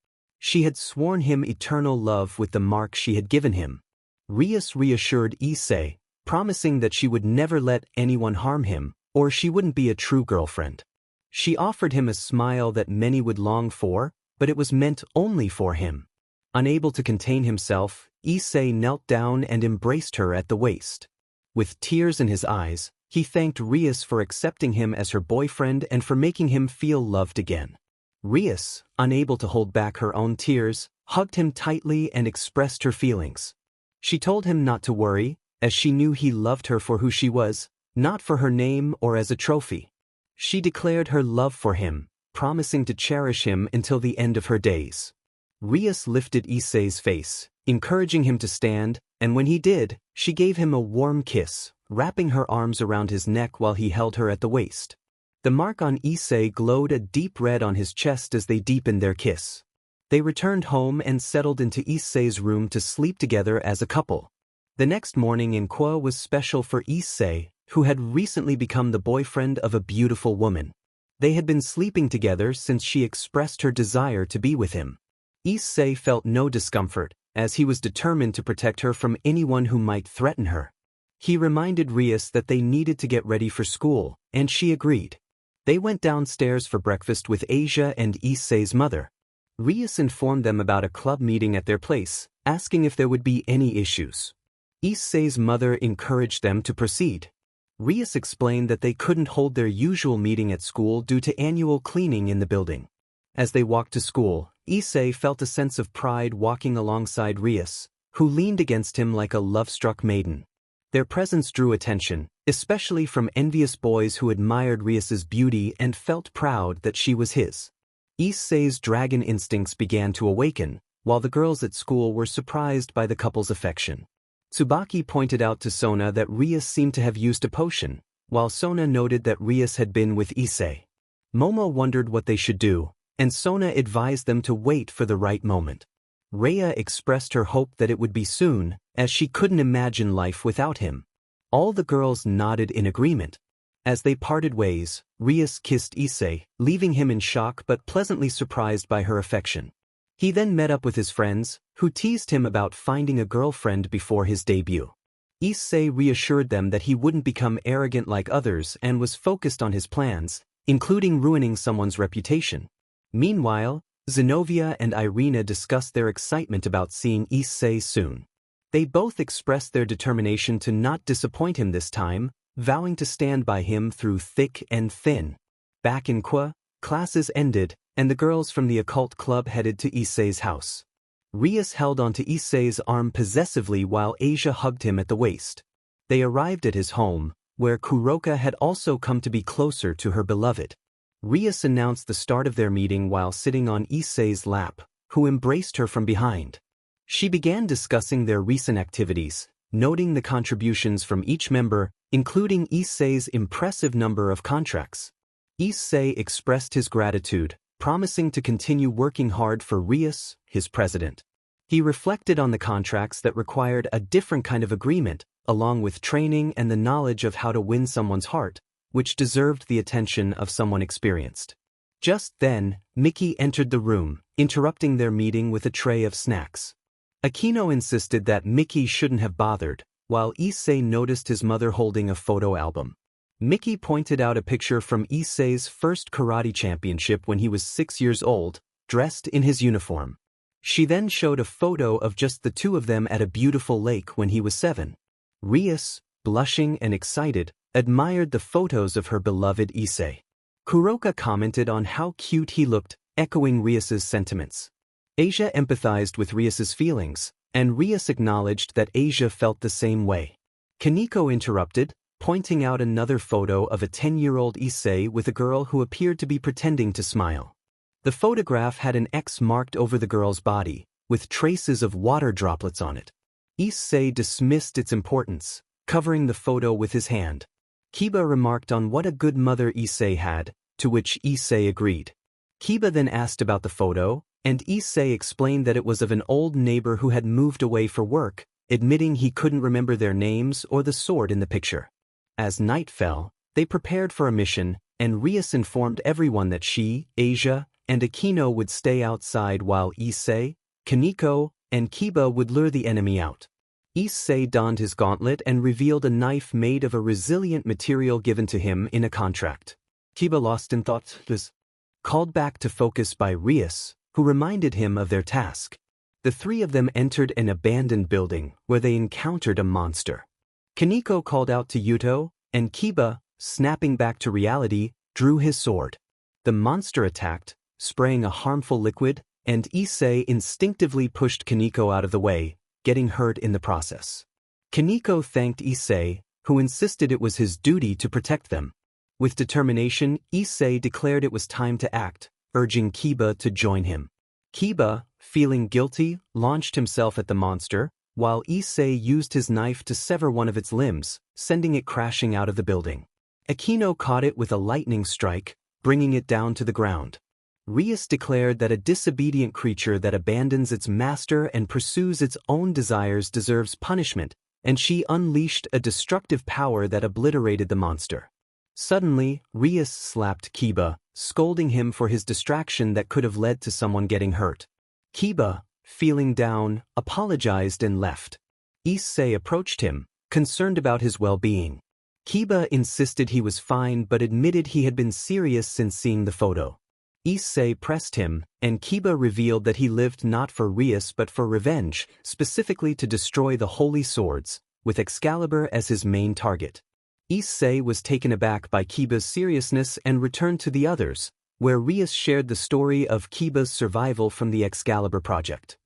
She had sworn him eternal love with the mark she had given him. Rias reassured Issei, promising that she would never let anyone harm him, or she wouldn't be a true girlfriend. She offered him a smile that many would long for, but it was meant only for him. Unable to contain himself, Issei knelt down and embraced her at the waist. With tears in his eyes, he thanked Rias for accepting him as her boyfriend and for making him feel loved again. Rias, unable to hold back her own tears, hugged him tightly and expressed her feelings. She told him not to worry, as she knew he loved her for who she was, not for her name or as a trophy. She declared her love for him, promising to cherish him until the end of her days. Rias lifted Issei's face, encouraging him to stand, and when he did, she gave him a warm kiss, wrapping her arms around his neck while he held her at the waist. The mark on Issei glowed a deep red on his chest as they deepened their kiss. They returned home and settled into Issei's room to sleep together as a couple. The next morning in Kwa was special for Issei, who had recently become the boyfriend of a beautiful woman. They had been sleeping together since she expressed her desire to be with him. Issei felt no discomfort, as he was determined to protect her from anyone who might threaten her. He reminded Rias that they needed to get ready for school, and she agreed. They went downstairs for breakfast with Asia and Issei's mother. Rias informed them about a club meeting at their place, asking if there would be any issues. Issei's mother encouraged them to proceed. Rias explained that they couldn't hold their usual meeting at school due to annual cleaning in the building. As they walked to school, Issei felt a sense of pride walking alongside Rias, who leaned against him like a love-struck maiden. Their presence drew attention, especially from envious boys who admired Rias's beauty and felt proud that she was his. Issei's dragon instincts began to awaken, while the girls at school were surprised by the couple's affection. Tsubaki pointed out to Sona that Rias seemed to have used a potion, while Sona noted that Rias had been with Issei. Momo wondered what they should do, and Sona advised them to wait for the right moment. Rhea expressed her hope that it would be soon, as she couldn't imagine life without him. All the girls nodded in agreement. As they parted ways, Rias kissed Issei, leaving him in shock but pleasantly surprised by her affection. He then met up with his friends, who teased him about finding a girlfriend before his debut. Issei reassured them that he wouldn't become arrogant like others and was focused on his plans, including ruining someone's reputation. Meanwhile, Zenobia and Irina discussed their excitement about seeing Issei soon. They both expressed their determination to not disappoint him this time, vowing to stand by him through thick and thin. Back in Kwa, classes ended, and the girls from the occult club headed to Issei's house. Rias held onto Issei's arm possessively while Asia hugged him at the waist. They arrived at his home, where Kuroka had also come to be closer to her beloved. Rias announced the start of their meeting while sitting on Issei's lap, who embraced her from behind. She began discussing their recent activities, noting the contributions from each member, including Issei's impressive number of contracts. Issei expressed his gratitude, promising to continue working hard for Rias, his president. He reflected on the contracts that required a different kind of agreement, along with training and the knowledge of how to win someone's heart, which deserved the attention of someone experienced. Just then, Miki entered the room, interrupting their meeting with a tray of snacks. Aquino insisted that Miki shouldn't have bothered, while Issei noticed his mother holding a photo album. Miki pointed out a picture from Issei's first karate championship when he was 6 years old, dressed in his uniform. She then showed a photo of just the two of them at a beautiful lake when he was 7. Rias, blushing and excited, admired the photos of her beloved Issei. Kuroka commented on how cute he looked, echoing Rias's sentiments. Asia empathized with Rias's feelings, and Rias acknowledged that Asia felt the same way. Kaneko interrupted, pointing out another photo of a 10-year-old Issei with a girl who appeared to be pretending to smile. The photograph had an X marked over the girl's body, with traces of water droplets on it. Issei dismissed its importance, covering the photo with his hand. Kiba remarked on what a good mother Issei had, to which Issei agreed. Kiba then asked about the photo, and Issei explained that it was of an old neighbor who had moved away for work, admitting he couldn't remember their names or the sword in the picture. As night fell, they prepared for a mission, and Rias informed everyone that she, Asia, and Aquino would stay outside while Issei, Kaneko, and Kiba would lure the enemy out. Issei donned his gauntlet and revealed a knife made of a resilient material given to him in a contract. Kiba, lost in thought, was called back to focus by Rias, who reminded him of their task. The three of them entered an abandoned building where they encountered a monster. Kaneko called out to Yuto, and Kiba, snapping back to reality, drew his sword. The monster attacked, spraying a harmful liquid, and Issei instinctively pushed Kaneko out of the way, getting hurt in the process. Kaneko thanked Issei, who insisted it was his duty to protect them. With determination, Issei declared it was time to act, urging Kiba to join him. Kiba, feeling guilty, launched himself at the monster, while Issei used his knife to sever one of its limbs, sending it crashing out of the building. Aquino caught it with a lightning strike, bringing it down to the ground. Rias declared that a disobedient creature that abandons its master and pursues its own desires deserves punishment, and she unleashed a destructive power that obliterated the monster. Suddenly, Rias slapped Kiba, scolding him for his distraction that could have led to someone getting hurt. Kiba, feeling down, apologized and left. Issei approached him, concerned about his well-being. Kiba insisted he was fine but admitted he had been serious since seeing the photo. Issei pressed him, and Kiba revealed that he lived not for Rias but for revenge, specifically to destroy the holy swords, with Excalibur as his main target. Issei was taken aback by Kiba's seriousness and returned to the others, where Rias shared the story of Kiba's survival from the Excalibur project.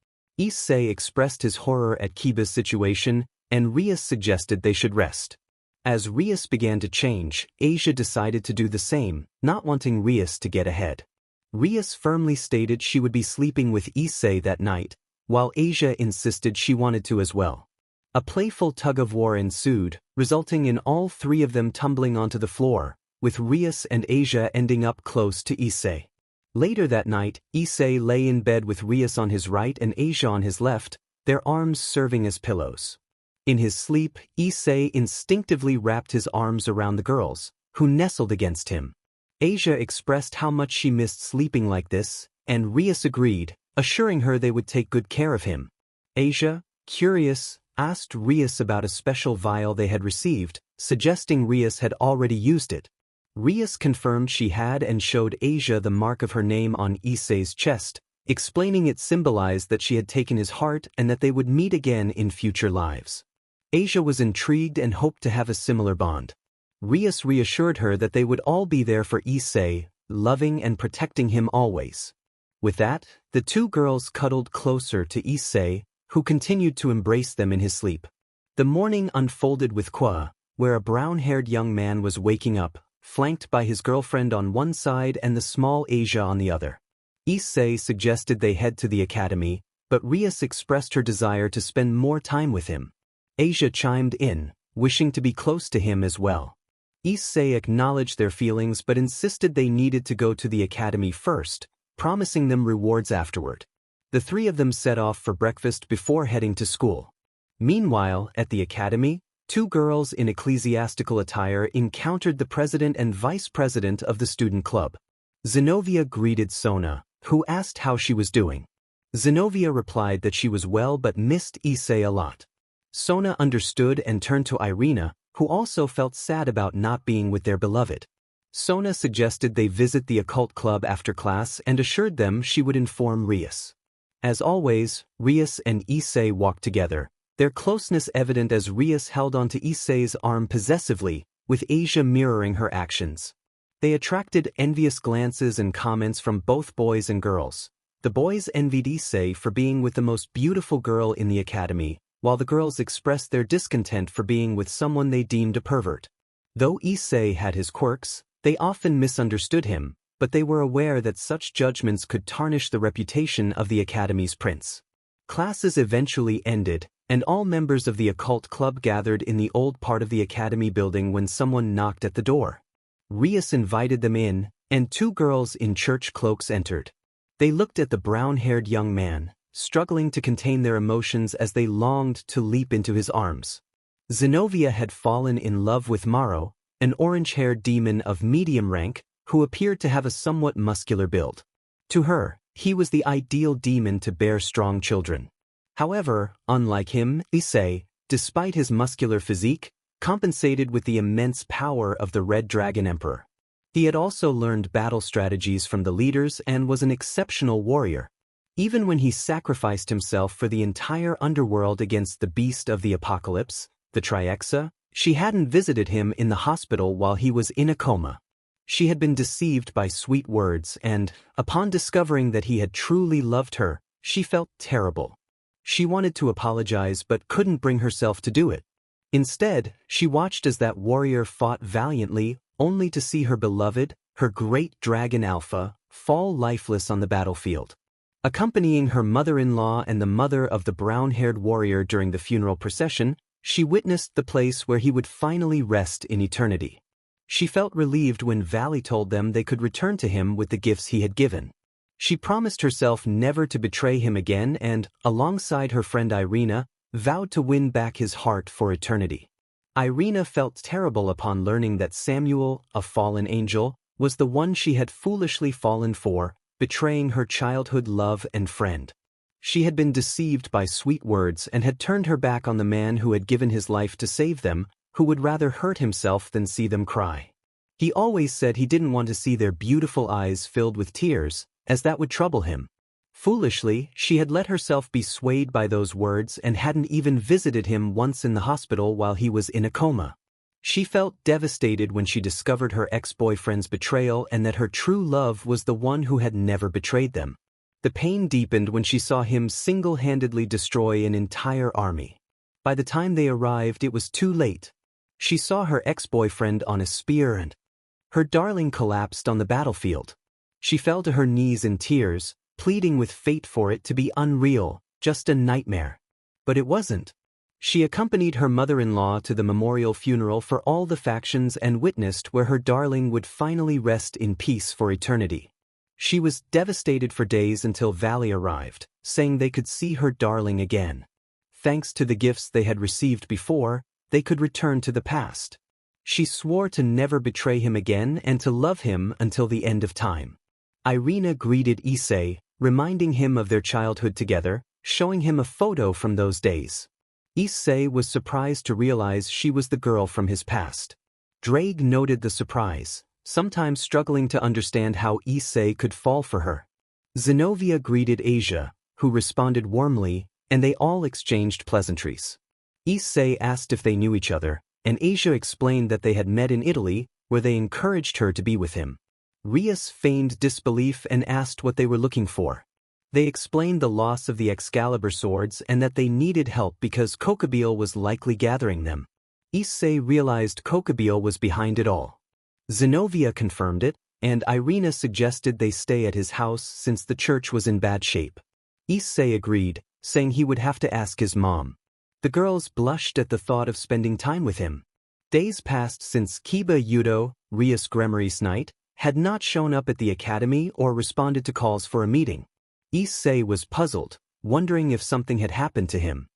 Issei expressed his horror at Kiba's situation, and Rias suggested they should rest. As Rias began to change, Asia decided to do the same, not wanting Rias to get ahead. Rias firmly stated she would be sleeping with Issei that night, while Asia insisted she wanted to as well. A playful tug-of-war ensued, resulting in all three of them tumbling onto the floor, with Rias and Asia ending up close to Issei. Later that night, Issei lay in bed with Rias on his right and Asia on his left, their arms serving as pillows. In his sleep, Issei instinctively wrapped his arms around the girls, who nestled against him. Asia expressed how much she missed sleeping like this, and Rias agreed, assuring her they would take good care of him. Asia, curious, asked Rias about a special vial they had received, suggesting Rias had already used it. Rias confirmed she had and showed Asia the mark of her name on Issei's chest, explaining it symbolized that she had taken his heart and that they would meet again in future lives. Asia was intrigued and hoped to have a similar bond. Rias reassured her that they would all be there for Issei, loving and protecting him always. With that, the two girls cuddled closer to Issei, who continued to embrace them in his sleep. The morning unfolded with Kwa, where a brown-haired young man was waking up, flanked by his girlfriend on one side and the small Asia on the other. Issei suggested they head to the academy, but Rias expressed her desire to spend more time with him. Asia chimed in, wishing to be close to him as well. Issei acknowledged their feelings but insisted they needed to go to the academy first, promising them rewards afterward. The three of them set off for breakfast before heading to school. Meanwhile, at the academy, two girls in ecclesiastical attire encountered the president and vice president of the student club. Zenobia greeted Sona, who asked how she was doing. Zenobia replied that she was well but missed Issei a lot. Sona understood and turned to Irina, who also felt sad about not being with their beloved. Sona suggested they visit the occult club after class and assured them she would inform Rias. As always, Rias and Issei walked together, their closeness evident as Rias held onto Issei's arm possessively, with Asia mirroring her actions. They attracted envious glances and comments from both boys and girls. The boys envied Issei for being with the most beautiful girl in the academy, while the girls expressed their discontent for being with someone they deemed a pervert. Though Issei had his quirks, they often misunderstood him, but they were aware that such judgments could tarnish the reputation of the academy's prince. Classes eventually ended, and all members of the occult club gathered in the old part of the academy building when someone knocked at the door. Rias invited them in, and two girls in church cloaks entered. They looked at the brown-haired young man, struggling to contain their emotions as they longed to leap into his arms. Zenobia had fallen in love with Maro, an orange-haired demon of medium rank, who appeared to have a somewhat muscular build. To her, he was the ideal demon to bear strong children. However, unlike him, Issei, despite his muscular physique, compensated with the immense power of the Red Dragon Emperor. He had also learned battle strategies from the leaders and was an exceptional warrior. Even when he sacrificed himself for the entire underworld against the beast of the apocalypse, the Triexa, she hadn't visited him in the hospital while he was in a coma. She had been deceived by sweet words and, upon discovering that he had truly loved her, she felt terrible. She wanted to apologize but couldn't bring herself to do it. Instead, she watched as that warrior fought valiantly, only to see her beloved, her great dragon Alpha, fall lifeless on the battlefield. Accompanying her mother-in-law and the mother of the brown-haired warrior during the funeral procession, she witnessed the place where he would finally rest in eternity. She felt relieved when Valley told them they could return to him with the gifts he had given. She promised herself never to betray him again and, alongside her friend Irina, vowed to win back his heart for eternity. Irina felt terrible upon learning that Samuel, a fallen angel, was the one she had foolishly fallen for, betraying her childhood love and friend. She had been deceived by sweet words and had turned her back on the man who had given his life to save them, who would rather hurt himself than see them cry. He always said he didn't want to see their beautiful eyes filled with tears, as that would trouble him. Foolishly, she had let herself be swayed by those words and hadn't even visited him once in the hospital while he was in a coma. She felt devastated when she discovered her ex-boyfriend's betrayal and that her true love was the one who had never betrayed them. The pain deepened when she saw him single-handedly destroy an entire army. By the time they arrived, it was too late. She saw her ex-boyfriend on a spear and her darling collapsed on the battlefield. She fell to her knees in tears, pleading with fate for it to be unreal, just a nightmare. But it wasn't. She accompanied her mother-in-law to the memorial funeral for all the factions and witnessed where her darling would finally rest in peace for eternity. She was devastated for days until Valley arrived, saying they could see her darling again. Thanks to the gifts they had received before, they could return to the past. She swore to never betray him again and to love him until the end of time. Irina greeted Issei, reminding him of their childhood together, showing him a photo from those days. Issei was surprised to realize she was the girl from his past. Drake noted the surprise, sometimes struggling to understand how Issei could fall for her. Zenobia greeted Asia, who responded warmly, and they all exchanged pleasantries. Issei asked if they knew each other, and Asia explained that they had met in Italy, where they encouraged her to be with him. Rias feigned disbelief and asked what they were looking for. They explained the loss of the Excalibur swords and that they needed help because Kokubile was likely gathering them. Issei realized Kokubile was behind it all. Zenobia confirmed it, and Irina suggested they stay at his house since the church was in bad shape. Issei agreed, saying he would have to ask his mom. The girls blushed at the thought of spending time with him. Days passed since Kiba Yudo, Rias Gremory's knight, had not shown up at the academy or responded to calls for a meeting. Issei was puzzled, wondering if something had happened to him.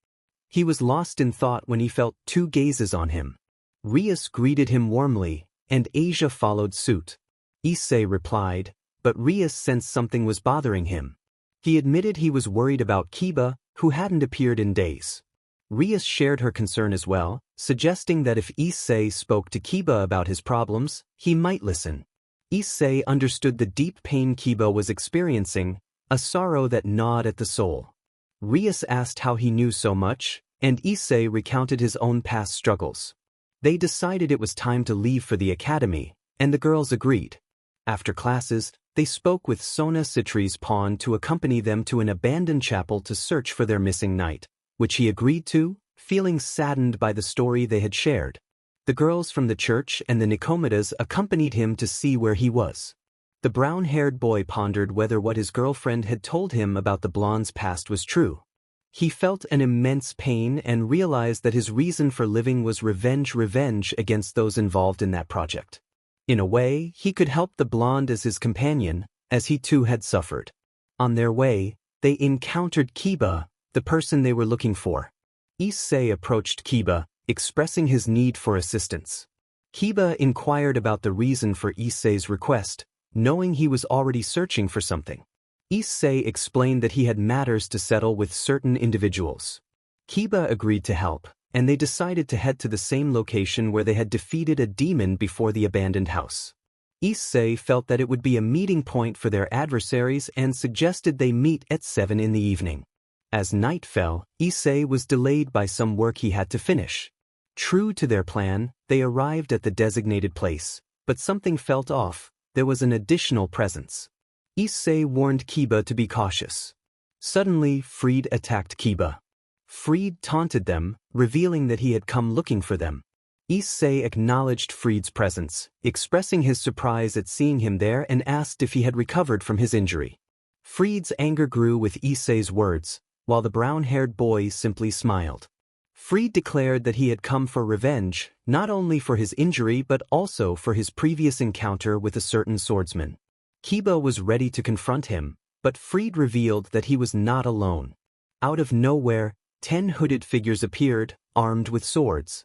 He was lost in thought when he felt two gazes on him. Rias greeted him warmly, and Asia followed suit. Issei replied, but Rias sensed something was bothering him. He admitted he was worried about Kiba, who hadn't appeared in days. Rias shared her concern as well, suggesting that if Issei spoke to Kiba about his problems, he might listen. Issei understood the deep pain Kiba was experiencing, a sorrow that gnawed at the soul. Rias asked how he knew so much, and Issei recounted his own past struggles. They decided it was time to leave for the academy, and the girls agreed. After classes, they spoke with Sona Citri's pawn to accompany them to an abandoned chapel to search for their missing knight, which he agreed to, feeling saddened by the story they had shared. The girls from the church and the Nicomedes accompanied him to see where he was. The brown-haired boy pondered whether what his girlfriend had told him about the blonde's past was true. He felt an immense pain and realized that his reason for living was revenge against those involved in that project. In a way, he could help the blonde as his companion, as he too had suffered. On their way, they encountered Kiba, the person they were looking for. Issei approached Kiba, expressing his need for assistance. Kiba inquired about the reason for Issei's request, knowing he was already searching for something. Issei explained that he had matters to settle with certain individuals. Kiba agreed to help, and they decided to head to the same location where they had defeated a demon before the abandoned house. Issei felt that it would be a meeting point for their adversaries and suggested they meet at 7 in the evening. As night fell, Issei was delayed by some work he had to finish. True to their plan, they arrived at the designated place, but something felt off. There was an additional presence. Issei warned Kiba to be cautious. Suddenly, Fried attacked Kiba. Fried taunted them, revealing that he had come looking for them. Issei acknowledged Fried's presence, expressing his surprise at seeing him there and asked if he had recovered from his injury. Fried's anger grew with Issei's words, while the brown-haired boy simply smiled. Fried declared that he had come for revenge, not only for his injury but also for his previous encounter with a certain swordsman. Kiba was ready to confront him, but Fried revealed that he was not alone. Out of nowhere, 10 hooded figures appeared, armed with swords.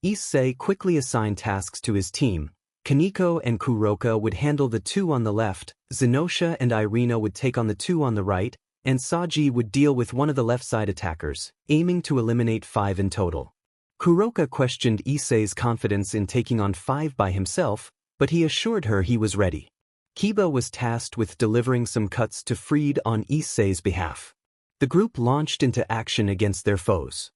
Issei quickly assigned tasks to his team. Kaneko and Kuroka would handle the two on the left, Zenosha and Irina would take on the two on the right, and Saji would deal with one of the left-side attackers, aiming to eliminate 5 in total. Kuroka questioned Issei's confidence in taking on 5 by himself, but he assured her he was ready. Kiba was tasked with delivering some cuts to Fried on Issei's behalf. The group launched into action against their foes.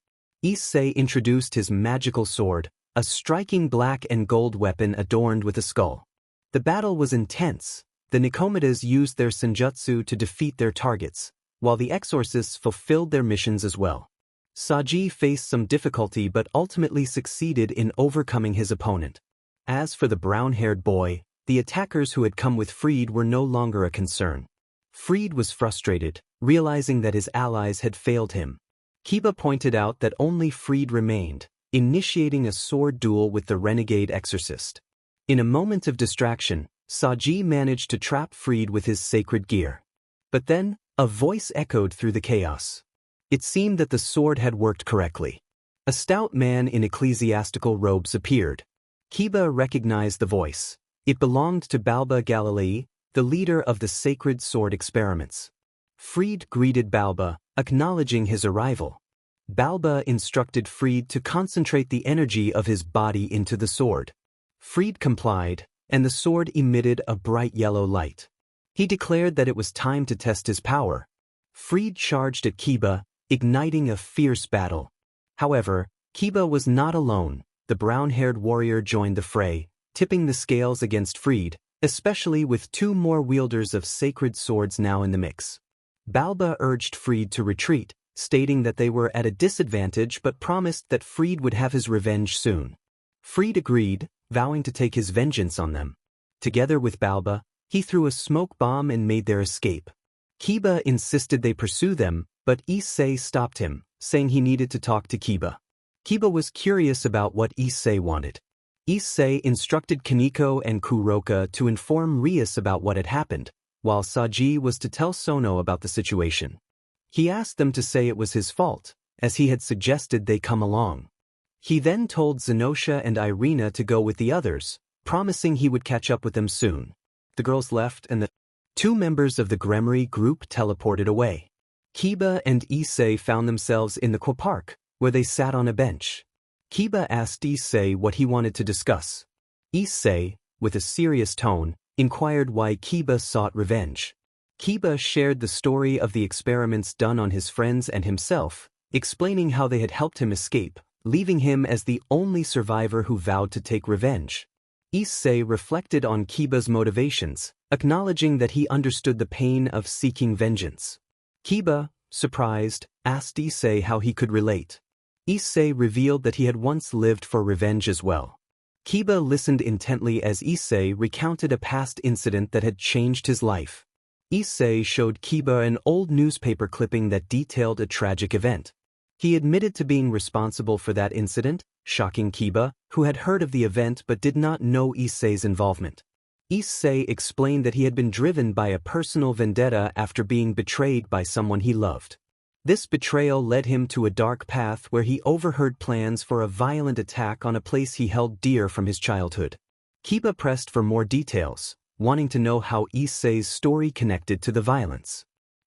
Issei introduced his magical sword, a striking black and gold weapon adorned with a skull. The battle was intense. The Nicomedes used their senjutsu to defeat their targets, while the exorcists fulfilled their missions as well. Saji faced some difficulty but ultimately succeeded in overcoming his opponent. As for the brown-haired boy, the attackers who had come with Fried were no longer a concern. Fried was frustrated, realizing that his allies had failed him. Kiba pointed out that only Fried remained, initiating a sword duel with the renegade exorcist. In a moment of distraction, Saji managed to trap Fried with his sacred gear. But then, a voice echoed through the chaos. It seemed that the sword had worked correctly. A stout man in ecclesiastical robes appeared. Kiba recognized the voice. It belonged to Balba Galilei, the leader of the sacred sword experiments. Fried greeted Balba, acknowledging his arrival. Balba instructed Fried to concentrate the energy of his body into the sword. Fried complied, and the sword emitted a bright yellow light. He declared that it was time to test his power. Fried charged at Kiba, igniting a fierce battle. However, Kiba was not alone. The brown-haired warrior joined the fray, tipping the scales against Fried, especially with two more wielders of sacred swords now in the mix. Balba urged Fried to retreat, stating that they were at a disadvantage but promised that Fried would have his revenge soon. Fried agreed, vowing to take his vengeance on them. Together with Balba, he threw a smoke bomb and made their escape. Kiba insisted they pursue them, but Issei stopped him, saying he needed to talk to Kiba. Kiba was curious about what Issei wanted. Issei instructed Kaneko and Kuroka to inform Rias about what had happened, while Saji was to tell Sono about the situation. He asked them to say it was his fault, as he had suggested they come along. He then told Zenosha and Irina to go with the others, promising he would catch up with them soon. The girls left and the two members of the Gremory group teleported away. Kiba and Issei found themselves in the Park, where they sat on a bench. Kiba asked Issei what he wanted to discuss. Issei, with a serious tone, inquired why Kiba sought revenge. Kiba shared the story of the experiments done on his friends and himself, explaining how they had helped him escape, leaving him as the only survivor who vowed to take revenge. Issei reflected on Kiba's motivations, acknowledging that he understood the pain of seeking vengeance. Kiba, surprised, asked Issei how he could relate. Issei revealed that he had once lived for revenge as well. Kiba listened intently as Issei recounted a past incident that had changed his life. Issei showed Kiba an old newspaper clipping that detailed a tragic event. He admitted to being responsible for that incident, shocking Kiba, who had heard of the event but did not know Issei's involvement. Issei explained that he had been driven by a personal vendetta after being betrayed by someone he loved. This betrayal led him to a dark path where he overheard plans for a violent attack on a place he held dear from his childhood. Kiba pressed for more details, wanting to know how Issei's story connected to the violence.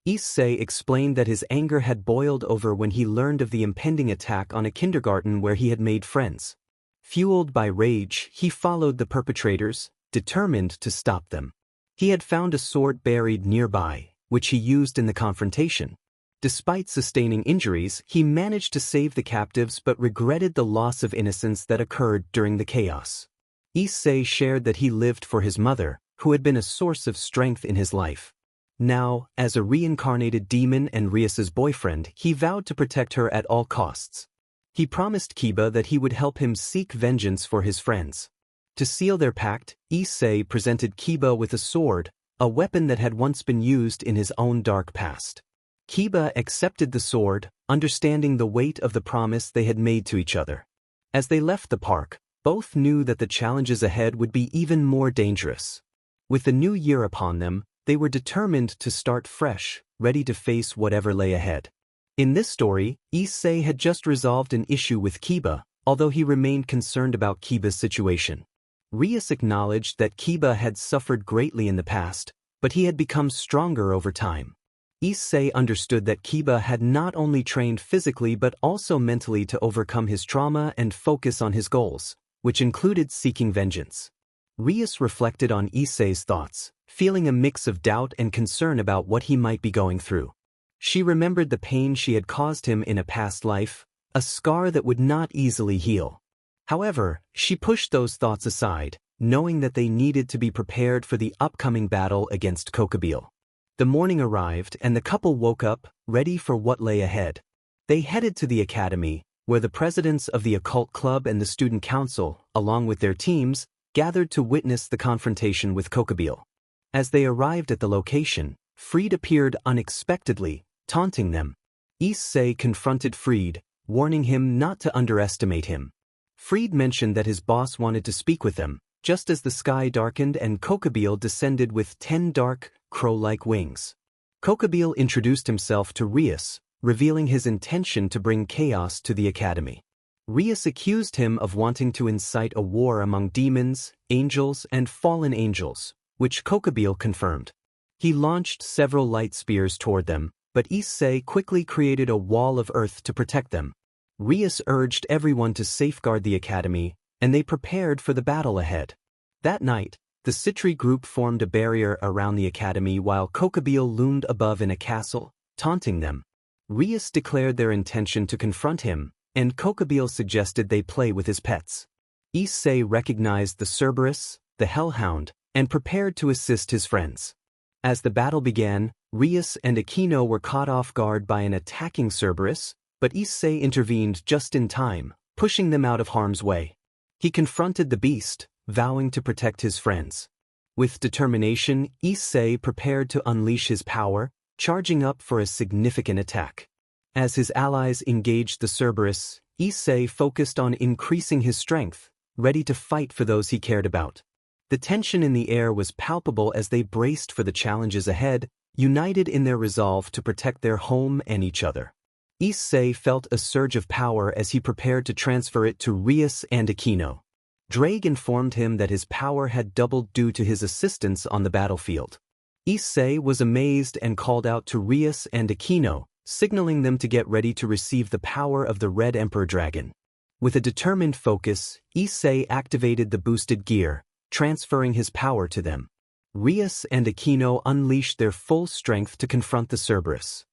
Issei explained that his anger had boiled over when he learned of the impending attack on a kindergarten where he had made friends. Fueled by rage, he followed the perpetrators, determined to stop them. He had found a sword buried nearby, which he used in the confrontation. Despite sustaining injuries, he managed to save the captives but regretted the loss of innocence that occurred during the chaos. Issei shared that he lived for his mother, who had been a source of strength in his life. Now, as a reincarnated demon and Rias's boyfriend, he vowed to protect her at all costs. He promised Kiba that he would help him seek vengeance for his friends. To seal their pact, Issei presented Kiba with a sword, a weapon that had once been used in his own dark past. Kiba accepted the sword, understanding the weight of the promise they had made to each other. As they left the park, both knew that the challenges ahead would be even more dangerous. With the new year upon them, they were determined to start fresh, ready to face whatever lay ahead. In this story, Issei had just resolved an issue with Kiba, although he remained concerned about Kiba's situation. Rias acknowledged that Kiba had suffered greatly in the past, but he had become stronger over time. Issei understood that Kiba had not only trained physically but also mentally to overcome his trauma and focus on his goals, which included seeking vengeance. Rias reflected on Issei's thoughts, feeling a mix of doubt and concern about what he might be going through. She remembered the pain she had caused him in a past life, a scar that would not easily heal. However, she pushed those thoughts aside, knowing that they needed to be prepared for the upcoming battle against Kokobile. The morning arrived and the couple woke up, ready for what lay ahead. They headed to the academy, where the presidents of the occult club and the student council, along with their teams, gathered to witness the confrontation with Kokobile. As they arrived at the location, Fried appeared unexpectedly, taunting them. Issei confronted Fried, warning him not to underestimate him. Fried mentioned that his boss wanted to speak with them, just as the sky darkened and Kokobile descended with 10 dark, crow-like wings. Kokobile introduced himself to Rias, revealing his intention to bring chaos to the academy. Rias accused him of wanting to incite a war among demons, angels, and fallen angels, which Kokobile confirmed. He launched several light spears toward them, but Issei quickly created a wall of earth to protect them. Rias urged everyone to safeguard the academy, and they prepared for the battle ahead. That night, the Citri group formed a barrier around the academy while Kokobile loomed above in a castle, taunting them. Rias declared their intention to confront him, and Kokobile suggested they play with his pets. Issei recognized the Cerberus, the Hellhound, and prepared to assist his friends. As the battle began, Rias and Aquino were caught off guard by an attacking Cerberus, but Issei intervened just in time, pushing them out of harm's way. He confronted the beast, vowing to protect his friends. With determination, Issei prepared to unleash his power, charging up for a significant attack. As his allies engaged the Cerberus, Issei focused on increasing his strength, ready to fight for those he cared about. The tension in the air was palpable as they braced for the challenges ahead, united in their resolve to protect their home and each other. Issei felt a surge of power as he prepared to transfer it to Rias and Aquino. Drake informed him that his power had doubled due to his assistance on the battlefield. Issei was amazed and called out to Rias and Aquino, signaling them to get ready to receive the power of the Red Emperor Dragon. With a determined focus, Issei activated the boosted gear, transferring his power to them. Rias and Aquino unleashed their full strength to confront the Cerberus.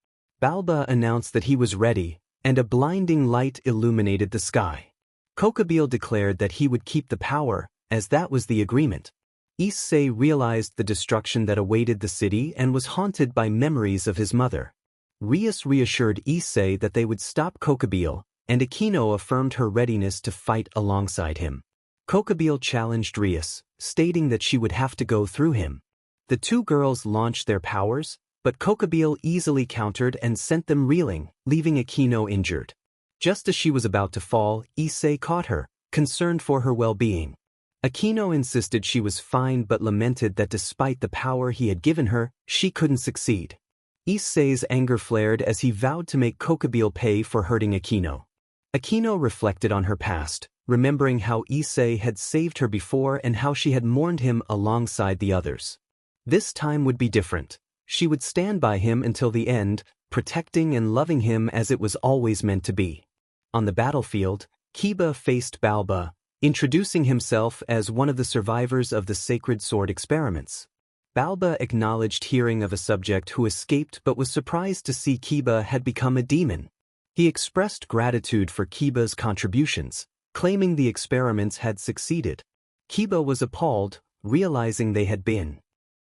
Balba announced that he was ready, and a blinding light illuminated the sky. Kokabeel declared that he would keep the power, as that was the agreement. Issei realized the destruction that awaited the city and was haunted by memories of his mother. Rias reassured Issei that they would stop Kokabeel, and Aquino affirmed her readiness to fight alongside him. Kokabeel challenged Rias, stating that she would have to go through him. The two girls launched their powers, but Kokabeel easily countered and sent them reeling, leaving Aquino injured. Just as she was about to fall, Issei caught her, concerned for her well-being. Aquino insisted she was fine but lamented that despite the power he had given her, she couldn't succeed. Issei's anger flared as he vowed to make Kokabeel pay for hurting Aquino. Aquino reflected on her past, remembering how Issei had saved her before and how she had mourned him alongside the others. This time would be different. She would stand by him until the end, protecting and loving him as it was always meant to be. On the battlefield, Kiba faced Balba, introducing himself as one of the survivors of the Sacred Sword experiments. Balba acknowledged hearing of a subject who escaped but was surprised to see Kiba had become a demon. He expressed gratitude for Kiba's contributions, claiming the experiments had succeeded. Kiba was appalled, realizing they had been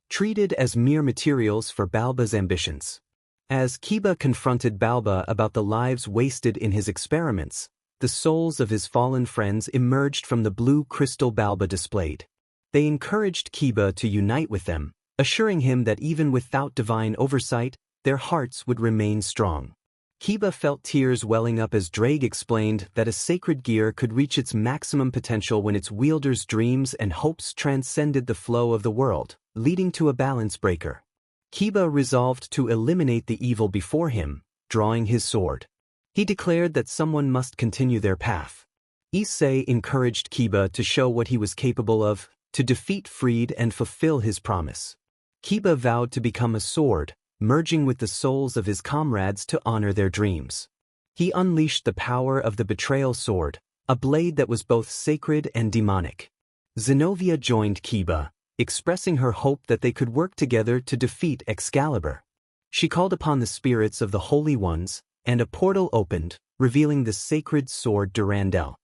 treated as mere materials for Balba's ambitions. As Kiba confronted Balba about the lives wasted in his experiments, the souls of his fallen friends emerged from the blue crystal Balba displayed. They encouraged Kiba to unite with them, assuring him that even without divine oversight, their hearts would remain strong. Kiba felt tears welling up as Drake explained that a sacred gear could reach its maximum potential when its wielder's dreams and hopes transcended the flow of the world, leading to a balance breaker. Kiba resolved to eliminate the evil before him, drawing his sword. He declared that someone must continue their path. Issei encouraged Kiba to show what he was capable of, to defeat Freed and fulfill his promise. Kiba vowed to become a sword, merging with the souls of his comrades to honor their dreams. He unleashed the power of the betrayal sword, a blade that was both sacred and demonic. Zenobia joined Kiba, expressing her hope that they could work together to defeat Excalibur. She called upon the spirits of the Holy Ones, and a portal opened, revealing the sacred sword Durandal.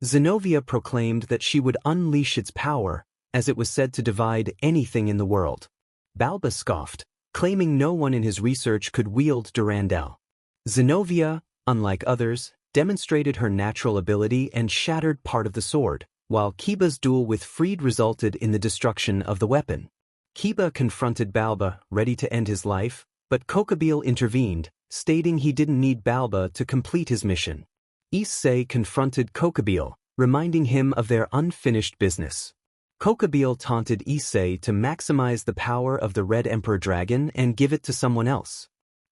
Zenobia proclaimed that she would unleash its power, as it was said to divide anything in the world. Balba scoffed, claiming no one in his research could wield Durandal. Zenobia, unlike others, demonstrated her natural ability and shattered part of the sword, while Kiba's duel with Freed resulted in the destruction of the weapon. Kiba confronted Balba, ready to end his life, but Kokabeel intervened, stating he didn't need Balba to complete his mission. Issei confronted Kokabeel, reminding him of their unfinished business. Kokabeel taunted Issei to maximize the power of the Red Emperor Dragon and give it to someone else.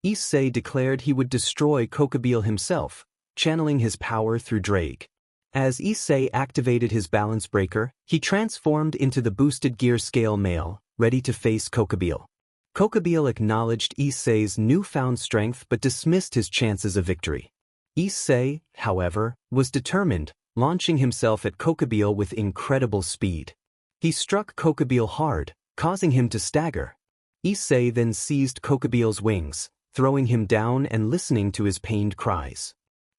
Issei declared he would destroy Kokabeel himself, channeling his power through Drake. As Issei activated his balance breaker, he transformed into the boosted gear scale male, ready to face Kokabeel. Kokabeel acknowledged Issei's newfound strength but dismissed his chances of victory. Issei, however, was determined, launching himself at Kokabeel with incredible speed. He struck Kokabeel hard, causing him to stagger. Issei then seized Kokabeel's wings, throwing him down and listening to his pained cries.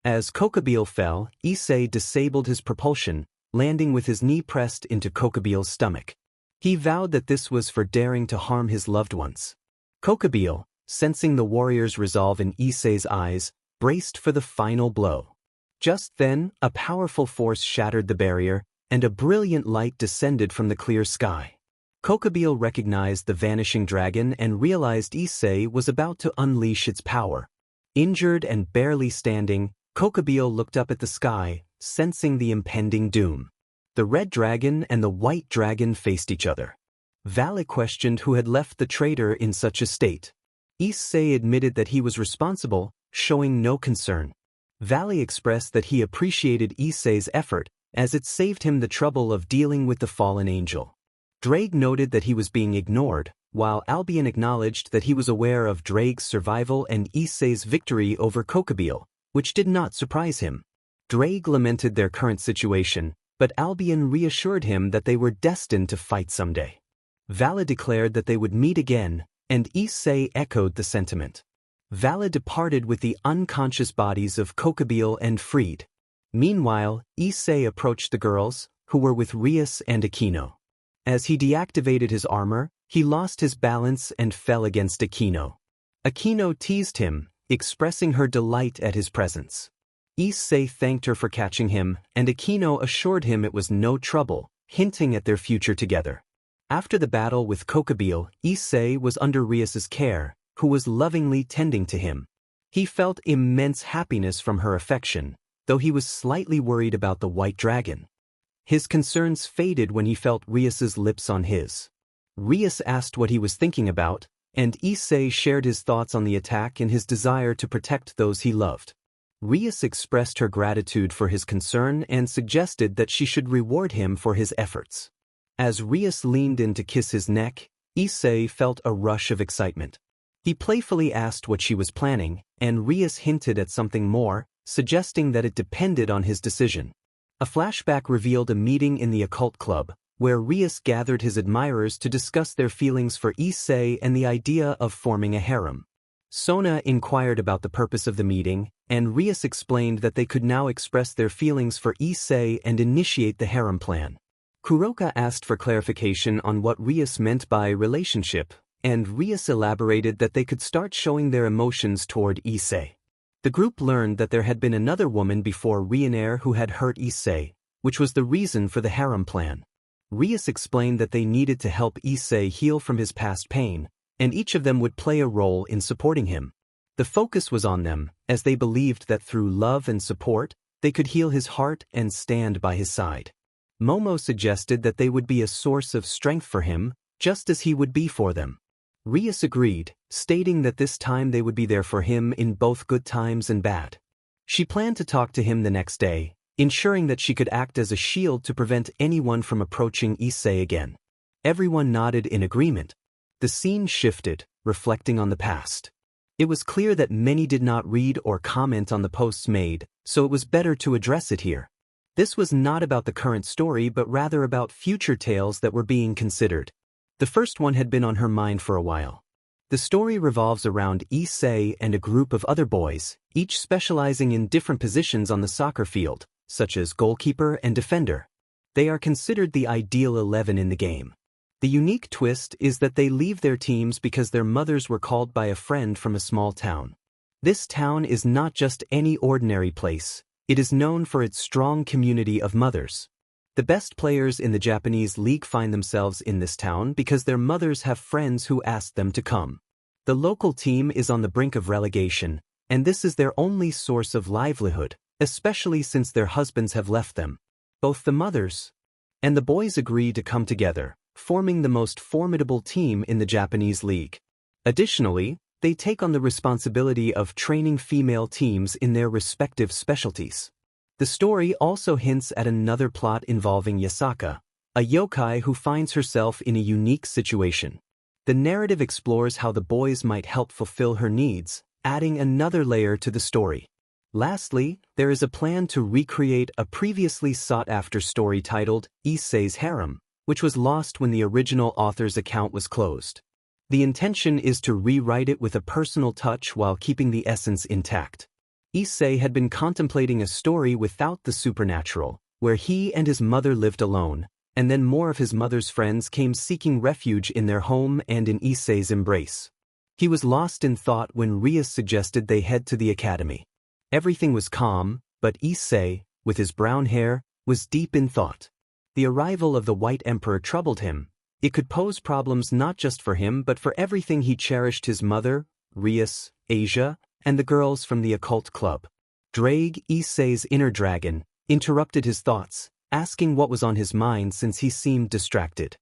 As Kokabeel fell, Issei disabled his propulsion, landing with his knee pressed into Kokabeel's stomach. He vowed that this was for daring to harm his loved ones. Kokubio, sensing the warrior's resolve in Issei's eyes, braced for the final blow. Just then, a powerful force shattered the barrier, and a brilliant light descended from the clear sky. Kokubio recognized the vanishing dragon and realized Issei was about to unleash its power. Injured and barely standing, Kokubio looked up at the sky, sensing the impending doom. The red dragon and the white dragon faced each other. Valle questioned who had left the traitor in such a state. Issei admitted that he was responsible, showing no concern. Valle expressed that he appreciated Issei's effort, as it saved him the trouble of dealing with the fallen angel. Drake noted that he was being ignored, while Albion acknowledged that he was aware of Drake's survival and Issei's victory over Kokubio, which did not surprise him. Drake lamented their current situation, but Albion reassured him that they were destined to fight someday. Valle declared that they would meet again, and Issei echoed the sentiment. Valle departed with the unconscious bodies of Kokubio and Freed. Meanwhile, Issei approached the girls, who were with Rias and Aquino. As he deactivated his armor, he lost his balance and fell against Aquino. Aquino teased him, expressing her delight at his presence. Issei thanked her for catching him, and Aquino assured him it was no trouble, hinting at their future together. After the battle with Kokubio, Issei was under Rias's care, who was lovingly tending to him. He felt immense happiness from her affection, though he was slightly worried about the white dragon. His concerns faded when he felt Rias's lips on his. Rias asked what he was thinking about, and Issei shared his thoughts on the attack and his desire to protect those he loved. Rias expressed her gratitude for his concern and suggested that she should reward him for his efforts. As Rias leaned in to kiss his neck, Issei felt a rush of excitement. He playfully asked what she was planning, and Rias hinted at something more, suggesting that it depended on his decision. A flashback revealed a meeting in the occult club, where Rias gathered his admirers to discuss their feelings for Issei and the idea of forming a harem. Sona inquired about the purpose of the meeting, and Rias explained that they could now express their feelings for Issei and initiate the harem plan. Kuroka asked for clarification on what Rias meant by relationship, and Rias elaborated that they could start showing their emotions toward Issei. The group learned that there had been another woman before Ryanair who had hurt Issei, which was the reason for the harem plan. Rias explained that they needed to help Issei heal from his past pain, and each of them would play a role in supporting him. The focus was on them, as they believed that through love and support, they could heal his heart and stand by his side. Momo suggested that they would be a source of strength for him, just as he would be for them. Rias agreed, stating that this time they would be there for him in both good times and bad. She planned to talk to him the next day, ensuring that she could act as a shield to prevent anyone from approaching Issei again. Everyone nodded in agreement. The scene shifted, reflecting on the past. It was clear that many did not read or comment on the posts made, so it was better to address it here. This was not about the current story but rather about future tales that were being considered. The first one had been on her mind for a while. The story revolves around Issei and a group of other boys, each specializing in different positions on the soccer field, such as goalkeeper and defender. They are considered the ideal 11 in the game. The unique twist is that they leave their teams because their mothers were called by a friend from a small town. This town is not just any ordinary place, it is known for its strong community of mothers. The best players in the Japanese league find themselves in this town because their mothers have friends who ask them to come. The local team is on the brink of relegation, and this is their only source of livelihood, especially since their husbands have left them. Both the mothers and the boys agree to come together, forming the most formidable team in the Japanese league. Additionally, they take on the responsibility of training female teams in their respective specialties. The story also hints at another plot involving Yasaka, a yokai who finds herself in a unique situation. The narrative explores how the boys might help fulfill her needs, adding another layer to the story. Lastly, there is a plan to recreate a previously sought-after story titled Issei's Harem, which was lost when the original author's account was closed. The intention is to rewrite it with a personal touch while keeping the essence intact. Issei had been contemplating a story without the supernatural, where he and his mother lived alone, and then more of his mother's friends came seeking refuge in their home and in Issei's embrace. He was lost in thought when Rias suggested they head to the academy. Everything was calm, but Issei, with his brown hair, was deep in thought. The arrival of the White Emperor troubled him. It could pose problems not just for him but for everything he cherished: his mother, Rias, Asia, and the girls from the occult club. Drake, Issei's inner dragon, interrupted his thoughts, asking what was on his mind since he seemed distracted.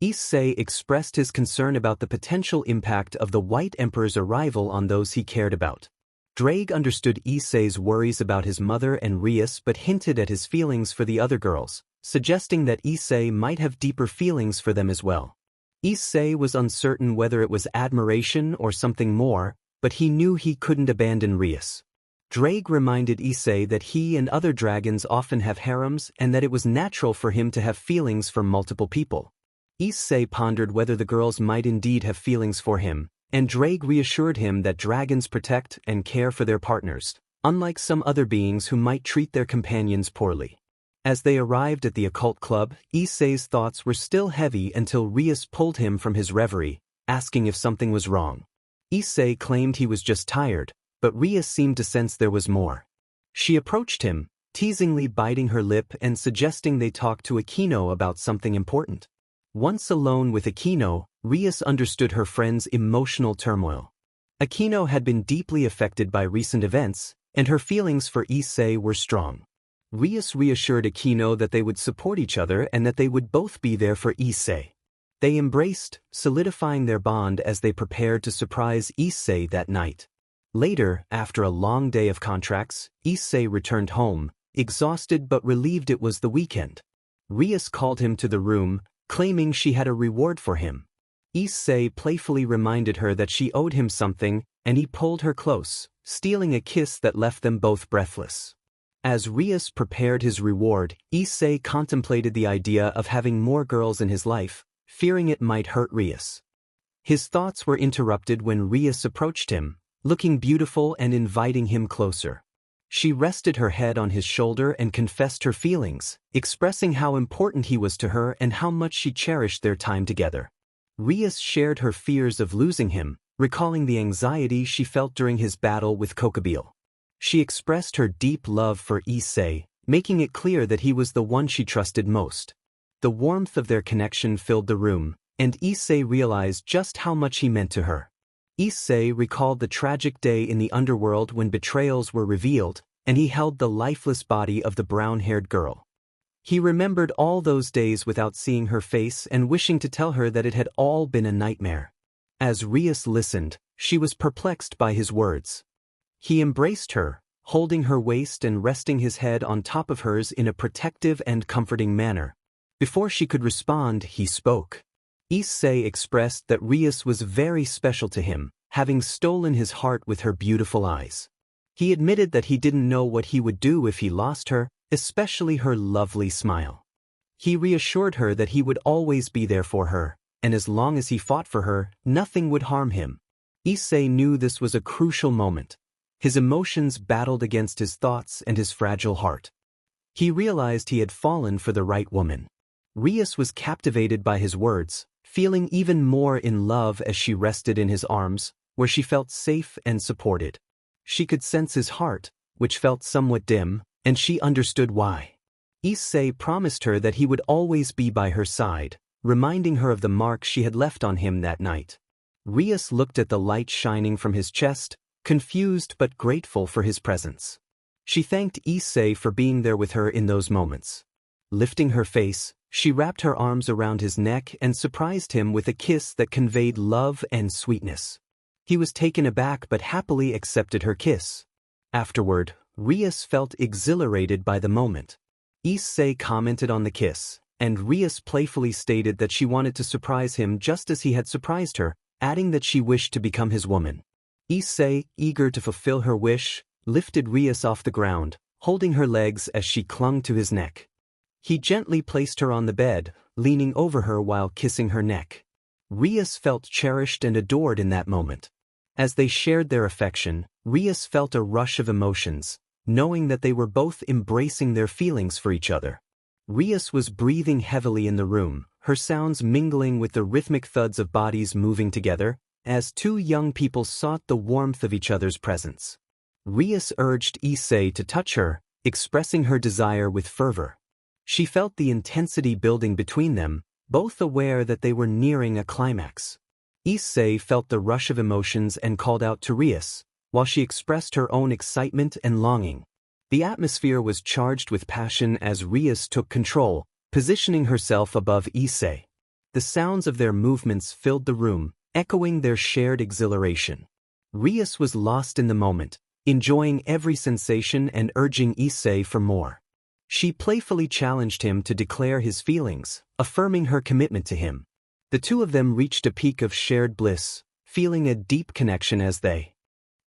Issei expressed his concern about the potential impact of the White Emperor's arrival on those he cared about. Drake understood Issei's worries about his mother and Rias but hinted at his feelings for the other girls, suggesting that Issei might have deeper feelings for them as well. Issei was uncertain whether it was admiration or something more, but he knew he couldn't abandon Rias. Drake reminded Issei that he and other dragons often have harems and that it was natural for him to have feelings for multiple people. Issei pondered whether the girls might indeed have feelings for him, and Drake reassured him that dragons protect and care for their partners, unlike some other beings who might treat their companions poorly. As they arrived at the occult club, Issei's thoughts were still heavy until Rias pulled him from his reverie, asking if something was wrong. Issei claimed he was just tired, but Rias seemed to sense there was more. She approached him, teasingly biting her lip and suggesting they talk to Aquino about something important. Once alone with Aquino, Rias understood her friend's emotional turmoil. Aquino had been deeply affected by recent events, and her feelings for Issei were strong. Rias reassured Aquino that they would support each other and that they would both be there for Issei. They embraced, solidifying their bond as they prepared to surprise Issei that night. Later, after a long day of contracts, Issei returned home, exhausted but relieved it was the weekend. Rias called him to the room, claiming she had a reward for him. Issei playfully reminded her that she owed him something, and he pulled her close, stealing a kiss that left them both breathless. As Rias prepared his reward, Issei contemplated the idea of having more girls in his life, fearing it might hurt Rias. His thoughts were interrupted when Rias approached him, looking beautiful and inviting him closer. She rested her head on his shoulder and confessed her feelings, expressing how important he was to her and how much she cherished their time together. Rias shared her fears of losing him, recalling the anxiety she felt during his battle with Kokobile. She expressed her deep love for Issei, making it clear that he was the one she trusted most. The warmth of their connection filled the room, and Issei realized just how much he meant to her. Issei recalled the tragic day in the underworld when betrayals were revealed, and he held the lifeless body of the brown-haired girl. He remembered all those days without seeing her face and wishing to tell her that it had all been a nightmare. As Rias listened, she was perplexed by his words. He embraced her, holding her waist and resting his head on top of hers in a protective and comforting manner. Before she could respond, he spoke. Issei expressed that Rias was very special to him, having stolen his heart with her beautiful eyes. He admitted that he didn't know what he would do if he lost her, especially her lovely smile. He reassured her that he would always be there for her, and as long as he fought for her, nothing would harm him. Issei knew this was a crucial moment. His emotions battled against his thoughts and his fragile heart. He realized he had fallen for the right woman. Rias was captivated by his words, feeling even more in love as she rested in his arms, where she felt safe and supported. She could sense his heart, which felt somewhat dim, and she understood why. Issei promised her that he would always be by her side, reminding her of the mark she had left on him that night. Rias looked at the light shining from his chest, confused but grateful for his presence. She thanked Issei for being there with her in those moments. Lifting her face, she wrapped her arms around his neck and surprised him with a kiss that conveyed love and sweetness. He was taken aback but happily accepted her kiss. Afterward, Rias felt exhilarated by the moment. Issei commented on the kiss, and Rias playfully stated that she wanted to surprise him just as he had surprised her, adding that she wished to become his woman. Issei, eager to fulfill her wish, lifted Rias off the ground, holding her legs as she clung to his neck. He gently placed her on the bed, leaning over her while kissing her neck. Rias felt cherished and adored in that moment. As they shared their affection, Rias felt a rush of emotions, knowing that they were both embracing their feelings for each other. Rias was breathing heavily in the room, her sounds mingling with the rhythmic thuds of bodies moving together, as two young people sought the warmth of each other's presence. Rias urged Issei to touch her, expressing her desire with fervor. She felt the intensity building between them, both aware that they were nearing a climax. Issei felt the rush of emotions and called out to Rias, while she expressed her own excitement and longing. The atmosphere was charged with passion as Rias took control, positioning herself above Issei. The sounds of their movements filled the room, echoing their shared exhilaration. Rias was lost in the moment, enjoying every sensation and urging Issei for more. She playfully challenged him to declare his feelings, affirming her commitment to him. The two of them reached a peak of shared bliss, feeling a deep connection as they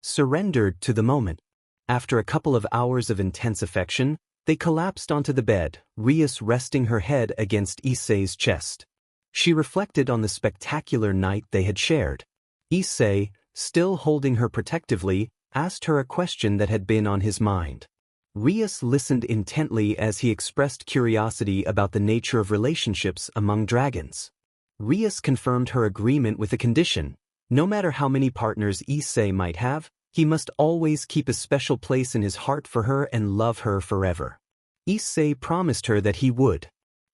surrendered to the moment. After a couple of hours of intense affection, they collapsed onto the bed, Rias resting her head against Issei's chest. She reflected on the spectacular night they had shared. Issei, still holding her protectively, asked her a question that had been on his mind. Rias listened intently as he expressed curiosity about the nature of relationships among dragons. Rias confirmed her agreement with a condition: no matter how many partners Issei might have, he must always keep a special place in his heart for her and love her forever. Issei promised her that he would.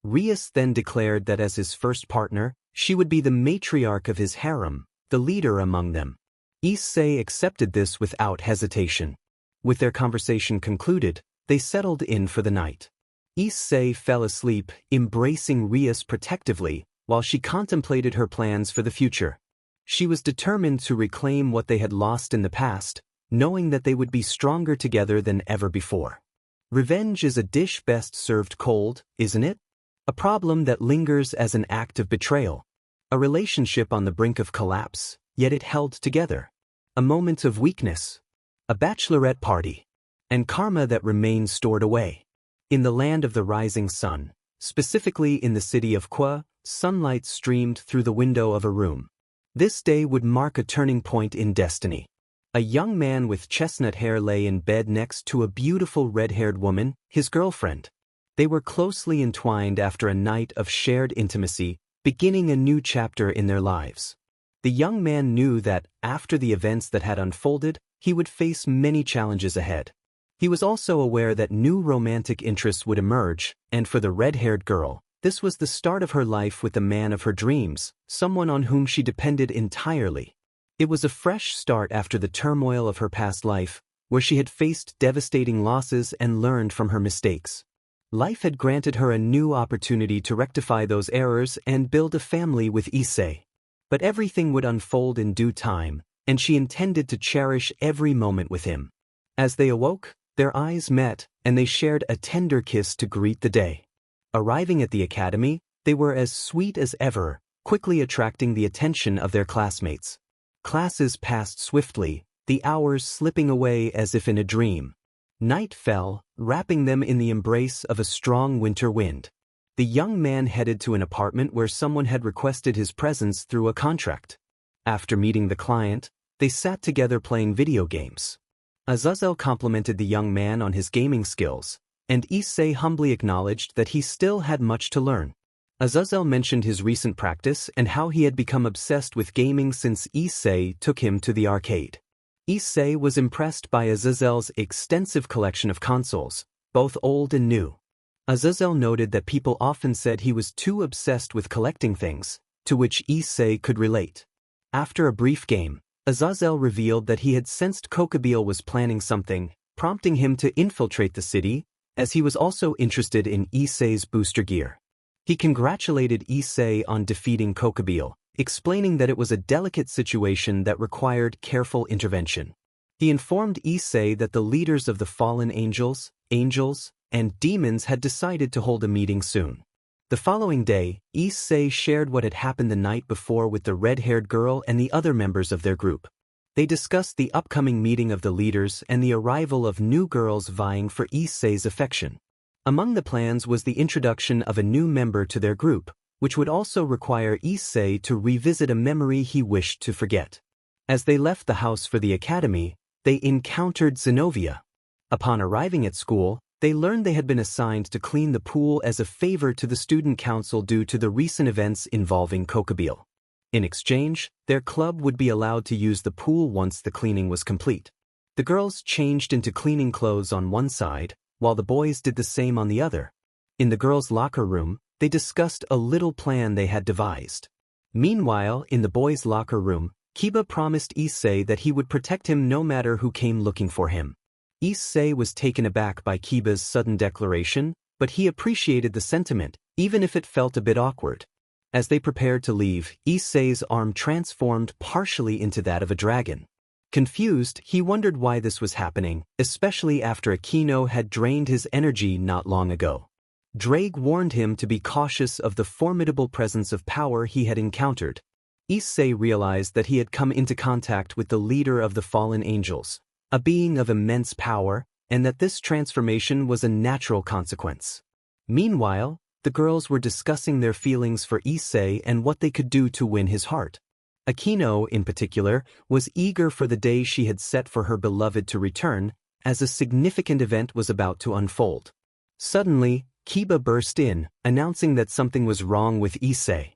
Rias then declared that as his first partner, she would be the matriarch of his harem, the leader among them. Issei accepted this without hesitation. With their conversation concluded, they settled in for the night. Issei fell asleep, embracing Rias protectively, while she contemplated her plans for the future. She was determined to reclaim what they had lost in the past, knowing that they would be stronger together than ever before. Revenge is a dish best served cold, isn't it? A problem that lingers as an act of betrayal. A relationship on the brink of collapse, yet it held together. A moment of weakness. A bachelorette party. And karma that remains stored away. In the land of the rising sun, specifically in the city of Kwa, sunlight streamed through the window of a room. This day would mark a turning point in destiny. A young man with chestnut hair lay in bed next to a beautiful red-haired woman, his girlfriend. They were closely entwined after a night of shared intimacy, beginning a new chapter in their lives. The young man knew that, after the events that had unfolded, he would face many challenges ahead. He was also aware that new romantic interests would emerge, and for the red-haired girl, this was the start of her life with the man of her dreams, someone on whom she depended entirely. It was a fresh start after the turmoil of her past life, where she had faced devastating losses and learned from her mistakes. Life had granted her a new opportunity to rectify those errors and build a family with Issei. But everything would unfold in due time, and she intended to cherish every moment with him. As they awoke, their eyes met, and they shared a tender kiss to greet the day. Arriving at the academy, they were as sweet as ever, quickly attracting the attention of their classmates. Classes passed swiftly, the hours slipping away as if in a dream. Night fell, wrapping them in the embrace of a strong winter wind. The young man headed to an apartment where someone had requested his presence through a contract. After meeting the client, they sat together playing video games. Azazel complimented the young man on his gaming skills, and Issei humbly acknowledged that he still had much to learn. Azazel mentioned his recent practice and how he had become obsessed with gaming since Issei took him to the arcade. Issei was impressed by Azazel's extensive collection of consoles, both old and new. Azazel noted that people often said he was too obsessed with collecting things, to which Issei could relate. After a brief game, Azazel revealed that he had sensed Kokabeel was planning something, prompting him to infiltrate the city, as he was also interested in Issei's booster gear. He congratulated Issei on defeating Kokabeel, explaining that it was a delicate situation that required careful intervention. He informed Issei that the leaders of the fallen angels, and demons had decided to hold a meeting soon. The following day, Issei shared what had happened the night before with the red-haired girl and the other members of their group. They discussed the upcoming meeting of the leaders and the arrival of new girls vying for Issei's affection. Among the plans was the introduction of a new member to their group, which would also require Issei to revisit a memory he wished to forget. As they left the house for the academy, they encountered Zenobia. Upon arriving at school, They learned they had been assigned to clean the pool as a favor to the student council due to the recent events involving Kokabeel. In exchange, their club would be allowed to use the pool once the cleaning was complete. The girls changed into cleaning clothes on one side, while the boys did the same on the other. In the girls' locker room, they discussed a little plan they had devised. Meanwhile, in the boys' locker room, Kiba promised Issei that he would protect him no matter who came looking for him. Issei was taken aback by Kiba's sudden declaration, but he appreciated the sentiment, even if it felt a bit awkward. As they prepared to leave, Issei's arm transformed partially into that of a dragon. Confused, he wondered why this was happening, especially after Akino had drained his energy not long ago. Drake warned him to be cautious of the formidable presence of power he had encountered. Issei realized that he had come into contact with the leader of the fallen angels, a being of immense power, and that this transformation was a natural consequence. Meanwhile, the girls were discussing their feelings for Issei and what they could do to win his heart. Akino, in particular, was eager for the day she had set for her beloved to return, as a significant event was about to unfold. Suddenly, Kiba burst in, announcing that something was wrong with Issei.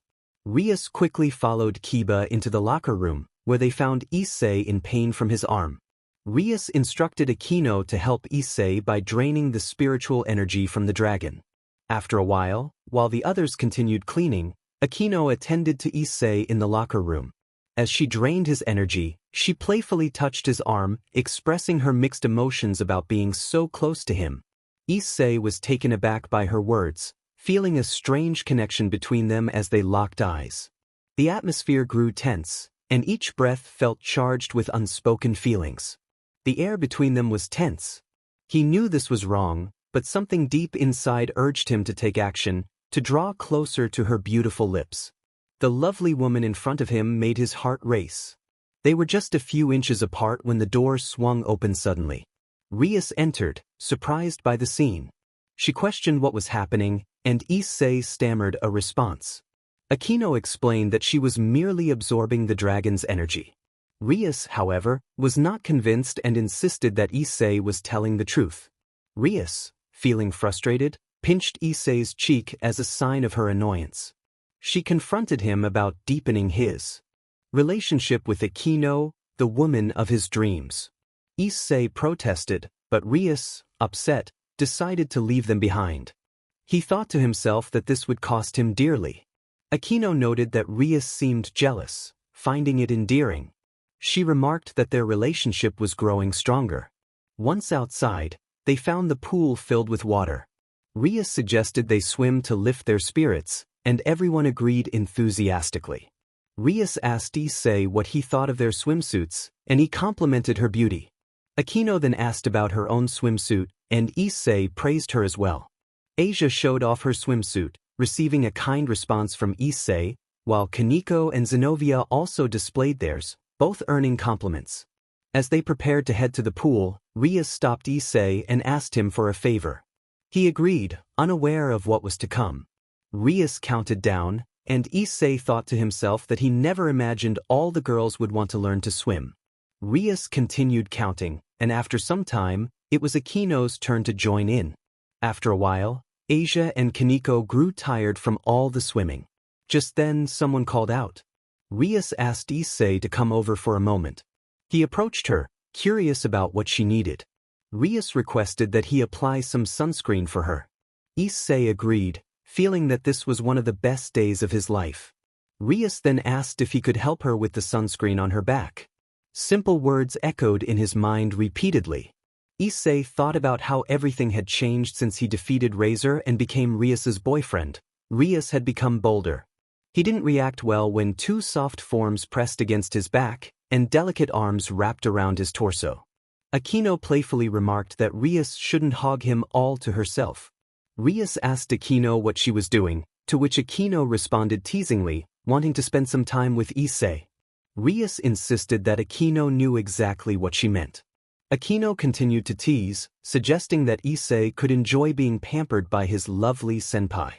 Rias quickly followed Kiba into the locker room, where they found Issei in pain from his arm. Rias instructed Akino to help Issei by draining the spiritual energy from the dragon. After a while the others continued cleaning, Akino attended to Issei in the locker room. As she drained his energy, she playfully touched his arm, expressing her mixed emotions about being so close to him. Issei was taken aback by her words, feeling a strange connection between them as they locked eyes. The atmosphere grew tense, and each breath felt charged with unspoken feelings. The air between them was tense. He knew this was wrong, but something deep inside urged him to take action, to draw closer to her beautiful lips. The lovely woman in front of him made his heart race. They were just a few inches apart when the door swung open suddenly. Rias entered, surprised by the scene. She questioned what was happening, and Issei stammered a response. Akino explained that she was merely absorbing the dragon's energy. Rias, however, was not convinced and insisted that Issei was telling the truth. Rias, feeling frustrated, pinched Issei's cheek as a sign of her annoyance. She confronted him about deepening his relationship with Akino, the woman of his dreams. Issei protested, but Rias, upset, decided to leave them behind. He thought to himself that this would cost him dearly. Akino noted that Rias seemed jealous, finding it endearing. She remarked that their relationship was growing stronger. Once outside, they found the pool filled with water. Rias suggested they swim to lift their spirits, and everyone agreed enthusiastically. Rias asked Issei what he thought of their swimsuits, and he complimented her beauty. Akino then asked about her own swimsuit, and Issei praised her as well. Asia showed off her swimsuit, receiving a kind response from Issei, while Kaneko and Zenobia also displayed theirs, both earning compliments. As they prepared to head to the pool, Rias stopped Issei and asked him for a favor. He agreed, unaware of what was to come. Rias counted down, and Issei thought to himself that he never imagined all the girls would want to learn to swim. Rias continued counting, and after some time, it was Akino's turn to join in. After a while, Asia and Kaneko grew tired from all the swimming. Just then, someone called out. Rias asked Issei to come over for a moment. He approached her, curious about what she needed. Rias requested that he apply some sunscreen for her. Issei agreed, feeling that this was one of the best days of his life. Rias then asked if he could help her with the sunscreen on her back. Simple words echoed in his mind repeatedly. Issei thought about how everything had changed since he defeated Razor and became Rias's boyfriend. Rias had become bolder. He didn't react well when two soft forms pressed against his back, and delicate arms wrapped around his torso. Akino playfully remarked that Rias shouldn't hog him all to herself. Rias asked Akino what she was doing, to which Akino responded teasingly, wanting to spend some time with Issei. Rias insisted that Akino knew exactly what she meant. Akino continued to tease, suggesting that Issei could enjoy being pampered by his lovely senpai.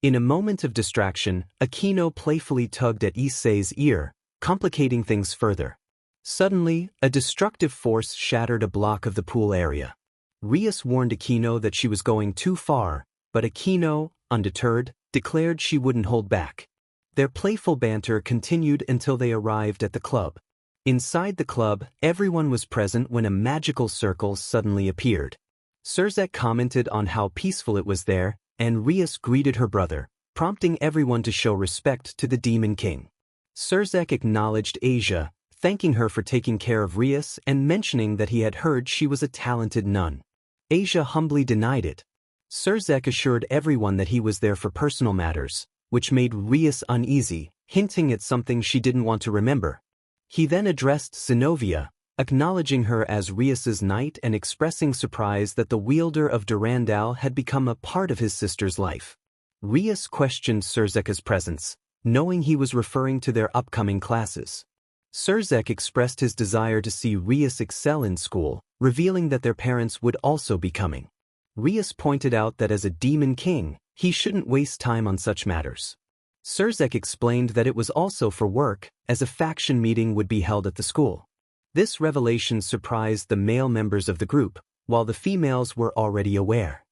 In a moment of distraction, Akino playfully tugged at Issei's ear, complicating things further. Suddenly, a destructive force shattered a block of the pool area. Rias warned Aquino that she was going too far, but Aquino, undeterred, declared she wouldn't hold back. Their playful banter continued until they arrived at the club. Inside the club, everyone was present when a magical circle suddenly appeared. Serzek commented on how peaceful it was there, and Rias greeted her brother, prompting everyone to show respect to the Demon King. Serzek acknowledged Asia, thanking her for taking care of Rias and mentioning that he had heard she was a talented nun. Asia humbly denied it. Serzek assured everyone that he was there for personal matters, which made Rias uneasy, hinting at something she didn't want to remember. He then addressed Zinovia, acknowledging her as Rias's knight and expressing surprise that the wielder of Durandal had become a part of his sister's life. Rias questioned Serzek's presence, knowing he was referring to their upcoming classes. Serzek expressed his desire to see Rias excel in school, revealing that their parents would also be coming. Rias pointed out that as a demon king, he shouldn't waste time on such matters. Serzek explained that it was also for work, as a faction meeting would be held at the school. This revelation surprised the male members of the group, while the females were already aware.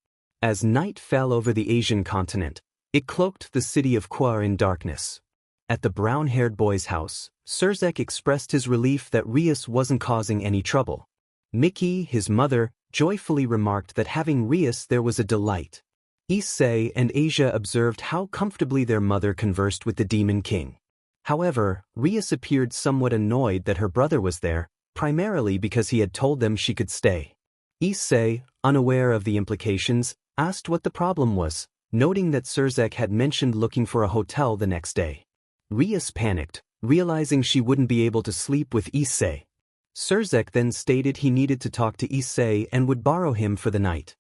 As night fell over the Asian continent, it cloaked the city of Kwa in darkness. At the brown-haired boy's house, Serzek expressed his relief that Rias wasn't causing any trouble. Mickey, his mother, joyfully remarked that having Rias there was a delight. Issei and Asia observed how comfortably their mother conversed with the Demon King. However, Rias appeared somewhat annoyed that her brother was there, primarily because he had told them she could stay. Issei, unaware of the implications, asked what the problem was, noting that Serzek had mentioned looking for a hotel the next day. Rias panicked, realizing she wouldn't be able to sleep with Issei. Serzek then stated he needed to talk to Issei and would borrow him for the night.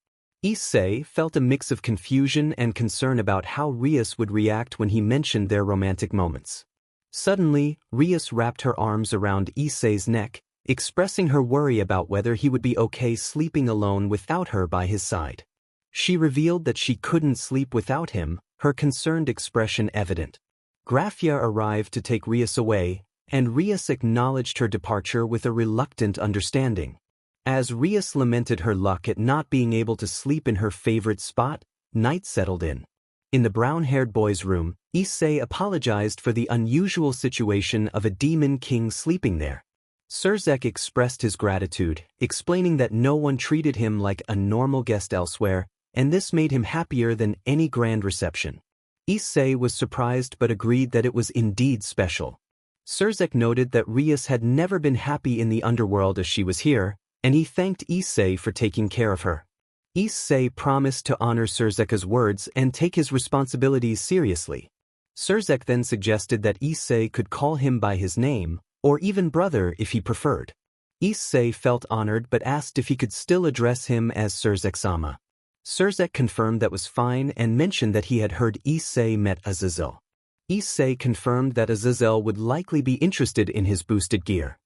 Issei felt a mix of confusion and concern about how Rias would react when he mentioned their romantic moments. Suddenly, Rias wrapped her arms around Issei's neck, expressing her worry about whether he would be okay sleeping alone without her by his side. She revealed that she couldn't sleep without him, her concerned expression evident. Grafia arrived to take Rias away, and Rias acknowledged her departure with a reluctant understanding. As Rias lamented her luck at not being able to sleep in her favorite spot, night settled in. In the brown-haired boy's room, Issei apologized for the unusual situation of a demon king sleeping there. Serzek expressed his gratitude, explaining that no one treated him like a normal guest elsewhere, and this made him happier than any grand reception. Issei was surprised but agreed that it was indeed special. Serzek noted that Rias had never been happy in the underworld as she was here, and he thanked Issei for taking care of her. Issei promised to honor Serzek's words and take his responsibilities seriously. Serzek then suggested that Issei could call him by his name, or even brother if he preferred. Issei felt honored but asked if he could still address him as Serzek-sama. Serzek confirmed that was fine and mentioned that he had heard Issei met Azazel. Issei confirmed that Azazel would likely be interested in his boosted gear.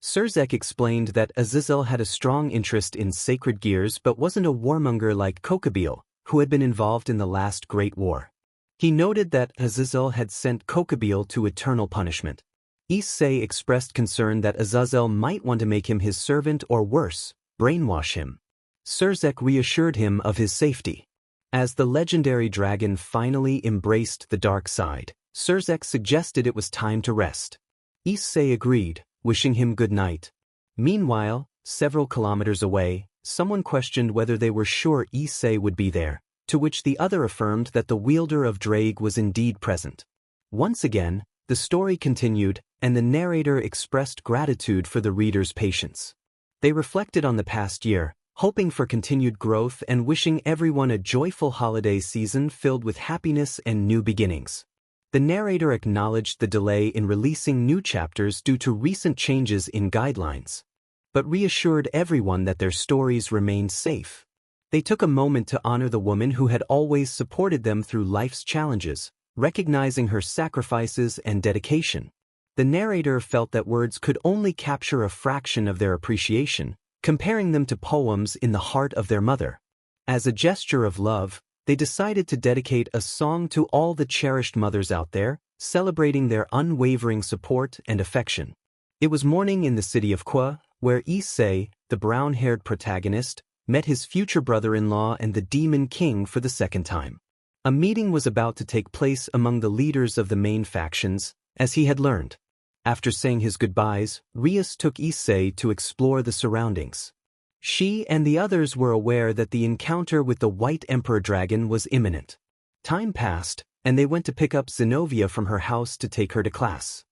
Serzek explained that Azazel had a strong interest in sacred gears but wasn't a warmonger like Kokabil, who had been involved in the last Great War. He noted that Azazel had sent Kokabil to eternal punishment. Issei expressed concern that Azazel might want to make him his servant or worse, brainwash him. Serzek reassured him of his safety. As the legendary dragon finally embraced the dark side, Serzek suggested it was time to rest. Issei agreed, wishing him good night. Meanwhile, several kilometers away, someone questioned whether they were sure Issei would be there, to which the other affirmed that the wielder of Drake was indeed present. Once again, the story continued, and the narrator expressed gratitude for the reader's patience. They reflected on the past year, hoping for continued growth and wishing everyone a joyful holiday season filled with happiness and new beginnings. The narrator acknowledged the delay in releasing new chapters due to recent changes in guidelines, but reassured everyone that their stories remained safe. They took a moment to honor the woman who had always supported them through life's challenges, recognizing her sacrifices and dedication. The narrator felt that words could only capture a fraction of their appreciation, comparing them to poems in the heart of their mother. As a gesture of love, they decided to dedicate a song to all the cherished mothers out there, celebrating their unwavering support and affection. It was morning in the city of Kwa, where Issei, the brown-haired protagonist, met his future brother-in-law and the Demon King for the second time. A meeting was about to take place among the leaders of the main factions, as he had learned. After saying his goodbyes, Rias took Issei to explore the surroundings. She and the others were aware that the encounter with the White Emperor Dragon was imminent. Time passed, and they went to pick up Zenobia from her house to take her to class.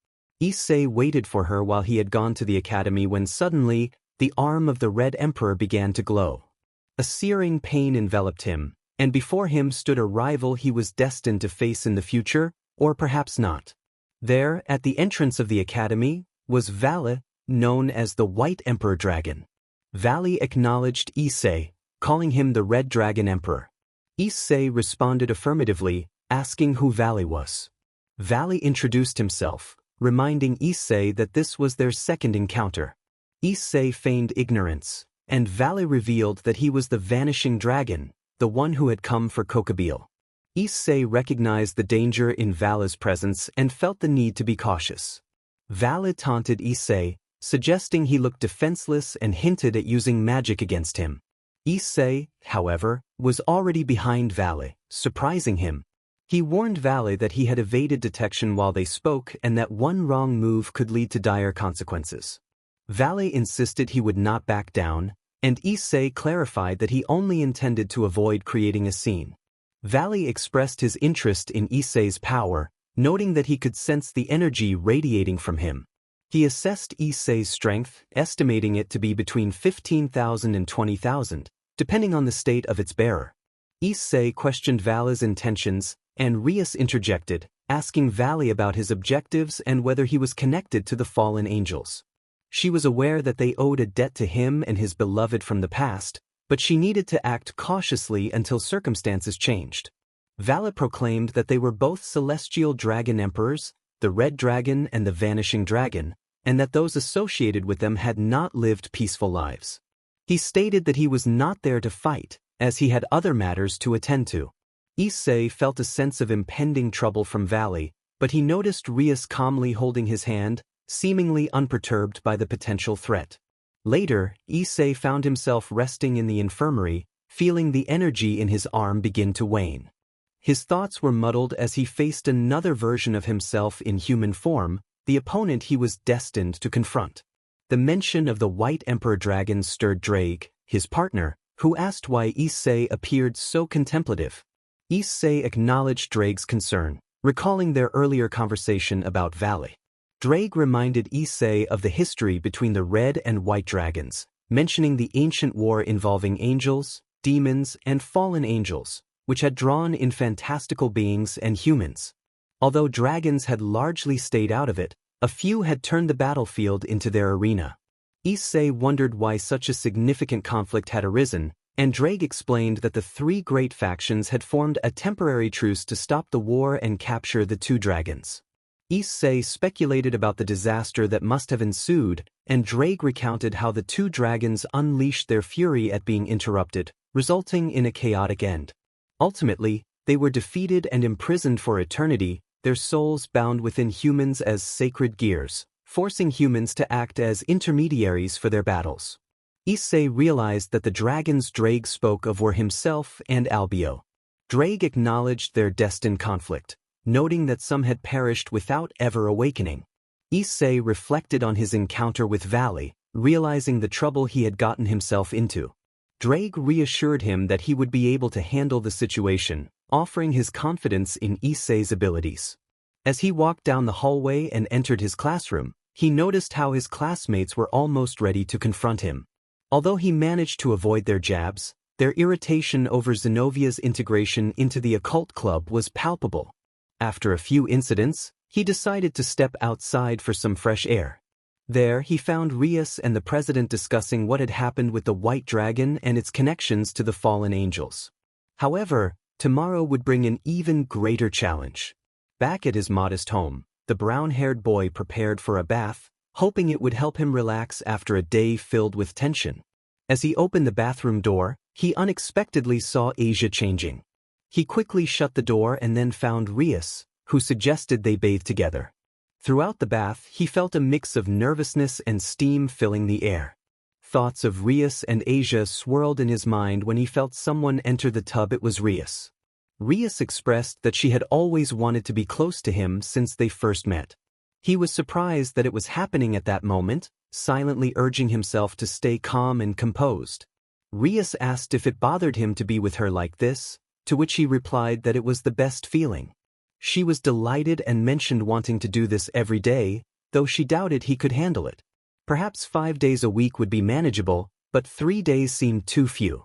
Issei waited for her while he had gone to the academy when suddenly, the arm of the Red Emperor began to glow. A searing pain enveloped him, and before him stood a rival he was destined to face in the future, or perhaps not. There, at the entrance of the academy, was Valle, known as the White Emperor Dragon. Valle acknowledged Issei, calling him the Red Dragon Emperor. Issei responded affirmatively, asking who Valle was. Valle introduced himself, reminding Issei that this was their second encounter. Issei feigned ignorance, and Valle revealed that he was the Vanishing Dragon, the one who had come for Kokabile. Issei recognized the danger in Valle's presence and felt the need to be cautious. Valle taunted Issei, suggesting he looked defenseless and hinted at using magic against him. Issei, however, was already behind Valle, surprising him. He warned Valle that he had evaded detection while they spoke and that one wrong move could lead to dire consequences. Valle insisted he would not back down, and Issei clarified that he only intended to avoid creating a scene. Valle expressed his interest in Issei's power, noting that he could sense the energy radiating from him. He assessed Issei's strength, estimating it to be between 15,000 and 20,000, depending on the state of its bearer. Issei questioned Valle's intentions, and Rias interjected, asking Valle about his objectives and whether he was connected to the fallen angels. She was aware that they owed a debt to him and his beloved from the past, but she needed to act cautiously until circumstances changed. Valle proclaimed that they were both celestial dragon emperors, the Red Dragon and the Vanishing Dragon, and that those associated with them had not lived peaceful lives. He stated that he was not there to fight, as he had other matters to attend to. Issei felt a sense of impending trouble from Valle, but he noticed Rias calmly holding his hand, seemingly unperturbed by the potential threat. Later, Issei found himself resting in the infirmary, feeling the energy in his arm begin to wane. His thoughts were muddled as he faced another version of himself in human form, the opponent he was destined to confront. The mention of the White Emperor Dragon stirred Drake, his partner, who asked why Issei appeared so contemplative. Issei acknowledged Drake's concern, recalling their earlier conversation about Valle. Drake reminded Issei of the history between the Red and White Dragons, mentioning the ancient war involving angels, demons, and fallen angels, which had drawn in fantastical beings and humans. Although dragons had largely stayed out of it, a few had turned the battlefield into their arena. Issei wondered why such a significant conflict had arisen, and Drake explained that the three great factions had formed a temporary truce to stop the war and capture the two dragons. Issei speculated about the disaster that must have ensued, and Drake recounted how the two dragons unleashed their fury at being interrupted, resulting in a chaotic end. Ultimately, they were defeated and imprisoned for eternity, their souls bound within humans as sacred gears, forcing humans to act as intermediaries for their battles. Issei realized that the dragons Drake spoke of were himself and Albio. Drake acknowledged their destined conflict, noting that some had perished without ever awakening. Issei reflected on his encounter with Valle, realizing the trouble he had gotten himself into. Drake reassured him that he would be able to handle the situation, offering his confidence in Issei's abilities. As he walked down the hallway and entered his classroom, he noticed how his classmates were almost ready to confront him. Although he managed to avoid their jabs, their irritation over Zenovia's integration into the occult club was palpable. After a few incidents, he decided to step outside for some fresh air. There, he found Rias and the president discussing what had happened with the White Dragon and its connections to the fallen angels. However, tomorrow would bring an even greater challenge. Back at his modest home, the brown-haired boy prepared for a bath, hoping it would help him relax after a day filled with tension. As he opened the bathroom door, he unexpectedly saw Asia changing. He quickly shut the door and then found Rias, who suggested they bathe together. Throughout the bath, he felt a mix of nervousness and steam filling the air. thoughts of Rias and Asia swirled in his mind when he felt someone enter the tub. It was Rias. Rias expressed that she had always wanted to be close to him since they first met. He was surprised that it was happening at that moment, silently urging himself to stay calm and composed. Rias asked if it bothered him to be with her like this, to which he replied that it was the best feeling. She was delighted and mentioned wanting to do this every day, though she doubted he could handle it. Perhaps 5 days a week would be manageable, but 3 days seemed too few.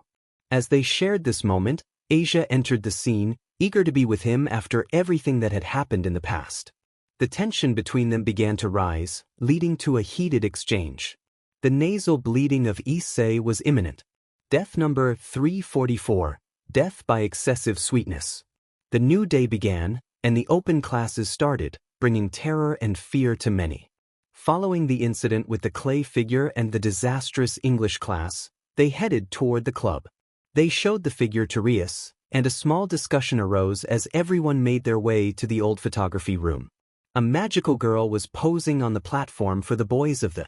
As they shared this moment, Asia entered the scene, eager to be with him after everything that had happened in the past. The tension between them began to rise, leading to a heated exchange. The nasal bleeding of Issei was imminent. Death number 344, death by excessive sweetness. The new day began, and the open classes started, bringing terror and fear to many. Following the incident with the clay figure and the disastrous English class, they headed toward the club. They showed the figure to Rias, and a small discussion arose as everyone made their way to the old photography room. A magical girl was posing on the platform for the boys of the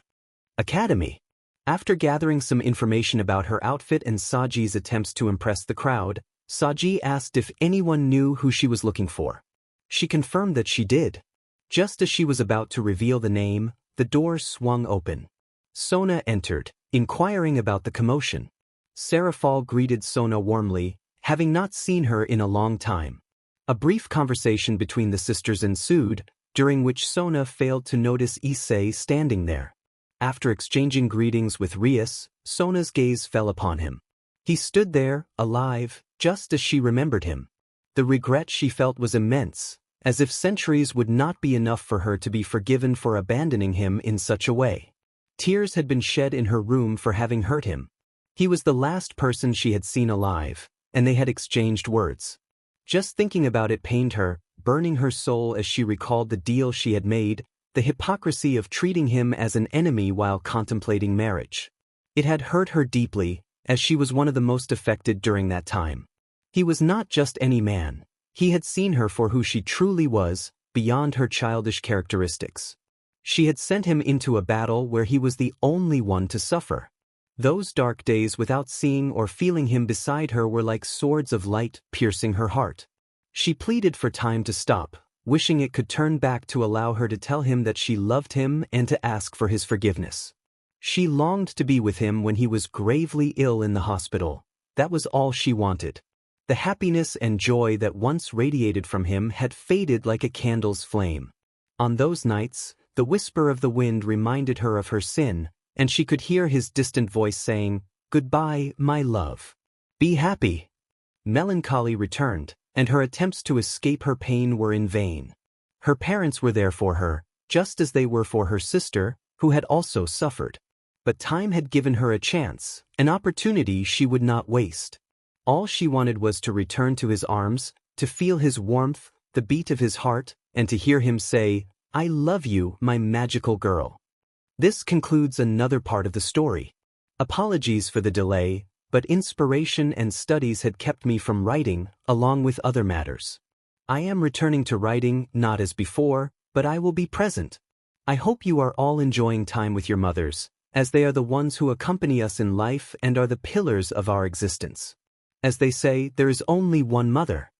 academy. After gathering some information about her outfit and Saji's attempts to impress the crowd, Saji asked if anyone knew who she was looking for. She confirmed that she did. Just as she was about to reveal the name, the door swung open. Sona entered, inquiring about the commotion. Serafal greeted Sona warmly, having not seen her in a long time. A brief conversation between the sisters ensued, during which Sona failed to notice Issei standing there. After exchanging greetings with Rias, Sona's gaze fell upon him. He stood there, alive, just as she remembered him. The regret she felt was immense, as if centuries would not be enough for her to be forgiven for abandoning him in such a way. Tears had been shed in her room for having hurt him. He was the last person she had seen alive, and they had exchanged words. Just thinking about it pained her, burning her soul as she recalled the deal she had made, the hypocrisy of treating him as an enemy while contemplating marriage. It had hurt her deeply, as she was one of the most affected during that time. He was not just any man. He had seen her for who she truly was, beyond her childish characteristics. She had sent him into a battle where he was the only one to suffer. Those dark days without seeing or feeling him beside her were like swords of light piercing her heart. She pleaded for time to stop, wishing it could turn back to allow her to tell him that she loved him and to ask for his forgiveness. She longed to be with him when he was gravely ill in the hospital. That was all she wanted. The happiness and joy that once radiated from him had faded like a candle's flame. On those nights, the whisper of the wind reminded her of her sin, and she could hear his distant voice saying, "Goodbye, my love. Be happy." Melancholy returned, and her attempts to escape her pain were in vain. Her parents were there for her, just as they were for her sister, who had also suffered. But time had given her a chance, an opportunity she would not waste. All she wanted was to return to his arms, to feel his warmth, the beat of his heart, and to hear him say, "I love you, my magical girl." This concludes another part of the story. Apologies for the delay, but inspiration and studies had kept me from writing, along with other matters. I am returning to writing, not as before, but I will be present. I hope you are all enjoying time with your mothers, as they are the ones who accompany us in life and are the pillars of our existence. As they say, there is only one mother.